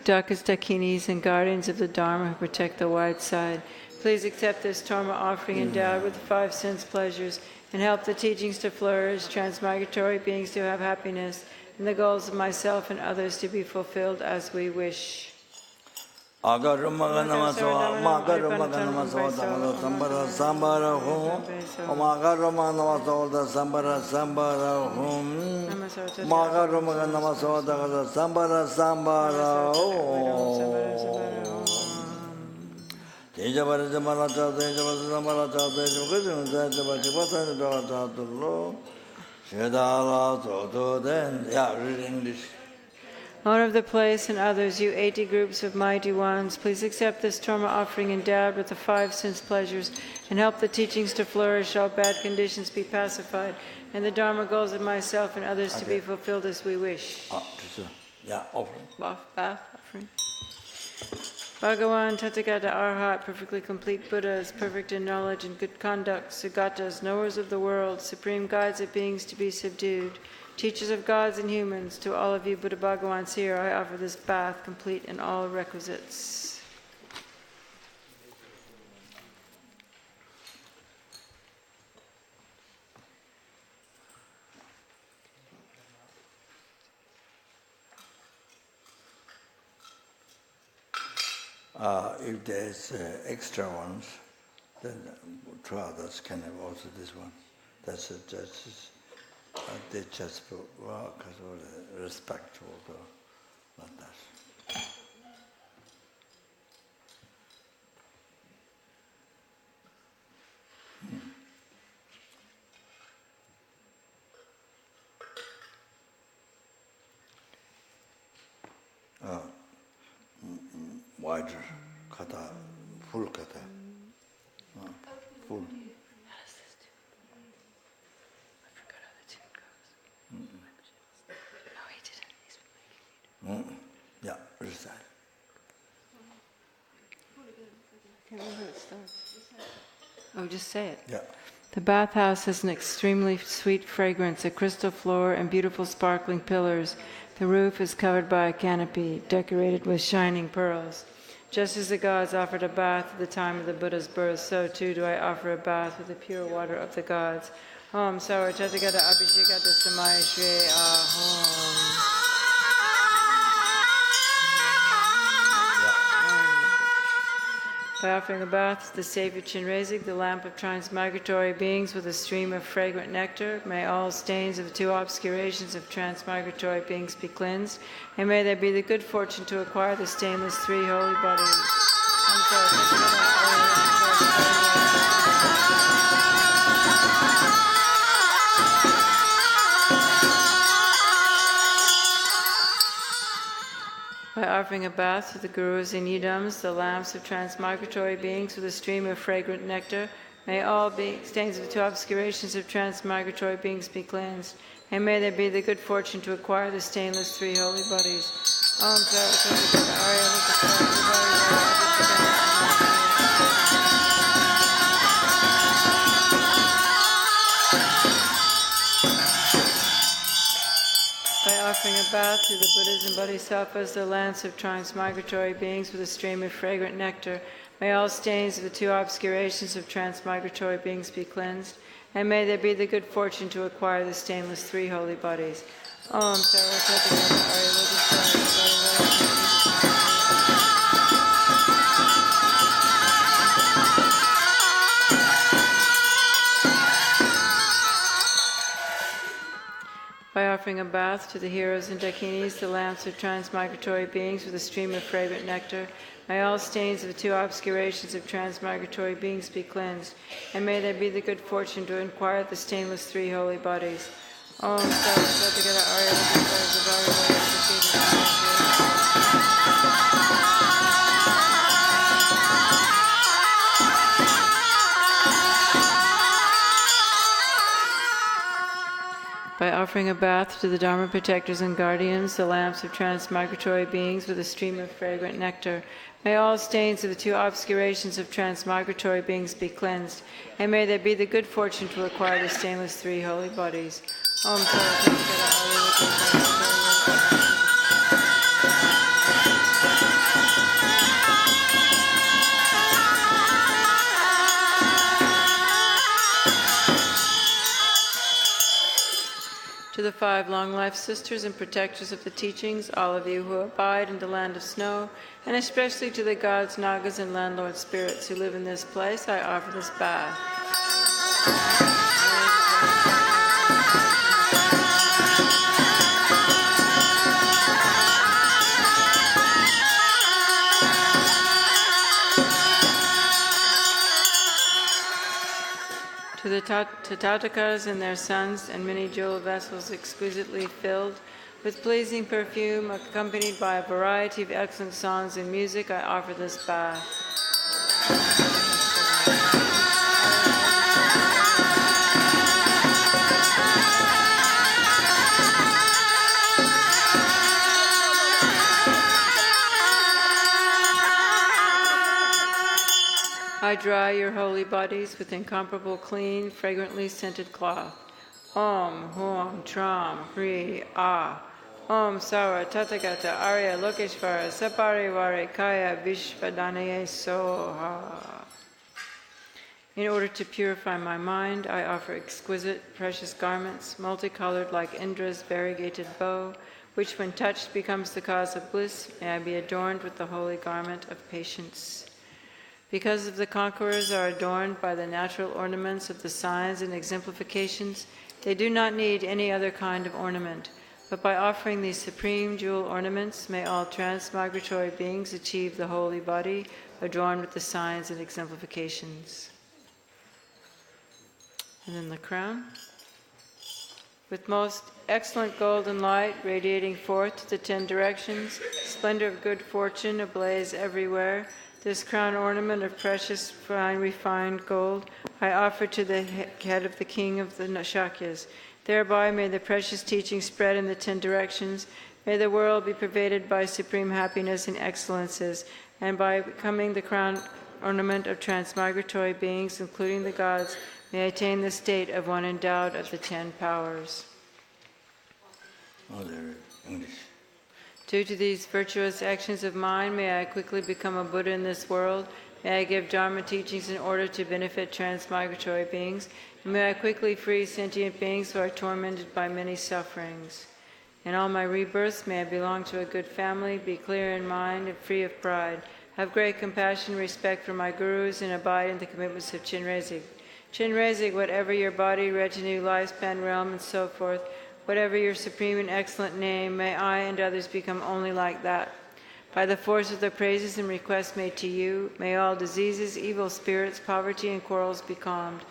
S2: Dakas Dakinis and guardians of the Dharma who protect the wide side, please accept this Dharma offering endowed with the 5 sense pleasures and help the teachings to flourish, transmigratory beings to have happiness, and the goals of myself and others to be fulfilled as we wish. Owner of the place and others, you 80 groups of mighty ones, please accept this Dharma offering endowed with the 5 sense pleasures and help the teachings to flourish, all bad conditions be pacified, and the Dharma goals of myself and others to be fulfilled as we wish.
S1: Offering.
S2: Bath offering. Bhagavan, Tathagata, Arhat, perfectly complete Buddhas, perfect in knowledge and good conduct, Sagatas, knowers of the world, supreme guides of beings to be subdued, teachers of gods and humans, to all of you Buddha Bhagavans here, I offer this bath complete in all requisites.
S1: If there's extra ones, then 2 others can have also this one. That's it. They just put respect also, not that. Wider kata, full kata, full. Yeah, recite.
S2: Oh, just say it.
S1: Yeah.
S2: The bathhouse has an extremely sweet fragrance, a crystal floor and beautiful sparkling pillars. The roof is covered by a canopy decorated with shining pearls. Just as the gods offered a bath at the time of the Buddha's birth, so too do I offer a bath with the pure water of the gods. Om Sawa Tathagata Abhishekata Samaya Shri Ahom. By offering a bath to the Savior Chenrezig, the lamp of transmigratory beings with a stream of fragrant nectar, may all stains of 2 obscurations of transmigratory beings be cleansed, and may there be the good fortune to acquire the stainless 3 holy bodies. By offering a bath to the gurus and yidams, the lamps of transmigratory beings with a stream of fragrant nectar, may all stains of 2 obscurations of transmigratory beings be cleansed, and may there be the good fortune to acquire the stainless 3 holy bodies. Om By offering a bath to the Buddhas and Bodhisattvas, the lamps of transmigratory beings with a stream of fragrant nectar, may all stains of the 2 obscurations of transmigratory beings be cleansed, and may there be the good fortune to acquire the stainless 3 holy bodies. Om By
S4: offering a bath to the heroes and dakinis, the lamps of transmigratory beings with a stream of fragrant nectar, may all stains of the 2 obscurations of transmigratory beings be cleansed, and may there be the good fortune to inquire the stainless 3 holy bodies. Om Saraswati by offering a bath to the Dharma protectors and guardians, the lamps of transmigratory beings with a stream of fragrant nectar, may all stains of the 2 obscurations of transmigratory beings be cleansed, and may there be the good fortune to acquire the stainless 3 holy bodies. Om To the 5 long-life sisters and protectors of the teachings, all of you who abide in the land of snow, and especially to the gods, nagas, and landlord spirits who live in this place, I offer this bath. To the Tatatakas and their sons and many jewel vessels exquisitely filled with pleasing perfume, accompanied by a variety of excellent songs and music, I offer this bath. I dry your holy bodies with incomparable clean, fragrantly scented cloth. Om, Hum, Tram, Hri, Ah. Om, Sara, Tathagata, Arya, Lokeshvara, Saparivari, Kaya, Vishvadanaye, Soha. In order to purify my mind, I offer exquisite, precious garments, multicolored like Indra's variegated bow, which when touched becomes the cause of bliss. May I be adorned with the holy garment of patience. Because of the conquerors are adorned by the natural ornaments of the signs and exemplifications, they do not need any other kind of ornament. But by offering these supreme jewel ornaments, may all transmigratory beings achieve the holy body, adorned with the signs and exemplifications. And then the crown. With most excellent golden light radiating forth to the 10 directions, splendor of good fortune ablaze everywhere, this crown ornament of precious, fine, refined gold, I offer to the head of the king of the Shakyas. Thereby may the precious teaching spread in the 10 directions. May the world be pervaded by supreme happiness and excellences, and by becoming the crown ornament of transmigratory beings, including the gods, may attain the state of one endowed of the 10 powers.
S1: Oh, there, English.
S4: Due to these virtuous actions of mine, may I quickly become a Buddha in this world. May I give Dharma teachings in order to benefit transmigratory beings. And may I quickly free sentient beings who are tormented by many sufferings. In all my rebirths, may I belong to a good family, be clear in mind and free of pride, have great compassion, respect for my gurus, and abide in the commitments of Chenrezig. Chenrezig, whatever your body, retinue, lifespan, realm, and so forth, whatever your supreme and excellent name, may I and others become only like that. By the force of the praises and requests made to you, may all diseases, evil spirits, poverty, and quarrels be calmed.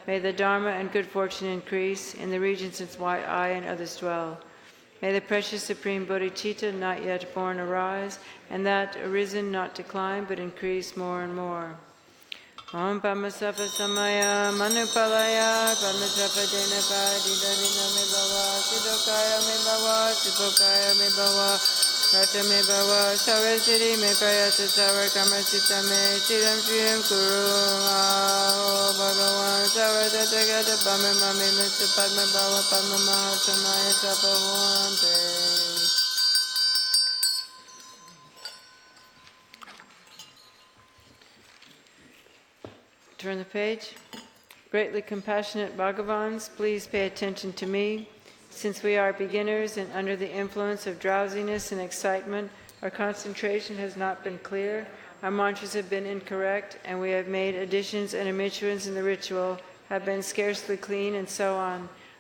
S4: May the Dharma and good fortune increase in the regions since white I and others dwell. May the precious supreme bodhichitta not yet born arise, and that arisen not decline but increase more and more. Om Pamasapa Samaya Manupalaya Pamasapa Denapa Didadina Me Bava Sidokaya Me Bava Sipokaya Me Bava Rata Me Bava Savasiri Me Kayata Savar Kamasita Me Tiram Shrim Kuru Aho Bhagavan Savatagata Pame Mami Mr. Padma Bava Padma Mahasamaya Tapavante. Turn the page. Greatly compassionate Bhagavans, please pay attention to me. Since we are beginners and under the influence of drowsiness and excitement, our concentration has not been clear, our mantras have been incorrect, and we have made additions and omissions in the ritual, have been scarcely clean, and so on.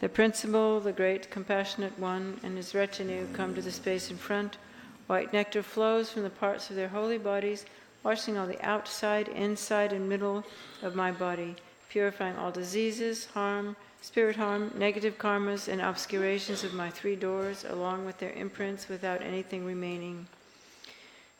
S4: The principal, the great compassionate one, and his retinue come to the space in front. White nectar flows from the parts of their holy bodies, washing all the outside, inside, and middle of my body, purifying all diseases, harm, spirit harm, negative karmas, and obscurations of my 3 doors, along with their imprints, without anything remaining.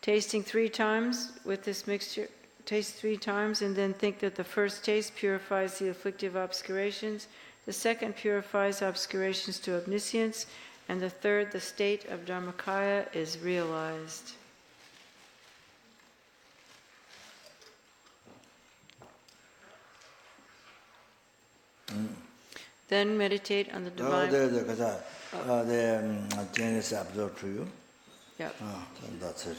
S4: Tasting 3 times with this mixture, taste 3 times, and then think that the first taste purifies the afflictive obscurations, the second purifies obscurations to omniscience, and the third, the state of Dharmakaya, is realized. Then meditate on the divine.
S1: The Chinese absorb to you.
S4: Yeah.
S1: That's it.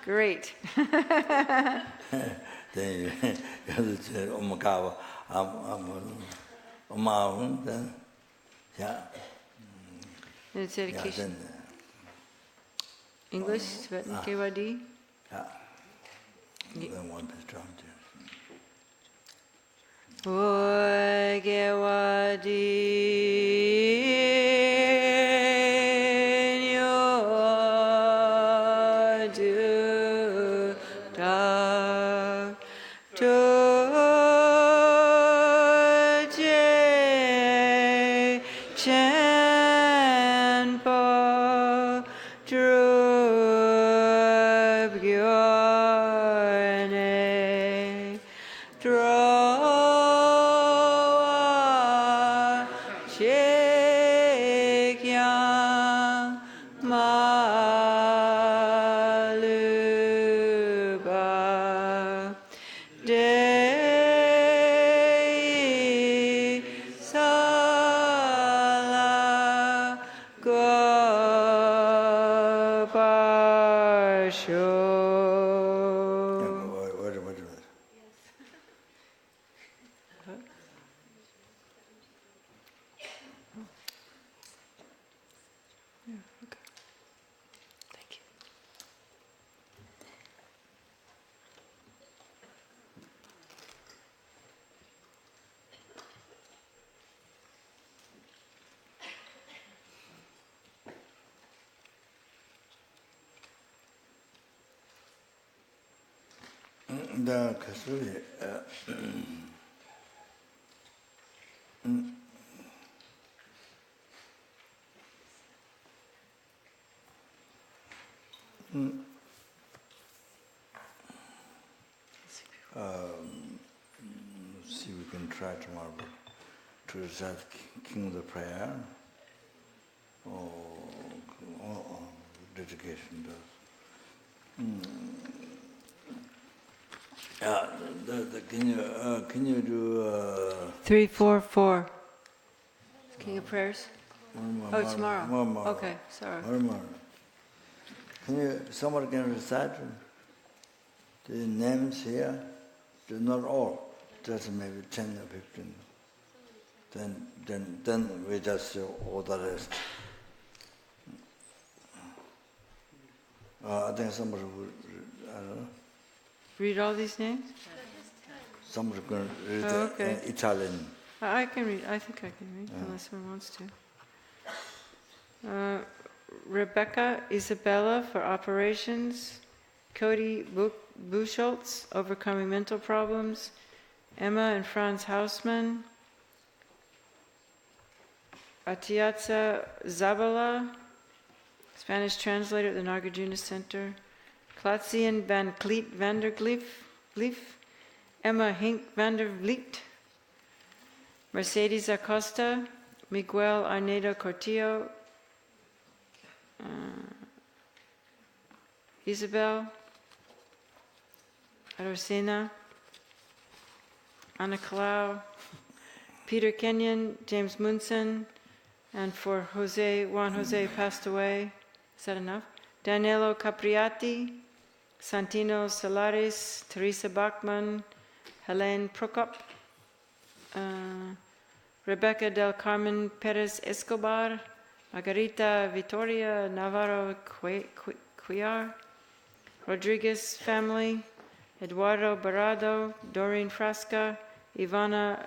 S4: Great.
S1: Then you say, Omakawa, then, yeah.
S4: And it's dedication. English, Tibetan, KYD?
S1: Yeah. Then one page down to
S4: Oi Gewadi
S1: the Kasuri. See, we can try tomorrow to recite King of the Prayer or dedication does. Can you do
S4: 3, 4, 4? King of Prayers? Tomorrow.
S1: One more.
S4: Okay, sorry.
S1: One more. Somebody can recite the names here? Not all, just maybe 10 or 15. Then we just do all the rest. I think somebody would, I don't know.
S4: Read all these names?
S1: Somebody can read
S4: okay.
S1: Italian.
S4: I can read. I think I can read, unless someone wants to. Rebecca Isabella for operations. Cody Buchholz, overcoming mental problems. Emma and Franz Hausmann. Atiatsa Zabala, Spanish translator at the Nagarjuna Center. Klatzian van Kleet van der Gleef, Emma Hink van der Vliet, Mercedes Acosta, Miguel Arnedo Cortillo, Isabel Arocena, Anna Kalau, Peter Kenyon, James Munson, and for Juan Jose passed away. Is that enough? Danilo Capriati, Santino Solares, Teresa Bachmann, Helene Prokop, Rebecca del Carmen Perez Escobar, Margarita Vitoria Navarro Cuellar, Rodriguez family, Eduardo Barrado, Doreen Frasca, Ivana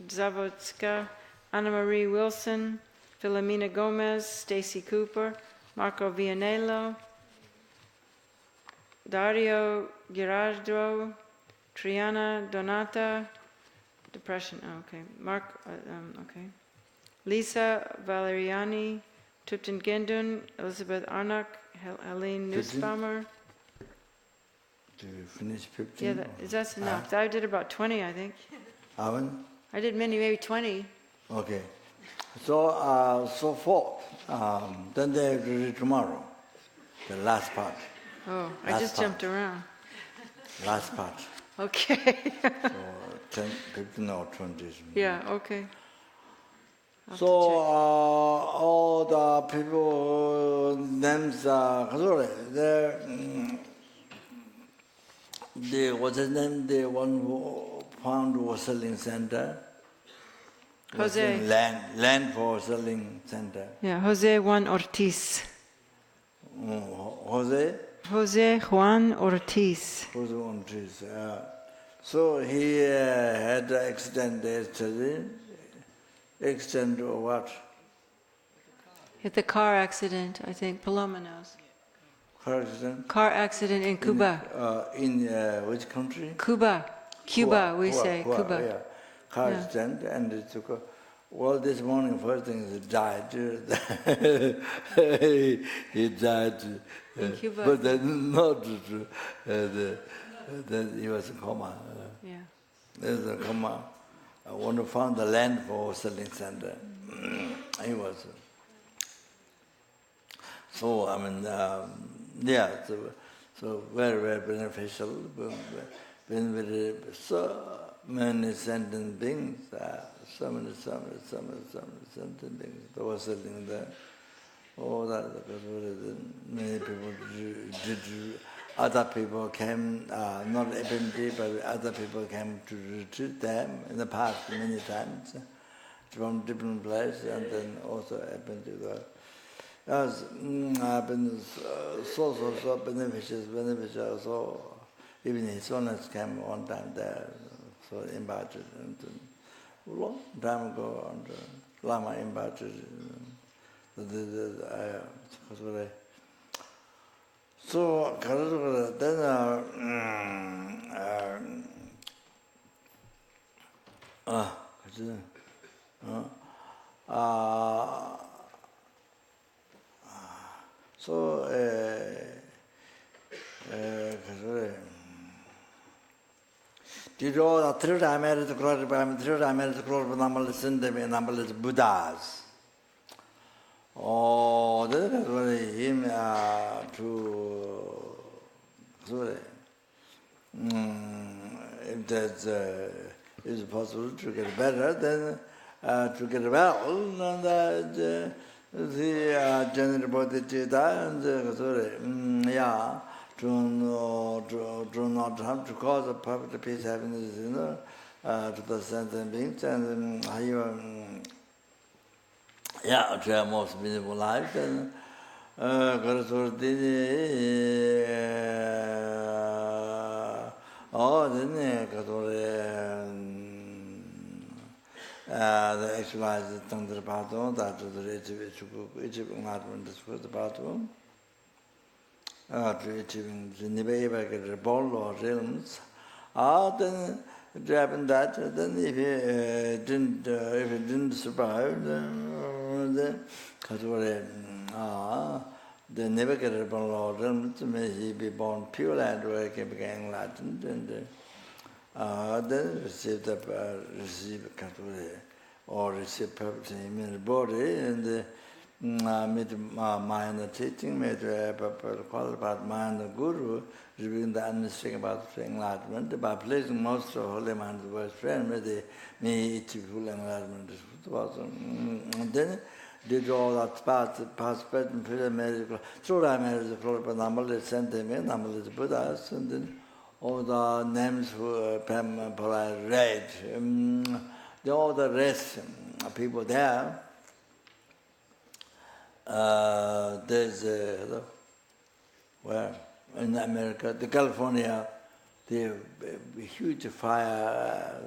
S4: Zavotska, Anna Marie Wilson, Filomena Gomez, Stacy Cooper, Marco Vianello, Dario Girardo, Triana Donata, depression, okay. Okay. Lisa Valeriani, Tupten Gendun, Elizabeth Arnott, Helene Nussbaumer.
S1: Did you finish 15?
S4: Yeah, that's enough. I did about 20, I think.
S1: Haven't?
S4: I did maybe 20.
S1: Okay. So, so forth. Then they have to read tomorrow, the last part.
S4: Oh, I
S1: Last
S4: just
S1: part.
S4: jumped around.
S1: Last part.
S4: Okay.
S1: So 10, 15 or 20.
S4: Yeah, okay.
S1: So all the people names are what's his name? The one who found was selling center.
S4: Jose.
S1: Land for selling center.
S4: Yeah, Jose Juan Ortiz.
S1: Jose?
S4: Jose Juan Ortiz.
S1: Jose Ortiz. So he had an accident yesterday. Accident or what?
S4: Hit the car accident, I think. Paloma knows.
S1: Car accident?
S4: Car accident in Cuba.
S1: In which country?
S4: Cuba. Cuba, we say. Cuba.
S1: Yeah. Car accident, and it took well, this morning, first thing, he died. He died.
S4: In Cuba.
S1: But then not that he was in coma.
S4: Yeah.
S1: There was a coma. I want to find the land for selling center. He was. So, I mean, so very, very beneficial. Been so many sentient beings, so many sentient beings that were selling there. Oh, many people did. Other people came, not FPMT, but other people came to retreat them in the past many times from different places, and then also FPMT. Has been so beneficial. So even his owners came one time there, so invited, and a long time ago, and Lama invited. So the three-dimensional glorified numberless Buddhas. Oh, that is very him to sorry. If that is possible to get better, then to get well, then the general bodhichitta and sorry, to not have to cause a perfect peace, happiness, to the sentient beings, and to have most meaningful life, and the exercise Tantra Pato, that is the enlightenment discourse Pato, to achieving the reborn or realms. Then to happen that, then if it didn't survive, then they never get reborn Lord, may he be born pure and where he became enlightened, and then receive or receive purpose in the body, and made mind teaching, made call about mind the Guru, revealing the understanding about enlightenment, by placing most of Holy Man's worst friend, may full enlightenment. And then did all that participate in prayer medical, through our medical, but number sent them in, number is Buddhas, and then all the names who Pam read, all the rest people there. There's where in America, the California, the huge fire.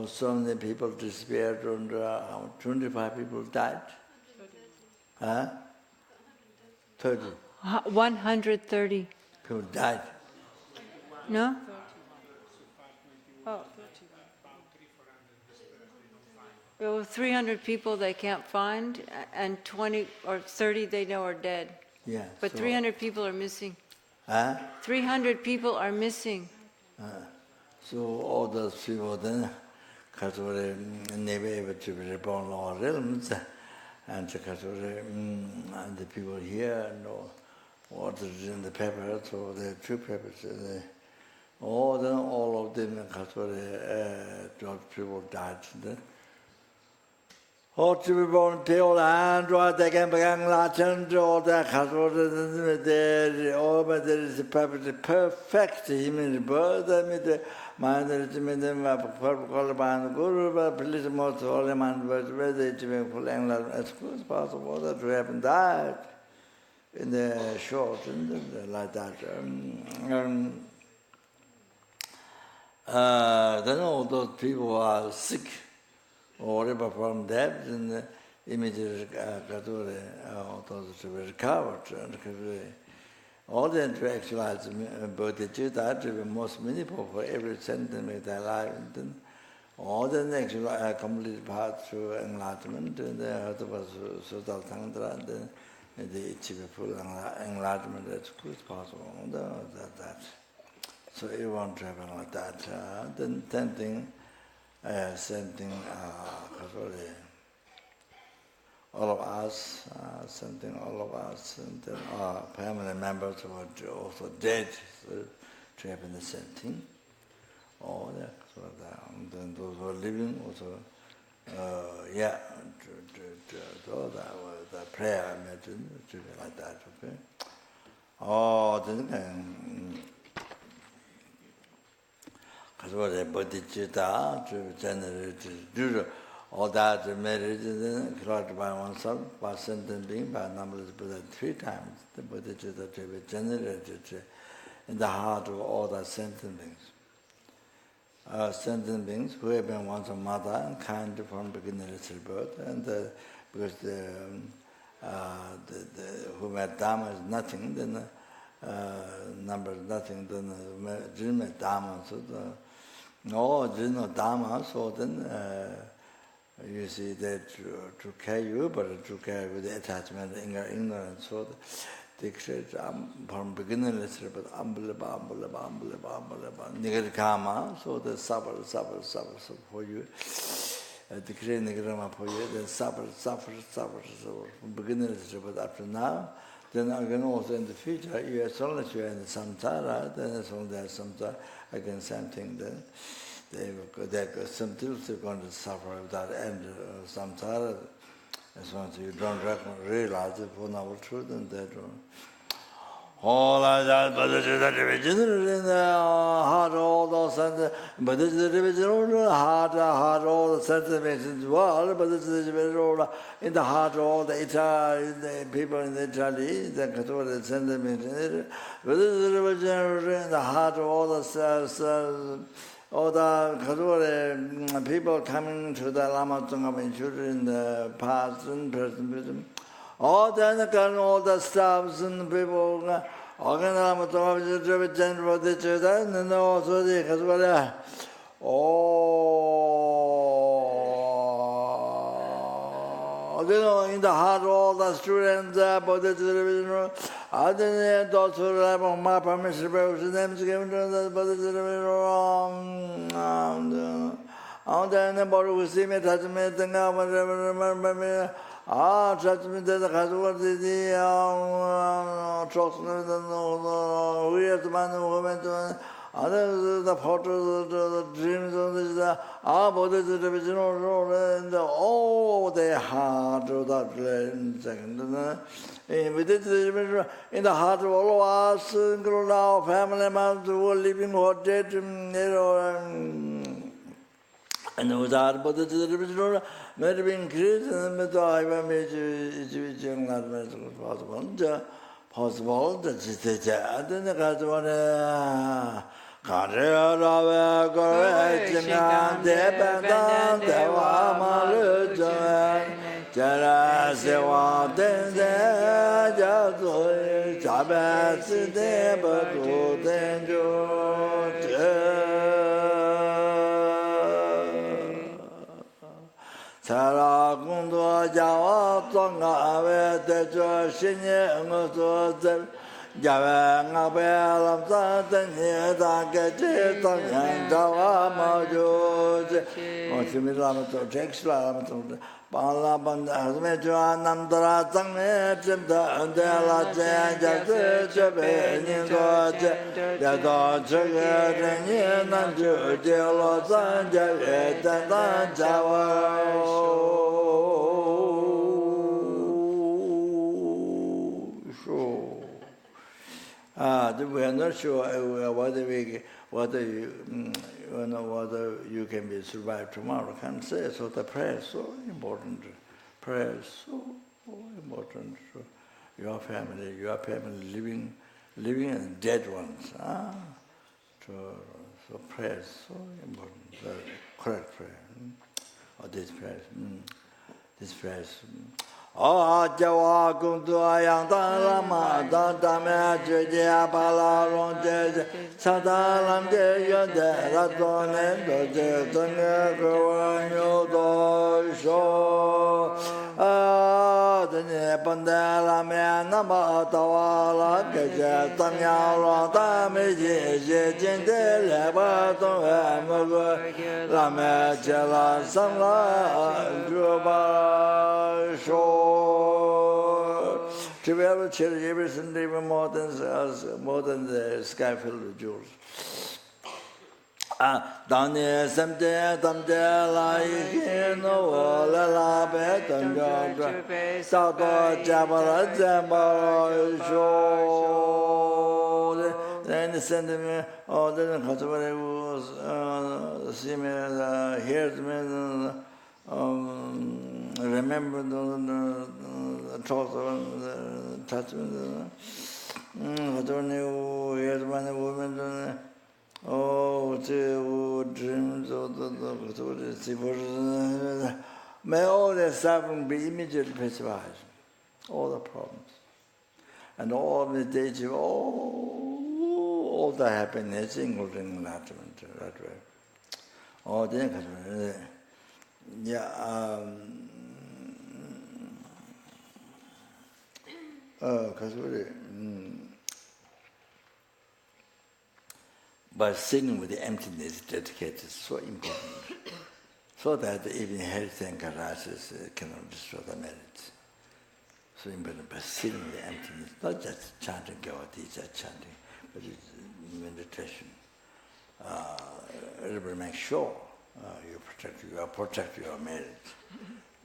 S1: So many people disappeared, and 25 people died. 30.
S4: 130.
S1: People died.
S4: No? Oh. There were 300 people they can't find, and 20 or 30 they know are dead.
S1: Yeah.
S4: But
S1: so,
S4: 300 people are missing. 300 people are missing.
S1: So all those people then, because we never able to be reborn in our realms, and because and the people here and what is in the papers, or the true papers, all of them, because people died. Or to be born pure and they can become enlightened, or that there is a perfect human birth, mind is them called by the Guru, but please most holy man was ready to be full enlightenment as soon as possible, that we haven't died in the short and like that. Then all those people are sick. Or whatever from that, and the images those to be recovered. All the intellectuals, bodhichitta, to be most meaningful for every sentiment in their life. And then all the actual complete path to enlightenment, and the heart of Sutta Tantra, and then the achieve full enlightenment as quick as possible. That. So you want to happen like that. Then 10 things. Same thing, all of us, something all of us, and then our family members who are also dead, so to happen the same thing. All that, so that, and then those who are living also, do the prayer, I imagine, to be like that, okay? Then because what a bodhichitta to generate, do all that marriage, created by oneself, by sentient being, by numberless Buddha 3 times, the bodhichitta to be generated in the heart of all the sentient beings. Sentient beings who have been once a mother and kind from beginningless rebirth, and because who made Dharma is nothing, then number is nothing, then dream of Dharma, so dream of Dharma, so then you see that to carry you, but to carry with the attachment, ignorance, so they create from beginningless but unbelievable, negative karma, so they suffer for you. They create negative karma for you, then suffer from beginningless but after now. Then again also in the future, as long as you are in the samsara, then as long as there is samsara, again same thing, then they're still going to suffer without end samsara. As long as you don't realize the Four Noble Truth, and they don't. All that, but this is the division in the heart, all those sentiments, but this is the division in the heart, all the sentiments in the world, but this is the division in the heart, all the people in Italy, the Catholic sentiments in it, but this is the division in the heart, all the Catholic people coming to the Lama in the past and present. All the stuffs and people, all the Lama and also the in the heart of all the students, bodhichitta, those who have my permission, names given to the bodhichitta, and then the body will see me, touch me, think of remember me. Touch me, the Hazard, the trust me, the weird man, woman, others, the photos, the dreams of this, bodies, the original, and all the heart of that second. In the heart of all of us, including our family members who are living or dead, and without bodhichitta original, may be increased and may I may possible that is the chat and the Kazwana Karera Goretina, Dependan, Deva Malujan, Jarasewa, Denze, Jabas, Deba, Denjo. Sara Gundo Jawa Tonga Tejo Shinye Ngoso Java Ngabelam Santanye Tangache Tangan Jawa Majo Moshimilamato Jexlamato Bala Banda Mejo Namdara Tangme Chimda Andela Janja Jebe Nindoje Yado Chega Renye Nanju Jelo Sanja Etan Jawa we are not sure whether you can be survived tomorrow. Can't say. So the prayer is so important. Prayer is so important. So your family living and dead ones. So prayer is so important. The correct prayer. Or this prayer. This prayer is. Jawa Kuntu Ayang Lama Dame Jaya Pala Ronje Sadalam Jaya Ratone Doje Tanga Kawanyo Dosho Dene Pandela Nama Tawala Gaja Tanya Rata Meji Jinde Leba Tome Lame Jala Samla Juba Show. To be able to cherish every Sunday even more than the sky filled with jewels. Dani Samde Tamde Lai no La Betanjo Sato Jabara Jambara Show. Then send me, then Katawari was see me, heard me, remember the thoughts of the touchment. I don't know, here's one woman, dreams of the may all the suffering be immediately pacified, all the problems, and all the days of all the happiness, including enlightenment, that way. All the but singing with the emptiness dedicated is so important, so that even health and garages cannot destroy the merits. So important, but singing with the emptiness, not just chanting Gavati, just chanting, but it's meditation. Everybody make sure you protect your merit,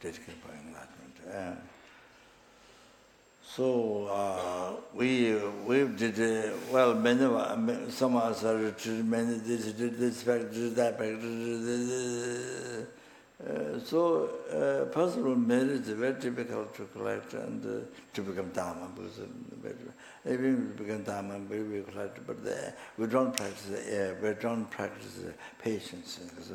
S1: dedicated by enlightenment. So we did well. Many some of us are retreated. Many did this practice, that practice. So personal merit is very difficult to collect and to become Dharma. Even to become Dharma, we collect, but we don't practice. We don't practice patience because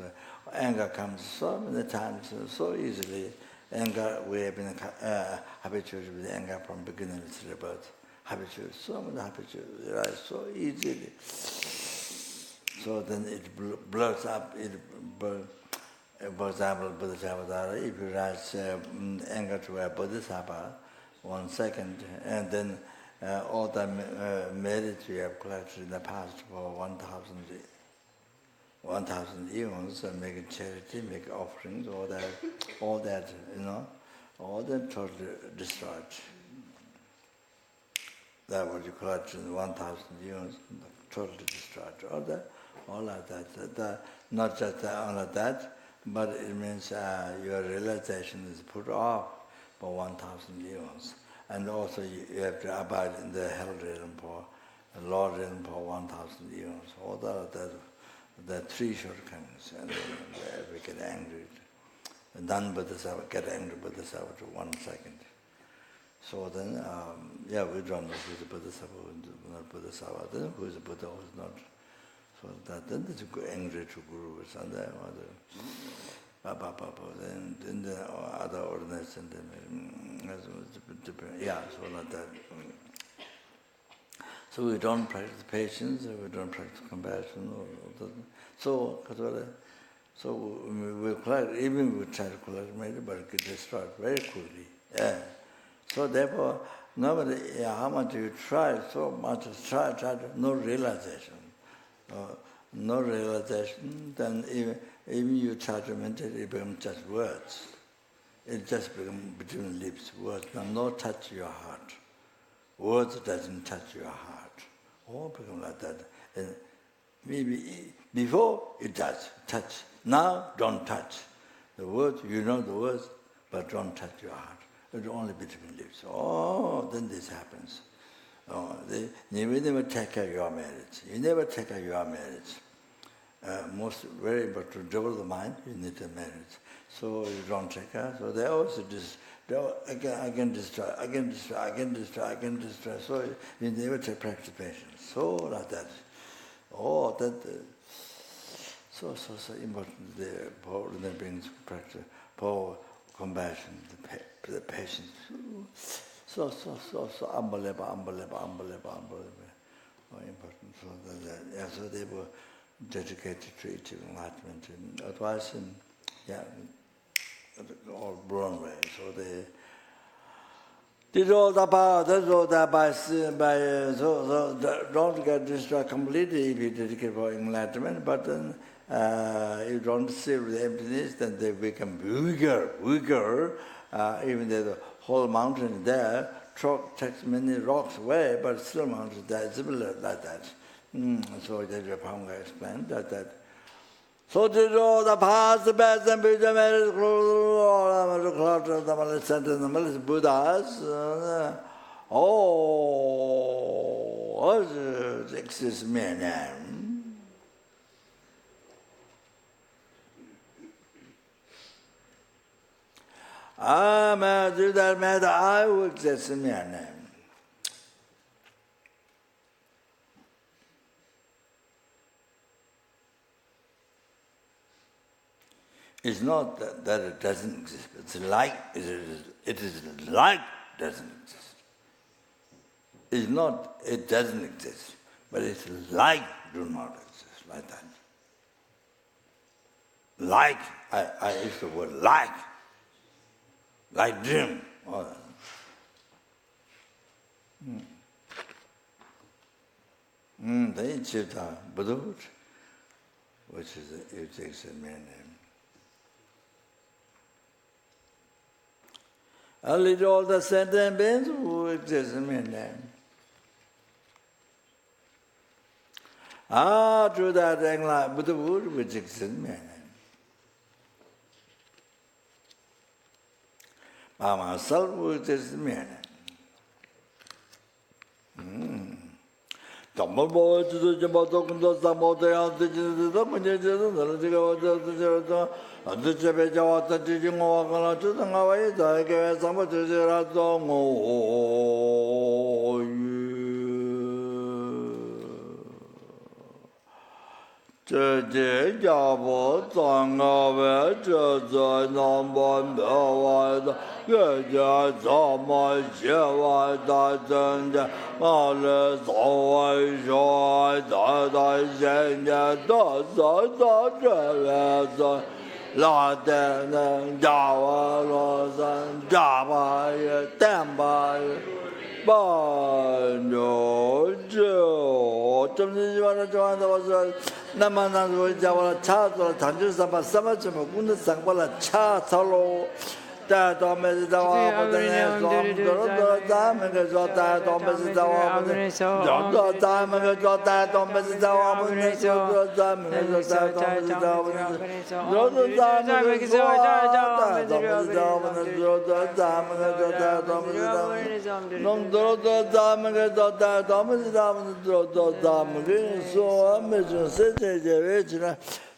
S1: anger comes so many times, so easily. Anger, we have been habituated with anger from beginning to rebirth. Habituated, so many habituated, right? So easily. So then it blurs up. for example, Bodhisattva, if you rise anger to a Bodhisattva, 1 second, and then all the merit you have collected in the past for 1,000 eons, make charity, make offerings, all that, all that totally destroyed. That what you collect in 1,000 eons, totally destroyed. All of that. Not just all of that, but it means your realization is put off for 1,000 eons. And also you have to abide in the hell realm for, Lord realm for 1,000 eons. All that, the three shortcomings. And we get angry. Non-Bodhisattva get angry with Bodhisattva to 1 second. So then, we don't know who is a Bodhisattva, who is not Bodhisattva, then who is a Buddha, who is not. So that then it's angry to Guru, and then then the other ordinance, and then so like that. So we don't practice patience, we don't practice compassion, so we collect, even we try to collect maybe, but it gets destroyed very quickly. Yeah. So therefore, nobody, how much you try, so much try, no realization. No realization, then even you try to meditate, it becomes just words. It just becomes between lips, words, no touch your heart. Words doesn't touch your heart. All become like that. And maybe before it does, touch. Now don't touch. The words, you know the words, but don't touch your heart. It's only between lips. Oh, then this happens. You will never take care of your marriage. You never take care of your marriage. Most very important to develop the mind, you need a marriage. So you don't take care. So they also again destroy. So you never take practice patience. So like that. Oh, that so important. The power that brings practice, power, compassion, the patience. So unbelievable. Very important. So they were dedicated to achieving enlightenment and advice and all broad way. So they did all the power. That's all that by so don't get destroyed completely if you dedicate for enlightenment. But then you don't see the emptiness, then they become weaker. Even though the whole mountain there takes many rocks away, but still mountain there is similar like that. So the Pabonka explained that. So did all the past, the best, and future merits, the Buddhas, exists many. Do that matter, I will exist in your name. It's not that it doesn't exist. It's like it is like doesn't exist. It's not it doesn't exist, but it's like do not exist, like that. Like, I use the word like dream. They achieved Buddhahood, which is it takes a mere name. Only all the sentient beings who exist in mere name. Through that enlightened Buddhahood which exists in mere name. By myself who exists in mere name. Dhamma boy to the Jabato, Samote, and the Jabeja, teaching Wakana to the Hawaii, I gave some of the Zerato. The Jabo, Tanga, the number, so much, and all always joy, that I send la de jawa lo san java temba ba no jo 좀 지와라 좋아한다 와서 나만한 거 자와 차도 단주사 봐 삼아주면 군도 상발라 차 살로 다도메지 다와 보내 좀도 다메가 좋다 도메지 다와 보내 좀도 다메가 좋다 도메지 다와 보내 좀도 다메가 좋다 도메지 다와 보내 좀도 다메가 좋다 도메지 다와 보내 좀도 다메가 좋다 도메지 다와 보내 nomdrodo damage doda domus damdrodo damage so amazon seje vechna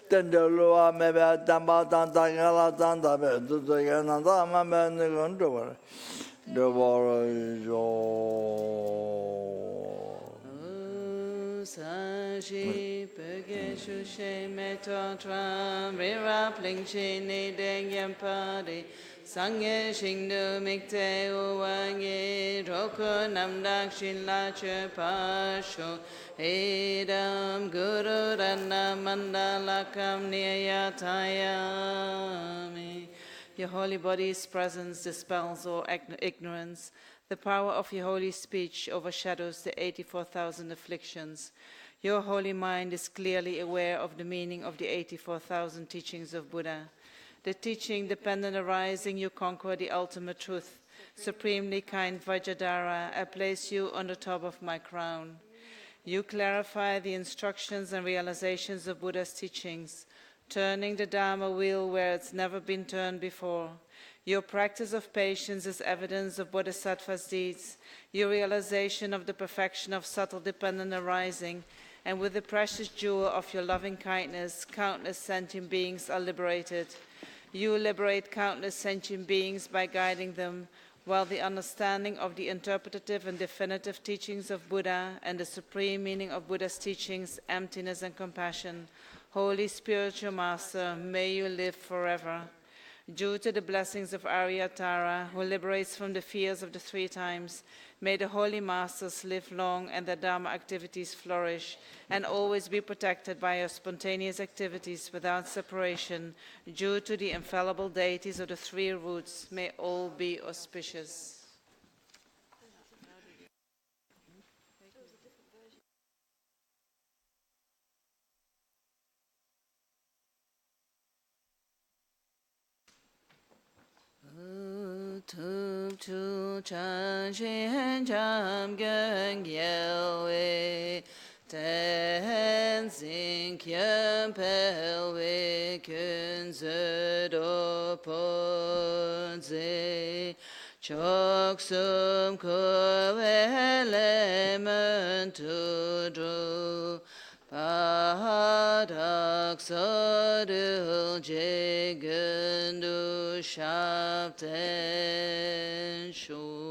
S1: tendelo amebe damba danda gala danda be do yana dama men gondo var do var jo
S2: saji pege shushe meto tram rapling chini dengyam padi Sangye shingdu mikte uwangi roku namdak shinla che pasho edam guru ranna mandalakam niyatayami. Your holy body's presence dispels all ignorance. The power of your holy speech overshadows the 84,000 afflictions. Your holy mind is clearly aware of the meaning of the 84,000 teachings of Buddha. The teaching dependent arising, you conquer the ultimate truth. Supremely kind Vajradhara, I place you on the top of my crown. You clarify the instructions and realizations of Buddha's teachings, turning the Dharma wheel where it's never been turned before. Your practice of patience is evidence of Bodhisattva's deeds, your realization of the perfection of subtle dependent arising, and with the precious jewel of your loving kindness, countless sentient beings are liberated. You liberate countless sentient beings by guiding them, while the understanding of the interpretative and definitive teachings of Buddha and the supreme meaning of Buddha's teachings, emptiness and compassion, Holy Spiritual Master, may you live forever. Due to the blessings of Aryatara, who liberates from the fears of the three times, may the Holy Masters live long and their Dharma activities flourish, and always be protected by your spontaneous activities without separation. Due to the infallible deities of the three roots, may all be auspicious. Tup tu chan shen jam gen yewe ten zing yam pel we kun zedo pon ze chok sum ko element tu dru Padak sadil jegundu shapten shu.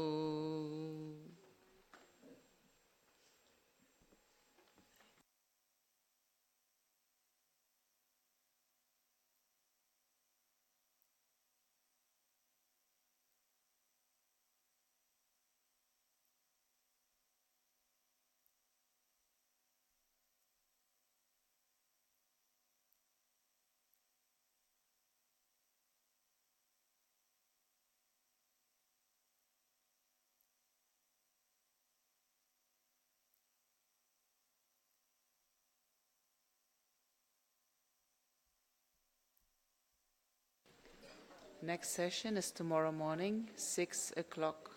S2: Next session is tomorrow morning, 6 o'clock.